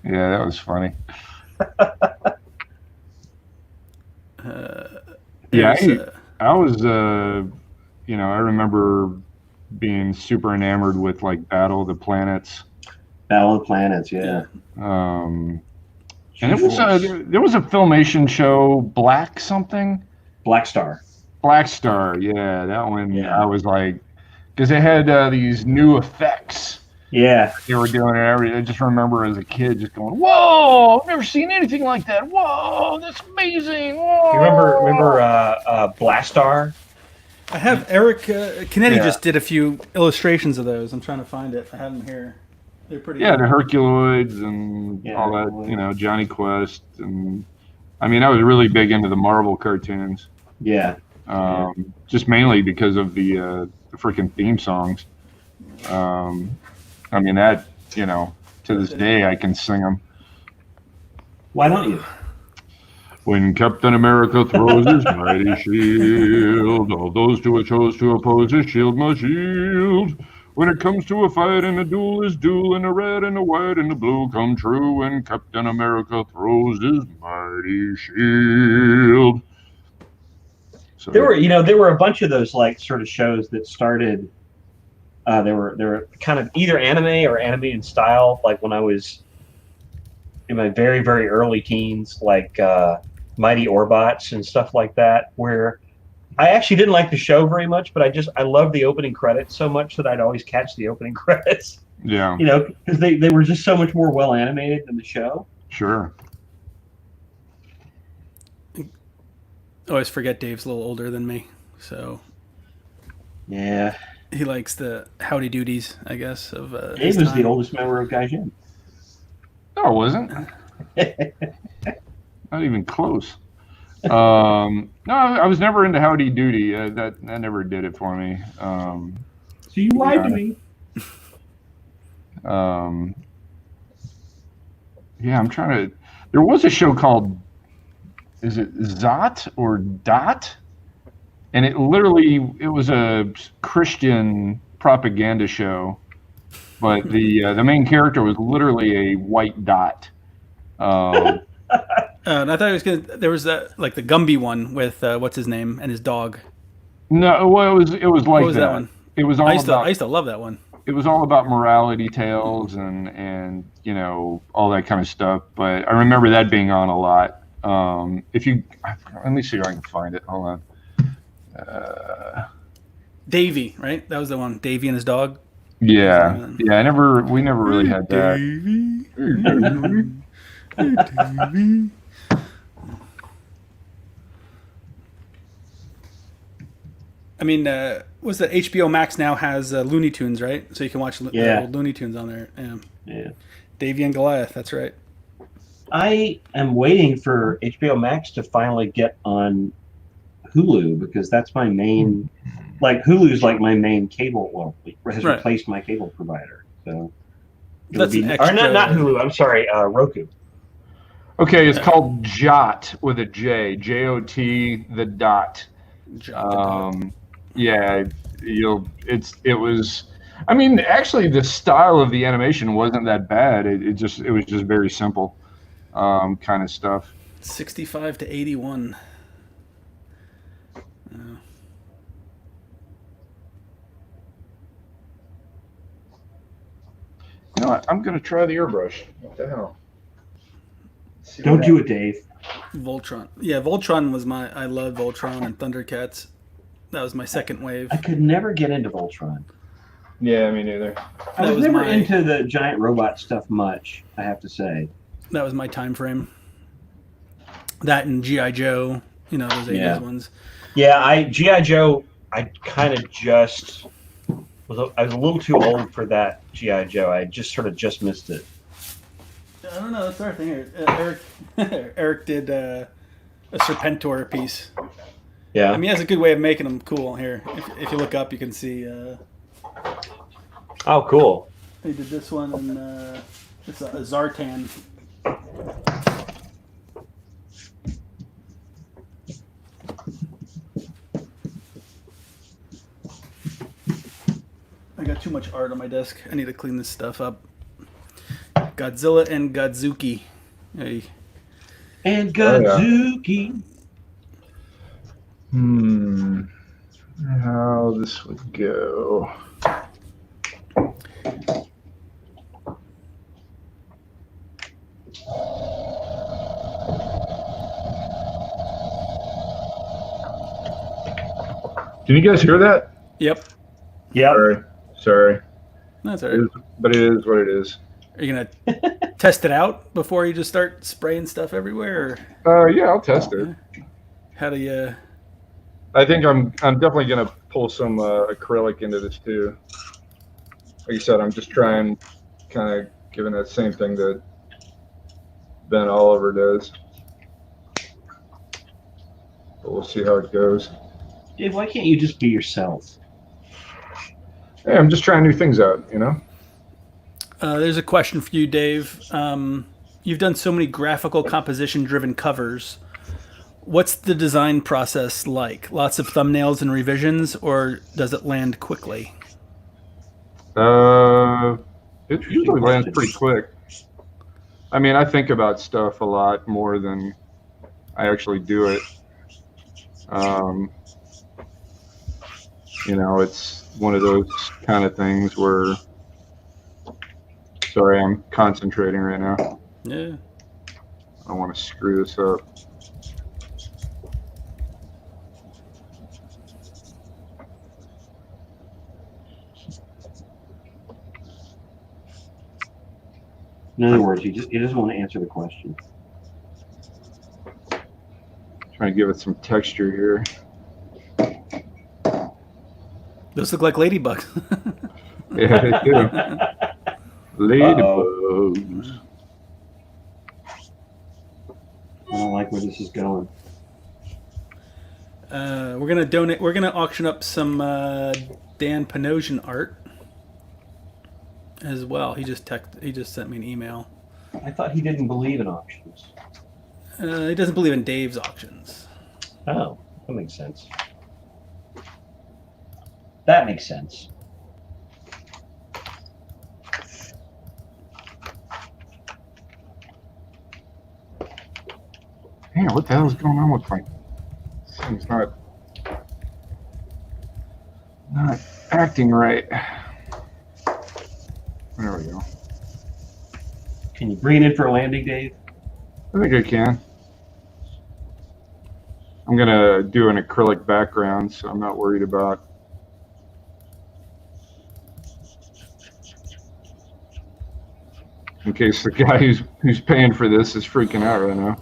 Yeah, that was funny. I was, I remember being super enamored with like Battle of the Planets. Battle of the Planets, yeah. And it was there was a Filmation show, Black something. Black Star, yeah, that one. Yeah. I was like, because they had these new effects. Yeah, they were doing it. I just remember as a kid just going, "Whoa! I've never seen anything like that. Whoa, that's amazing!" Whoa. You remember Blastar? I have Eric Canete just did a few illustrations of those. I'm trying to find it. I have them here. They're pretty. Yeah, the Herculoids and all that. Johnny Quest, and I mean, I was really big into the Marvel cartoons. Yeah. Just mainly because of the freaking theme songs. I mean, that, to this day, I can sing them. Why don't you? When Captain America throws his mighty shield, all those who chose to oppose his shield must shield. When it comes to a fight and a duel is duel, and the red and the white and the blue come true. When Captain America throws his mighty shield. So, there were a bunch of those like sort of shows that started. They were kind of either anime or anime in style. Like when I was in my very, very early teens, like Mighty Orbots and stuff like that, where I actually didn't like the show very much, but I loved the opening credits so much that I'd always catch the opening credits. Yeah. Because they were just so much more well animated than the show. Sure. I always forget Dave's a little older than me, so yeah. He likes the howdy doodies, I guess. Of Dave was the oldest member of Gaijin. No, it wasn't. Not even close. No, I was never into Howdy Doody. That never did it for me. So you lied to me. Yeah, I'm trying to. There was a show called, is it Zot or Dot? And it was a Christian propaganda show, but the main character was literally a white dot. And I thought there was that like the Gumby one with what's his name and his dog. No, well, it was like what was that one? It was all I used to love that one. It was all about morality tales and all that kind of stuff. But I remember that being on a lot. Let me see if I can find it. Hold on. Davy, right? That was the one. Davy and his dog. Yeah. We never really had that. Davy. I mean, what's that? HBO Max now has Looney Tunes, right? So you can watch the old Looney Tunes on there. Yeah. Davy and Goliath. That's right. I am waiting for HBO Max to finally get on Hulu because that's my main. Like Hulu's like my main cable. Well, has replaced my cable provider. So It That's would an be, extra. or not Hulu. I'm sorry, Roku. Okay, it's called Jot with a J. Jot the dot. Yeah, it was. I mean, actually, the style of the animation wasn't that bad. It was just very simple, kind of stuff. 65 to 81. You know what? I'm gonna try the airbrush. What the hell? Don't do it, Dave. Voltron. Yeah, Voltron was I love Voltron and Thundercats. That was my second wave. I could never get into Voltron. Yeah, me neither. I was never into the giant robot stuff much, I have to say. That was my time frame. That and G.I. Joe, those 80s ones. Yeah, G.I. Joe, I kind of just I was a little too old for that G.I. Joe. I just missed it. I don't know. That's our thing here. Eric did a Serpentor piece. Yeah. I mean, he has a good way of making them cool here. If you look up, you can see. Oh, cool. He did this one, and it's a Zartan. I got too much art on my desk. I need to clean this stuff up. Godzilla and Godzuki. Hey. And Godzuki. How this would go. Can you guys hear that? Yep. Yep. Sorry. That's all right. But it is what it is. Are you gonna test it out before you just start spraying stuff everywhere? Yeah, I'll test it. How do you? I think I'm definitely gonna pull some acrylic into this too. Like you said, I'm just trying, kind of giving that same thing that Ben Oliver does. But we'll see how it goes. Dave, why can't you just be yourself? Hey, I'm just trying new things out, There's a question for you, Dave. You've done so many graphical composition-driven covers. What's the design process like? Lots of thumbnails and revisions, or does it land quickly? It usually lands pretty quick. I mean, I think about stuff a lot more than I actually do it. It's one of those kind of things where, sorry, I'm concentrating right now. Yeah. I don't want to screw this up. In other words, he doesn't want to answer the question. Trying to give it some texture here. Those look like ladybugs. Yeah, they do. Ladybugs. I don't like where this is going. We're gonna auction up some Dan Panosian art as well. He just sent me an email. I thought he didn't believe in auctions. He doesn't believe in Dave's auctions. Oh, that makes sense. That makes sense. Man, what the hell is going on with my thing's not acting right. There we go. Can you bring it in for a landing, Dave? I think I can. I'm gonna do an acrylic background, so I'm not worried about. In case the guy who's paying for this is freaking out right now.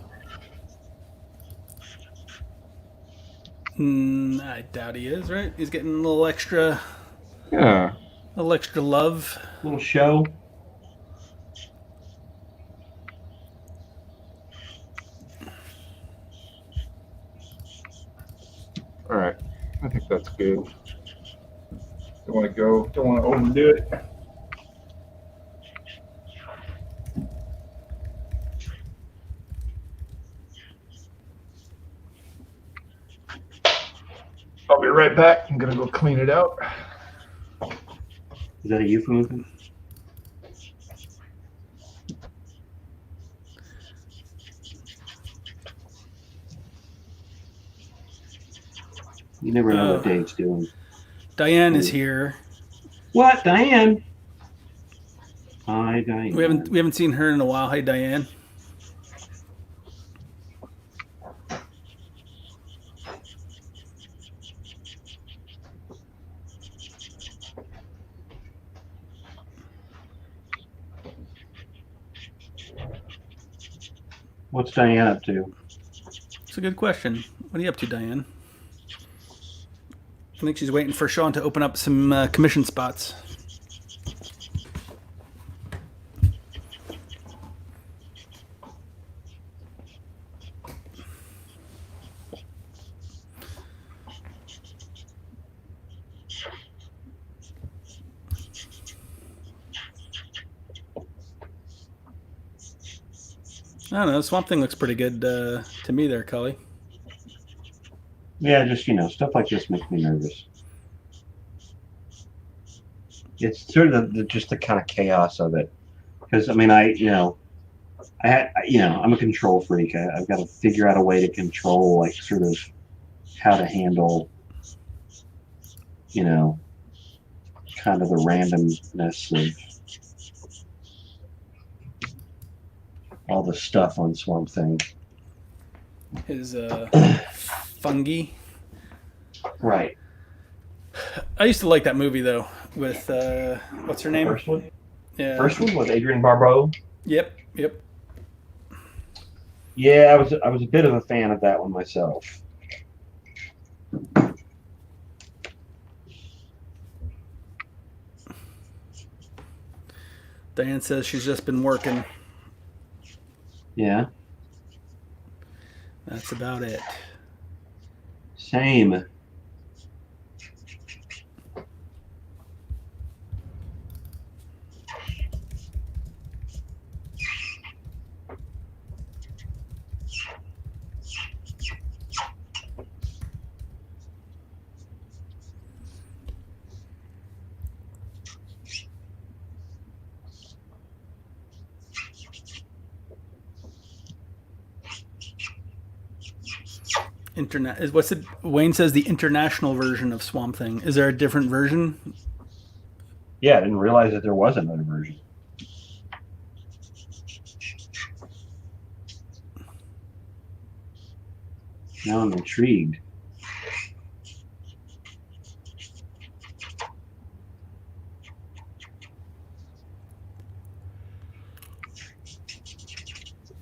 I doubt he is, right? He's getting a little extra. Yeah. A little extra love. A little show. All right. I think that's good. Don't want to overdo it. right back. I'm gonna go clean it out. Is that a euphemism? You never know what Dave's doing. Diane is here. What, Diane? Hi, Diane. We haven't seen her in a while. Hi, Diane. What's Diane up to? It's a good question. What are you up to, Diane? I think she's waiting for Sean to open up some commission spots. I don't know. Swamp Thing looks pretty good to me there, Cully. Yeah, just, stuff like this makes me nervous. It's sort of just the kind of chaos of it. Because, I'm a control freak. I've got to figure out a way to control, like, sort of how to handle, kind of the randomness of all the stuff on Swamp Thing. His fungi. Right. I used to like that movie though, with what's her name? First one? Yeah. First one was Adrienne Barbeau. Yep. Yeah, I was a bit of a fan of that one myself. Diane says she's just been working. Yeah. That's about it. Same. What's it? Wayne says the international version of Swamp Thing. Is there a different version? Yeah, I didn't realize that there was another version. Now I'm intrigued.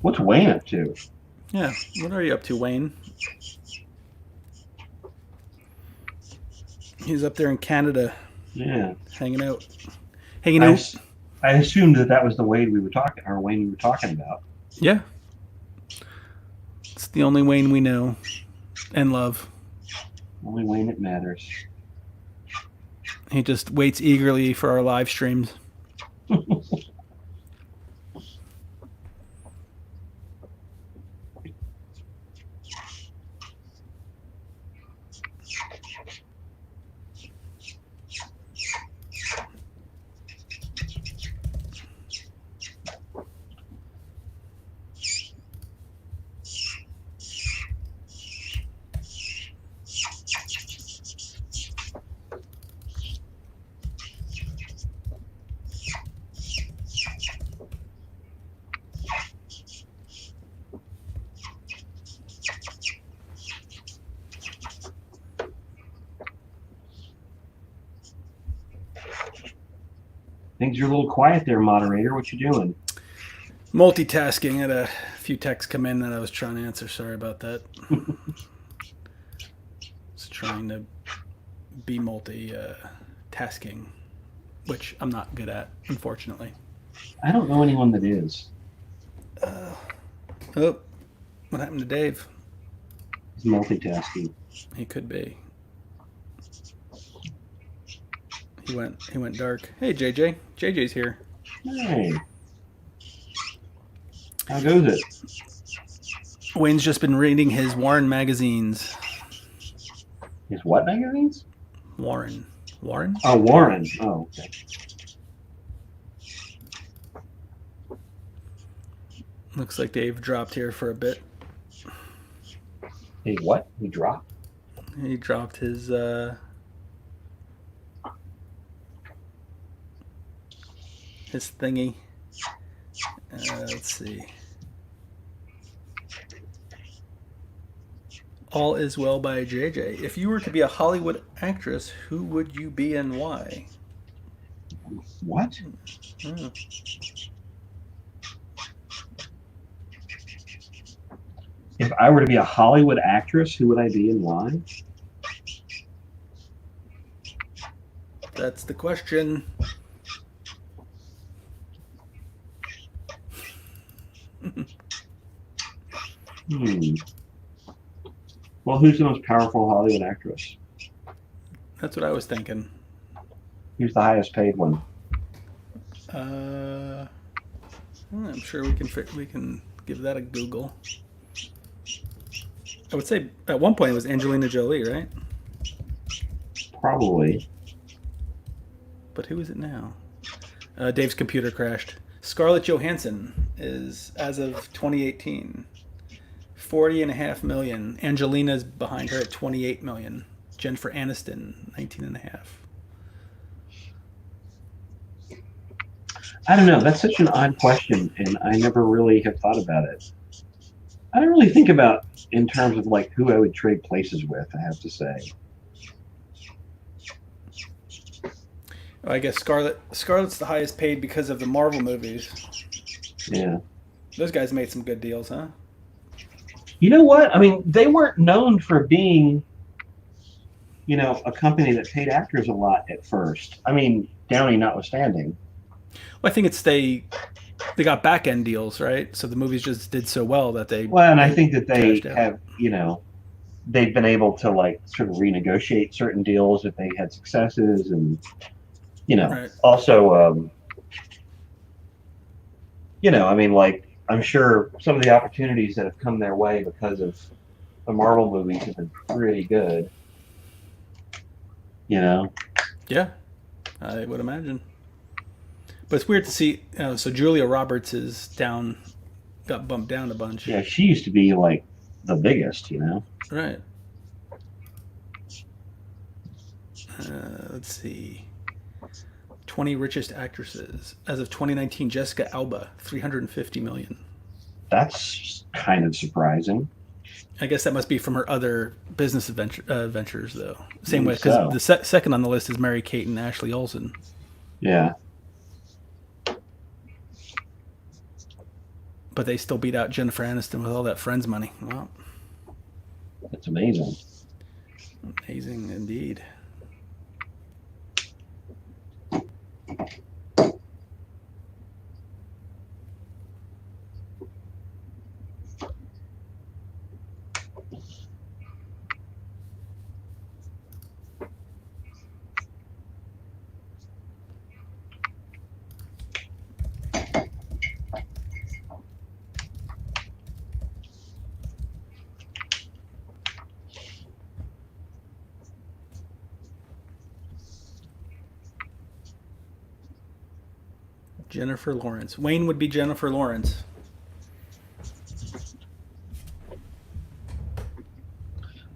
What's Wayne up to? Yeah, what are you up to, Wayne? He's up there in Canada. Yeah, hanging out. I assumed that was the Wayne we were talking about. Yeah, it's the only Wayne we know and love. Only Wayne that matters. He just waits eagerly for our live streams. Things are a little quiet there, moderator. What you doing? Multitasking. I had a few texts come in that I was trying to answer. Sorry about that. Just trying to be multitasking, which I'm not good at, unfortunately. I don't know anyone that is. Oh, what happened to Dave? He's multitasking. He could be. He went dark. Hey, JJ. JJ's here. Hey. How goes it? Wayne's just been reading his Warren magazines. His what magazines? Warren. Oh, Warren. Oh, okay. Looks like Dave dropped here for a bit. Hey, what? He dropped? He dropped his thingy. Let's see. All Is Well by JJ. If you were to be a Hollywood actress, who would you be and why? What? Oh. If I were to be a Hollywood actress, who would I be and why? That's the question. Well, who's the most powerful Hollywood actress? That's what I was thinking. Who's the highest paid one? I'm sure we can give that a Google. I would say at one point it was Angelina Jolie, right? Probably. But who is it now? Dave's computer crashed. Scarlett Johansson is, as of 2018, 40.5 million. Angelina's behind her at 28 million. Jennifer Aniston, 19.5. I don't know. That's such an odd question, and I never really have thought about it. I don't really think about in terms of like who I would trade places with, I have to say. I guess Scarlett's the highest paid because of the Marvel movies. Yeah. Those guys made some good deals, huh? You know what? I mean, they weren't known for being, a company that paid actors a lot at first. I mean, Downey notwithstanding. Well, I think it's they got back end deals, right? So the movies just did so well that they. Well, and I think that they cashed out. have, they've been able to like sort of renegotiate certain deals if they had successes, and Right. also, I mean, like I'm sure some of the opportunities that have come their way because of the Marvel movies have been pretty good. Yeah, I would imagine. But it's weird to see. So Julia Roberts is got bumped down a bunch. Yeah, she used to be like the biggest, Right. Let's see. 20 richest actresses as of 2019. Jessica Alba, 350 million. That's kind of surprising. I guess that must be from her other business ventures, though. Same way, So. because the second on the list is Mary Kate and Ashley Olsen. Yeah. But they still beat out Jennifer Aniston with all that Friends money. Well, That's amazing. amazing indeed. Jennifer Lawrence. Wayne would be Jennifer Lawrence.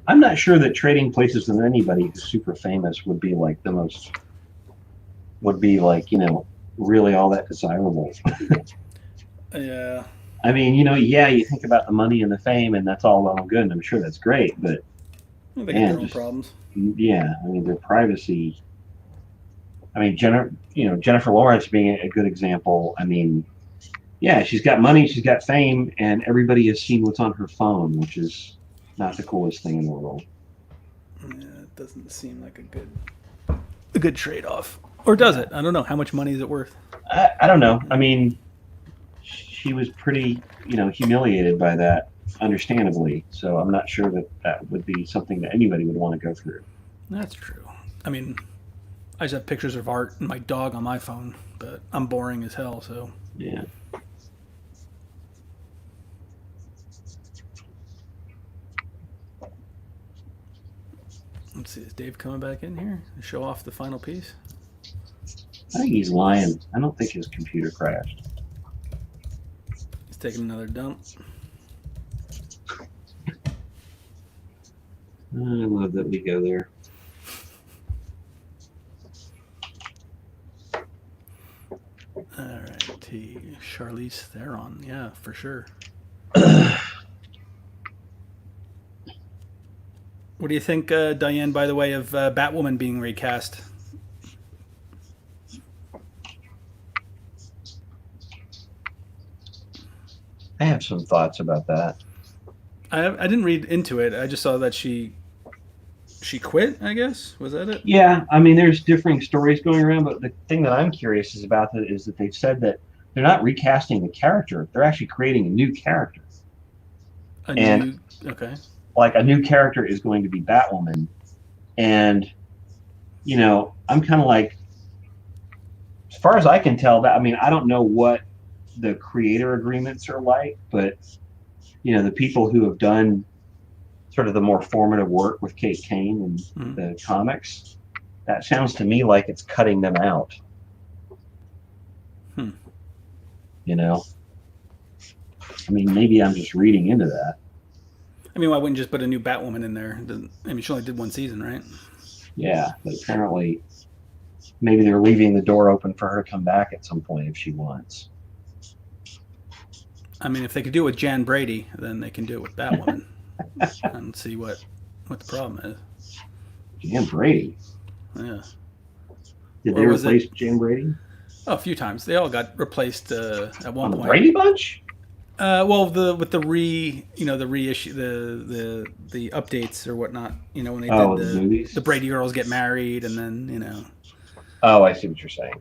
I'm not sure that trading places with anybody who's super famous would be like really all that desirable. Yeah. I mean, you think about the money and the fame, and that's all well and good, and I'm sure that's great, but They got their own problems. yeah, I mean, their privacy. I mean, Jennifer Lawrence being a good example. I mean, yeah, she's got money, she's got fame, and everybody has seen what's on her phone, which is not the coolest thing in the world. Yeah, it doesn't seem like a good trade-off. Or does it? I don't know. How much money is it worth? I don't know. I mean, she was pretty, humiliated by that, understandably. So I'm not sure that would be something that anybody would want to go through. That's true. I mean, I just have pictures of art and my dog on my phone, but I'm boring as hell, so. Yeah. Let's Let's see, is Dave coming back in here to show off the final piece? I think he's lying. I don't think his computer crashed. He's taking another dump. I love that we go there. All right, Charlize Theron. Yeah, for sure. What do you think, Diane, by the way, of Batwoman being recast? I have some thoughts about that. I didn't read into it. I just saw that she quit, I guess. Was that it? Yeah, I mean, there's differing stories going around, but the thing that I'm curious is about that is that they've said that they're not recasting the character; they're actually creating a new character. Okay. Like a new character is going to be Batwoman, and you know, I'm kind of like, as far as I can tell, that I mean, I don't know what the creator agreements are like, but you know, the people who have done sort of the more formative work with Kate Kane and the comics, that sounds to me like it's cutting them out. You know, I mean, maybe I'm just reading into that. I mean, why wouldn't you just put a new Batwoman in there? I mean, she only did one season, right? Yeah, but apparently maybe they're leaving the door open for her to come back at some point if she wants. I mean, if they could do it with Jan Brady, then they can do it with Batwoman and see what the problem is. Jan Brady? Yeah. Did they replace Jan Brady? Oh, a few times. They all got replaced at one point. The Brady Bunch? Well, with the reissue, the updates or whatnot. You know, when they did the Brady girls get married, and then you know. Oh, I see what you're saying.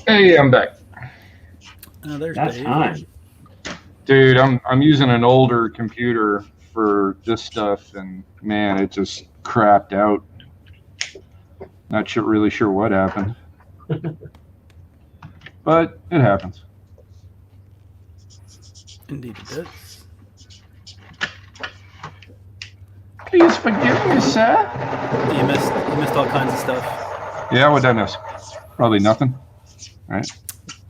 Hey, I'm back. Oh, there's That's Dave. time. Dude, I'm using an older computer for this stuff, and man, it just crapped out. Not really sure what happened, but it happens. Indeed, it does. Please forgive me, sir. You missed all kinds of stuff. Yeah, what did I miss? Probably nothing. Right?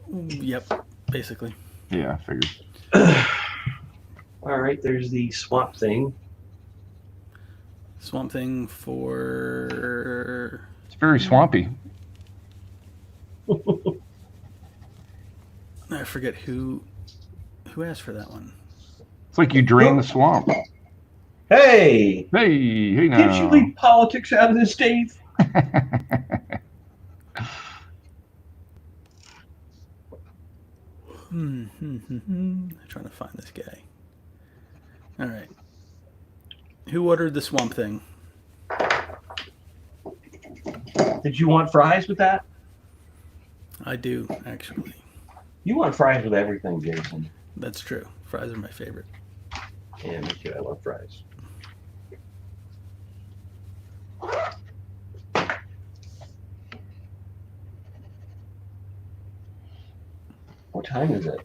Yep, basically. Yeah, I figured. All right, there's the Swamp Thing. Swamp Thing for... It's very swampy. I forget who asked for that one. It's like you drain the swamp. Hey! Hey now. Can't you leave politics out of this, Dave? I'm trying to find this guy. All right. Who ordered the Swamp Thing? Did you want fries with that? I do, actually. You want fries with everything, Jason. That's true. Fries are my favorite. Yeah, me too. I love fries. What time is it?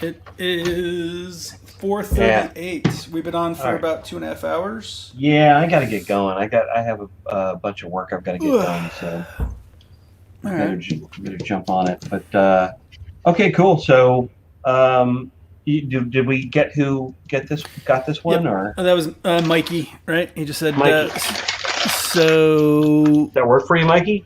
It is 4:38. We've been on for about 2.5 hours. Yeah, I got to get going. I have a bunch of work I've got to get done, so better jump on it. But okay, cool. So, did we got this one, Yep. or Oh, that was Mikey, right? He just said, Mikey. So, Does that work for you, Mikey?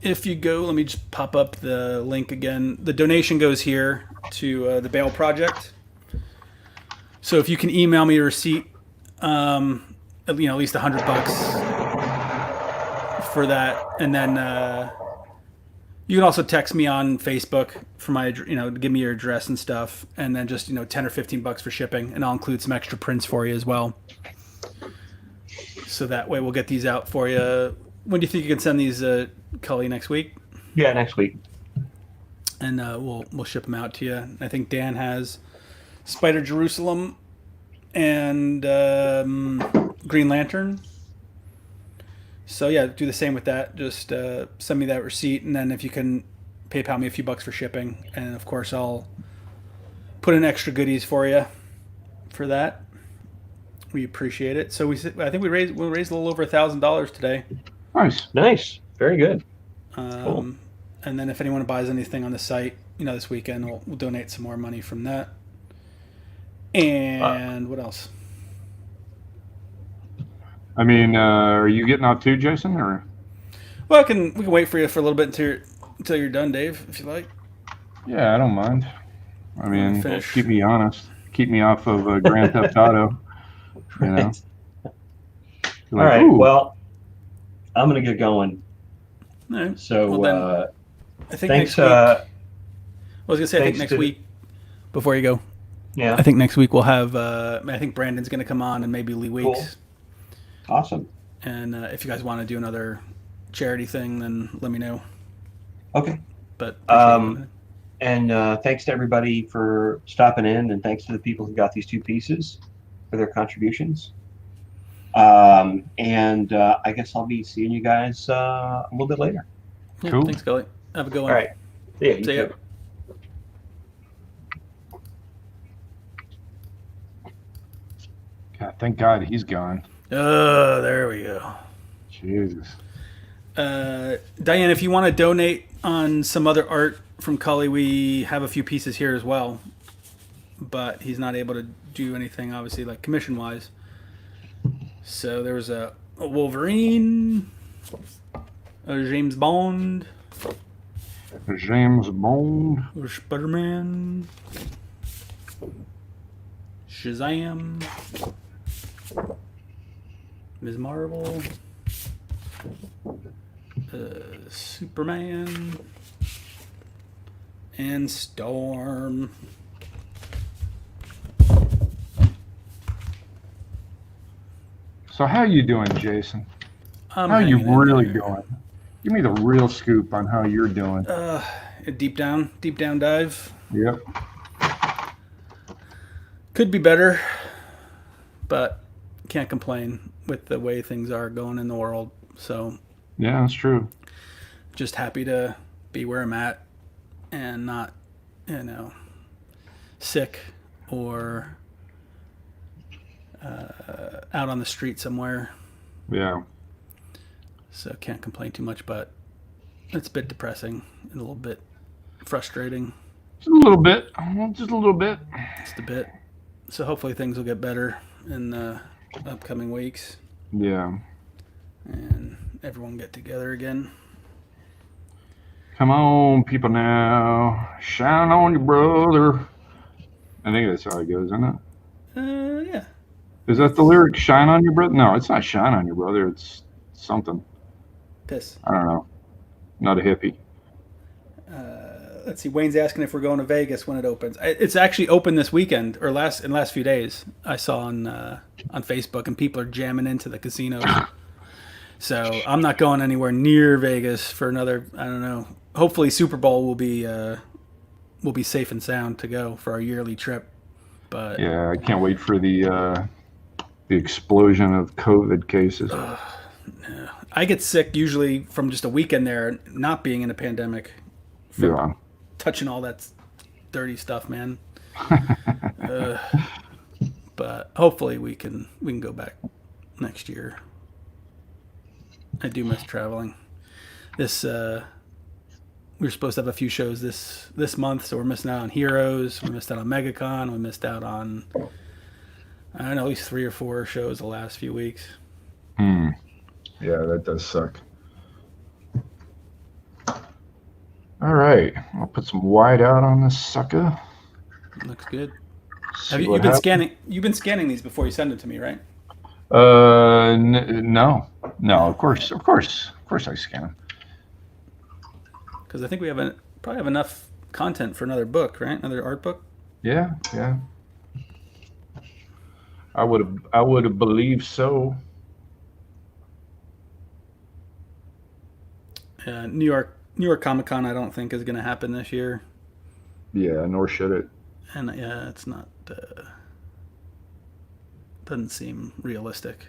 if you go, let me just pop up the link again. The donation goes here to the Bail Project. So if you can email me a receipt, at least $100 for that, and then you can also text me on Facebook for my, give me your address and stuff, and then just 10 or $15 for shipping, and I'll include some extra prints for you as well. So that way we'll get these out for you. When do you think you can send these, Cully, next week? Yeah, next week. And we'll ship them out to you. I think Dan has Spider Jerusalem and Green Lantern. So yeah, do the same with that. Just send me that receipt, and then if you can PayPal me a few bucks for shipping, and of course I'll put in extra goodies for you for that. We appreciate it. So I think we'll raise a little over $1,000 today. Nice. Very good. Cool. And then if anyone buys anything on the site, this weekend, we'll donate some more money from that. And what else? I mean, are you getting out too, Jason? Or Well, we can wait for you for a little bit until you're done, Dave, if you like. yeah, I don't mind. I mean, Finish. keep me honest. Keep me off of Grand Theft Auto. All Like, right. ooh. Well, I'm going to get going. All right. So Well, I think thanks. next week. I was gonna say I think thanks next to- week. Before you go, Yeah. I think next week we'll have. I think Brandon's gonna come on, and maybe Lee Weeks. Cool. Awesome. And if you guys want to do another charity thing, then let me know. Okay. But And thanks to everybody for stopping in, and thanks to the people who got these two pieces for their contributions. And I guess I'll be seeing you guys a little bit later. yeah, Cool. Thanks, Cully. Have a good one. All right. Yeah. You See ya. too. God, thank God he's gone. Oh, there we go. Jesus. Diane, if you want to donate on some other art from Cully, we have a few pieces here as well. But he's not able to do anything, obviously, like commission-wise. So there was a Wolverine, a James Bond, James Bond. or Spider-Man, Shazam, Ms. Marvel, Superman, and Storm. So how you doing, Jason? I'm How you hanging in really there. doing? Give me the real scoop on how you're doing. A deep down dive. Yep. Could be better, but can't complain with the way things are going in the world. So Yeah, that's true. just happy to be where I'm at and not, sick or out on the street somewhere. Yeah. So can't complain too much, but it's a bit depressing and a little bit frustrating. Just a little bit. Just a little bit. Just a bit. So hopefully things will get better in the upcoming weeks Yeah. and everyone get together again. Come on, people now. Shine on your brother. I think that's how it goes, isn't it? Yeah. Is that the lyric? Shine on your brother? No, it's not shine on your brother. It's something. Piss. I don't know. Not a hippie. Let's see. Wayne's asking if we're going to Vegas when it opens. It's actually open this weekend or last few days. I saw on Facebook, and people are jamming into the casinos. So I'm not going anywhere near Vegas for another. I don't know. Hopefully Super Bowl will be safe and sound to go for our yearly trip. But Yeah, I can't wait for the explosion of COVID cases. I get sick usually from just a weekend there, not being in a pandemic. From Yeah. touching all that dirty stuff, man. But hopefully we can go back next year. I do miss traveling. This we were supposed to have a few shows this month, so we're missing out on Heroes. We missed out on MegaCon. We missed out on I don't know, at least 3 or 4 shows the last few weeks. Yeah, that does suck. All right, I'll put some white out on this sucker. Looks good. See Have you, what you've been happens. scanning? You've been scanning these before you send it to me, right? No, of course I scan them. Because I think we probably have enough content for another book, right? Another art book. Yeah. I would have believed so. New York Comic-Con, I don't think is going to happen this year. Yeah, nor should it. And yeah, it's not. Doesn't seem realistic.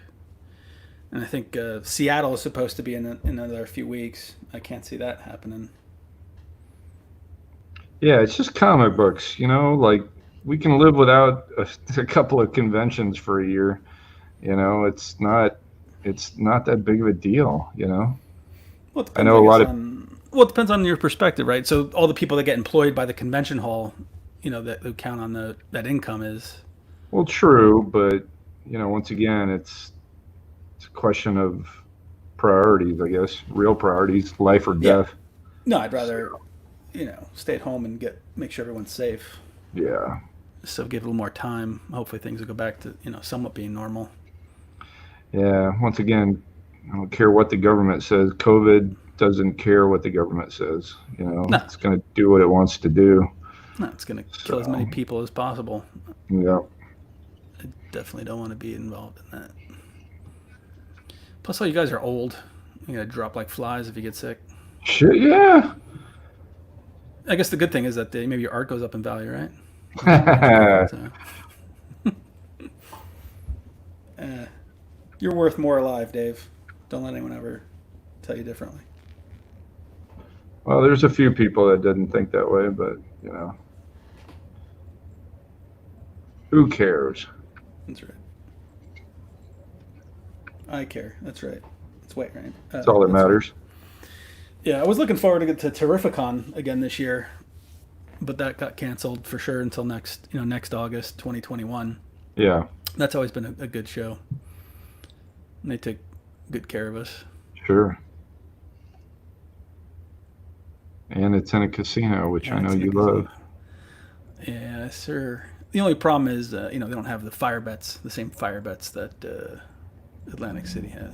And I think Seattle is supposed to be in another few weeks. I can't see that happening. Yeah, it's just comic books, like we can live without a couple of conventions for a year. It's not that big of a deal, Well, it I know a lot of it depends on your perspective, right? So all the people that get employed by the convention hall, that who count on that income is. Well, true, but once again, it's a question of priorities, I guess. Real priorities, life or Yeah. death. No, I'd rather, stay at home and make sure everyone's safe. Yeah. So give it a little more time. Hopefully things will go back to, somewhat being normal. Yeah. Once again, I don't care what the government says. COVID doesn't care what the government says. No. It's going to do what it wants to do. No, it's going to kill as many people as possible. Yeah. I definitely don't want to be involved in that. Plus, all you guys are old. You're going to drop like flies if you get sick. Shit, yeah. I guess the good thing is that maybe your art goes up in value, right? So. You're worth more alive, Dave. Don't let anyone ever tell you differently. Well, there's a few people that didn't think that way, but, who cares? That's right. I care. That's right. It's white, right? That's all that matters. Right. Yeah, I was looking forward to get to Terrificon again this year, but that got canceled for sure until next August 2021. Yeah. That's always been a good show. And they take good care of us. Sure. And it's in a casino, which I know you love. Yeah, sir. The only problem is, they don't have the same fire bets that Atlantic City has.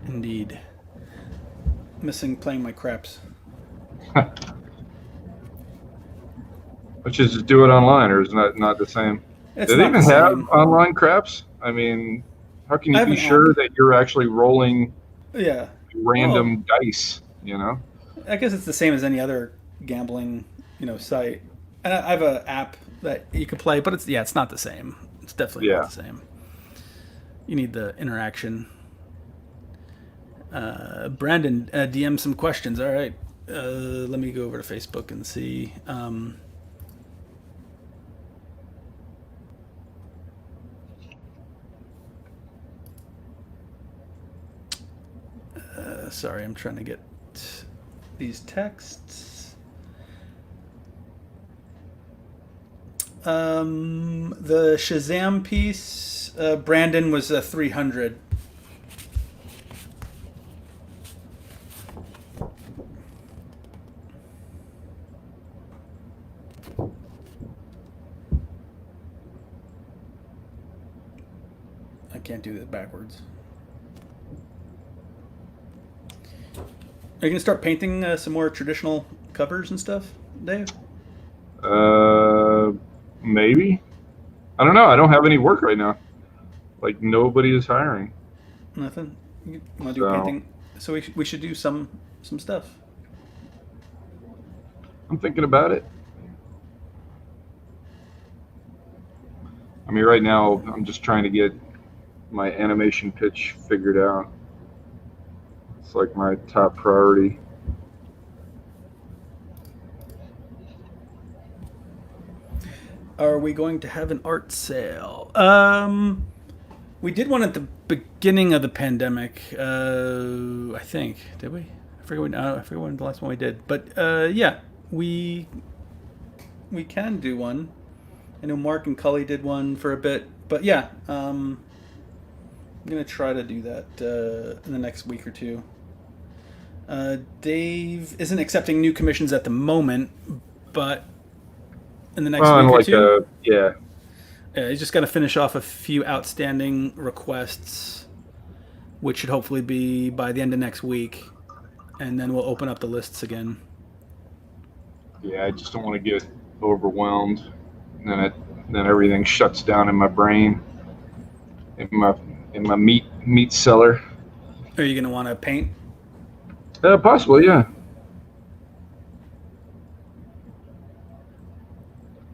Indeed. Missing playing my craps. Which is just do it online, or is not the same? It's Do they not even the have same. online craps? I mean, how can I you have be an sure app. that you're actually rolling Yeah. random dice, I guess it's the same as any other gambling, site. And I have an app that you can play, but it's not the same. It's definitely not the same. You need the interaction. Brandon DM some questions. All right. Let me go over to Facebook and see. Sorry, I'm trying to get these texts. The Shazam piece, Brandon was 300. I can't do that backwards. Are you gonna start painting some more traditional covers and stuff, Dave? Maybe. I don't know. I don't have any work right now. Like, nobody is hiring. Nothing. You want to do painting? So we should do some stuff. I'm thinking about it. I mean, right now I'm just trying to get my animation pitch figured out. It's like my top priority. Are we going to have an art sale? We did one at the beginning of the pandemic. I think. Did we? I forget when the last one we did, but yeah, we can do one. I know Mark and Cully did one for a bit, but yeah, I'm gonna try to do that in the next week or two. Dave isn't accepting new commissions at the moment, but in the next Well, and week or like two, yeah, he's just got to finish off a few outstanding requests, which should hopefully be by the end of next week, and then we'll open up the lists again. I just don't want to get overwhelmed, and then everything shuts down in my brain, in my meat cellar. Are you gonna want to paint? Possibly, yeah.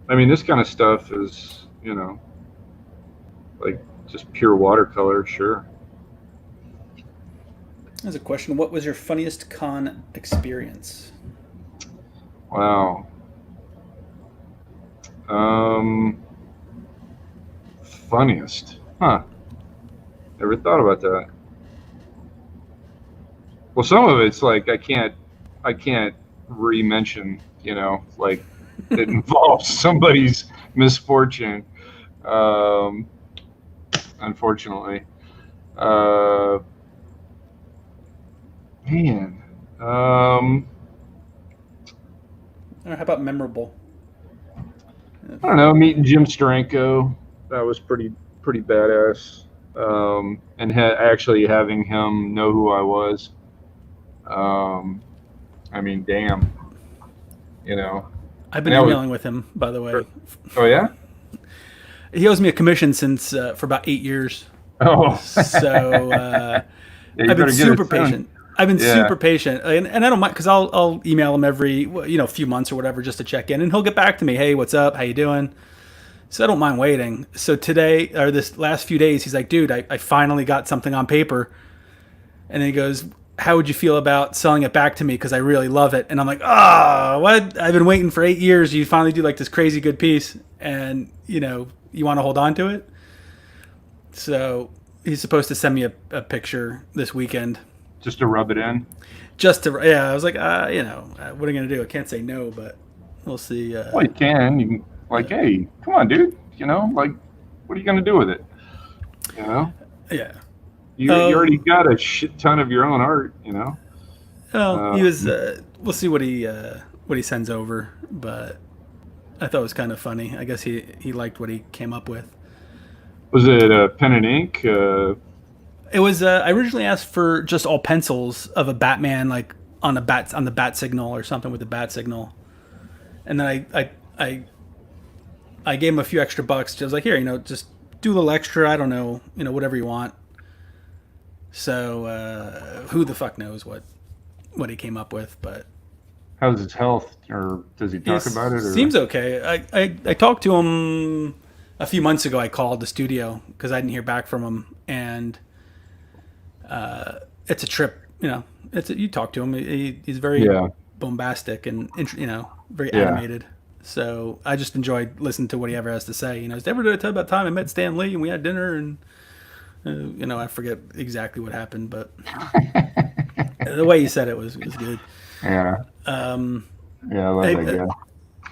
I mean, this kind of stuff is, like just pure watercolor, sure. There's a question. What was your funniest con experience? Wow. Funniest, huh? Never thought about that. Well, some of it's like I can't re-mention, like it involves somebody's misfortune. Unfortunately, man. Or how about memorable? I don't know. Meeting Jim Steranko, that was pretty badass. And actually having him know who I was. I mean, damn. I've been emailing with him, by the way. Oh yeah. He owes me a commission since for about 8 years. Oh. So I've been super patient. Super patient, and I don't mind because I'll email him every few months or whatever just to check in, and he'll get back to me. Hey, what's up? How you doing? So I don't mind waiting. So today or this last few days, he's like, dude, I finally got something on paper, and then he goes, how would you feel about selling it back to me because I really love it? And I'm like, what? I've been waiting for 8 years. You finally do like this crazy good piece, and you want to hold on to it. So he's supposed to send me a picture this weekend. Just to rub it in? I was like, what are you going to do? I can't say no, but we'll see. Well, you can. You can, like, hey, come on, dude. Like, what are you going to do with it? Yeah. You already got a shit ton of your own art, Well, he was, we'll see what he sends over, but I thought it was kind of funny. I guess he liked what he came up with. Was it pen and ink? It was. I originally asked for just all pencils of a Batman, like on the bat signal or something with the bat signal, and then I gave him a few extra bucks. I was like, here, just do a little extra. I don't know, whatever you want. So who the fuck knows what he came up with? But how's his health, or does he talk about it? Or? Seems okay. I talked to him a few months ago. I called the studio because I didn't hear back from him, and. It's a trip, you talk to him. He's very bombastic and, very animated. So I just enjoyed listening to what he ever has to say. He's ever tell about time I met Stan Lee and we had dinner and, I forget exactly what happened, but the way he said it was good. Yeah. I love that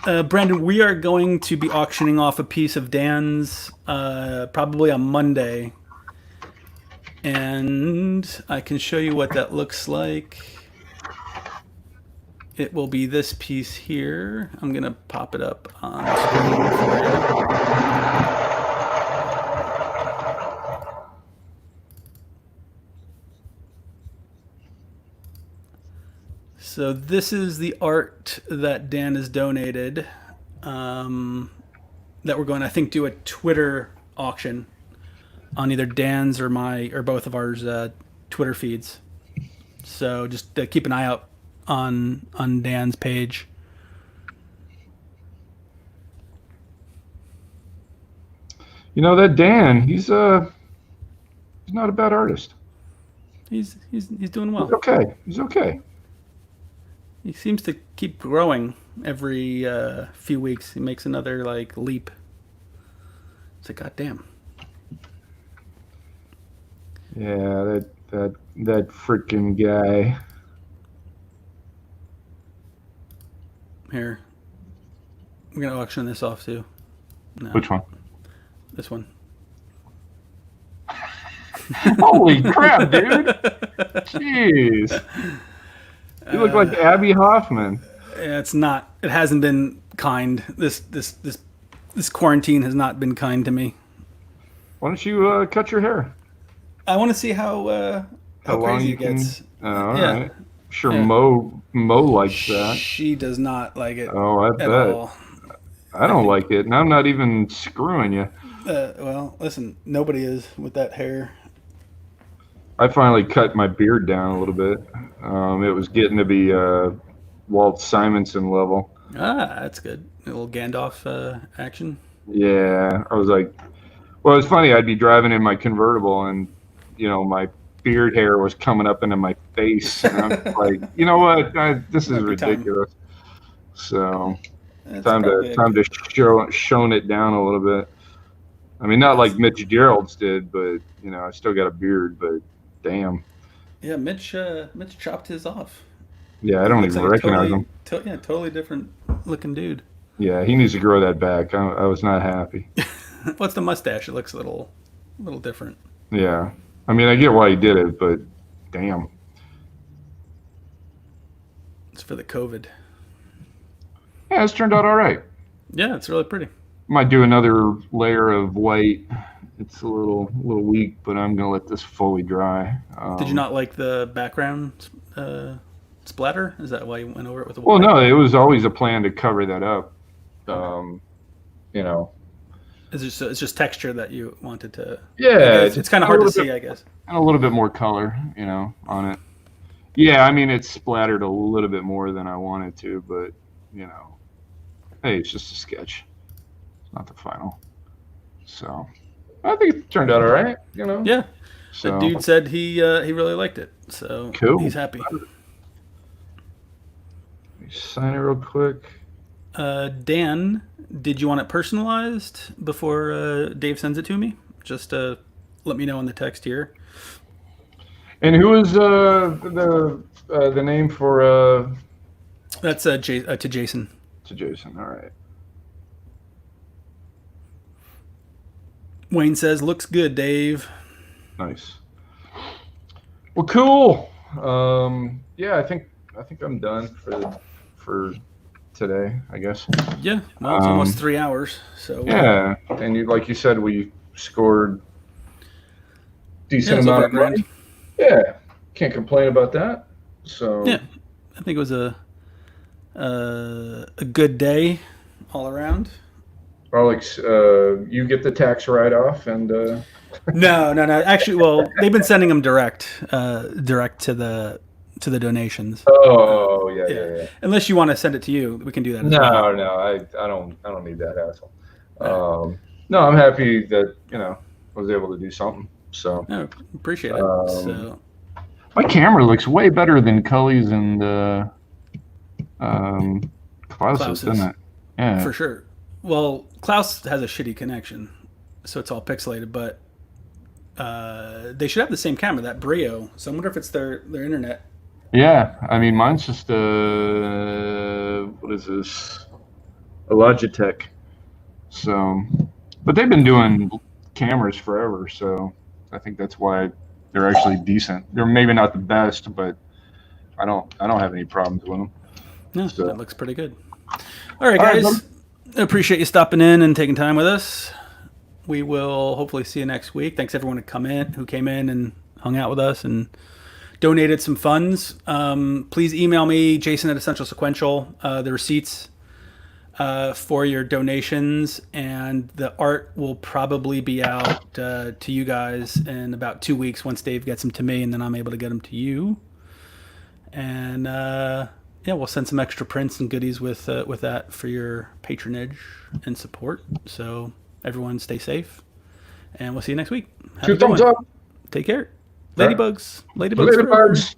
guy. Brandon, we are going to be auctioning off a piece of Dan's, probably on Monday. And I can show you what that looks like. It will be this piece here. I'm going to pop it up on the screen for you. So this is the art that Dan has donated that we're going to, I think, do a Twitter auction on either Dan's or both of ours Twitter feeds. So just keep an eye out on Dan's page. That Dan, he's not a bad artist. He's doing well. He's okay. He seems to keep growing every few weeks. He makes another leap. It's like, goddamn. Yeah, that freaking guy. Here. We're going to auction this off too. No, Which one? this one. Holy crap, dude! Jeez, you look like Abby Hoffman. Yeah, it's not. It hasn't been kind. This quarantine has not been kind to me. Why don't you cut your hair? I want to see how long crazy you it gets. can? All Yeah. right. Sure, Yeah. Mo likes that. She does not like it Oh, I at bet. all. I don't like it, and I'm not even screwing you. Well, listen, nobody is with that hair. I finally cut my beard down a little bit. It was getting to be Walt Simonson level. Ah, that's good. A little Gandalf action. Yeah, I was like, well, it's funny. I'd be driving in my convertible, and my beard hair was coming up into my face, and I'm like, you know what? This is Might be time. ridiculous. So That's time to shone it down a little bit. I mean, not like Mitch Gerald's did, but I still got a beard. But damn. Yeah, Mitch chopped his off. Yeah, I don't Looks even like a recognize him. Totally different looking dude. Yeah, he needs to grow that back. I was not happy. What's the mustache? It looks a little different. Yeah, I mean, I get why he did it, but damn. It's for the COVID. Yeah, it's turned out all right. Yeah, it's really pretty. Might do another layer of white. It's a little weak, but I'm gonna let this fully dry. Did you not like the background splatter? Is that why you went over it with the Well, white? no, it was always a plan to cover that up. It's just texture that you wanted to. Yeah, It's kind of hard to see, I guess. And a little bit more color, on it. Yeah, I mean, it's splattered a little bit more than I wanted to, but hey, it's just a sketch. It's not the final. So I think it turned out all right. Yeah. So The dude said he really liked it, so Cool. he's happy. Let me sign it real quick. Dan, did you want it personalized before Dave sends it to me? Just let me know in the text here. And who is the name for That's to Jason. to Jason? All right. Wayne says, "Looks good, Dave." Nice. Well, cool. Yeah, I think I'm done for today, I guess. Yeah, well, it's almost 3 hours. So Yeah, and like you said, we scored decent it's amount over of money. Yeah, can't complain about that. So yeah, I think it was a good day all around. Alex, you get the tax write-off, and No. Actually, well, they've been sending them direct to the donations. oh yeah. Unless you want to send it to you, we can do that. As No, well. I don't need that hassle. No, I'm happy that I was able to do something. So No, appreciate it. So my camera looks way better than Cully's and Klaus's, doesn't it? Yeah, for sure. Well, Klaus has a shitty connection, so it's all pixelated. But they should have the same camera, that Brio. So I wonder if it's their internet. Yeah, I mean, mine's just what is this? A Logitech. So, but they've been doing cameras forever, so I think that's why they're actually decent. They're maybe not the best, but I don't have any problems with them. Yeah, So- that looks pretty good. All right, guys. Appreciate you stopping in and taking time with us. We will hopefully see you next week. Thanks everyone who came in and hung out with us and donated some funds. Please email me, Jason at Essential Sequential, the receipts for your donations, and the art will probably be out to you guys in about 2 weeks once Dave gets them to me, and then I'm able to get them to you. And we'll send some extra prints and goodies with that for your patronage and support. So everyone stay safe, and we'll see you next week. Have a 2 good thumbs one. up. Take care. All right. Ladybugs. Ladybugs. forever. Ladybugs.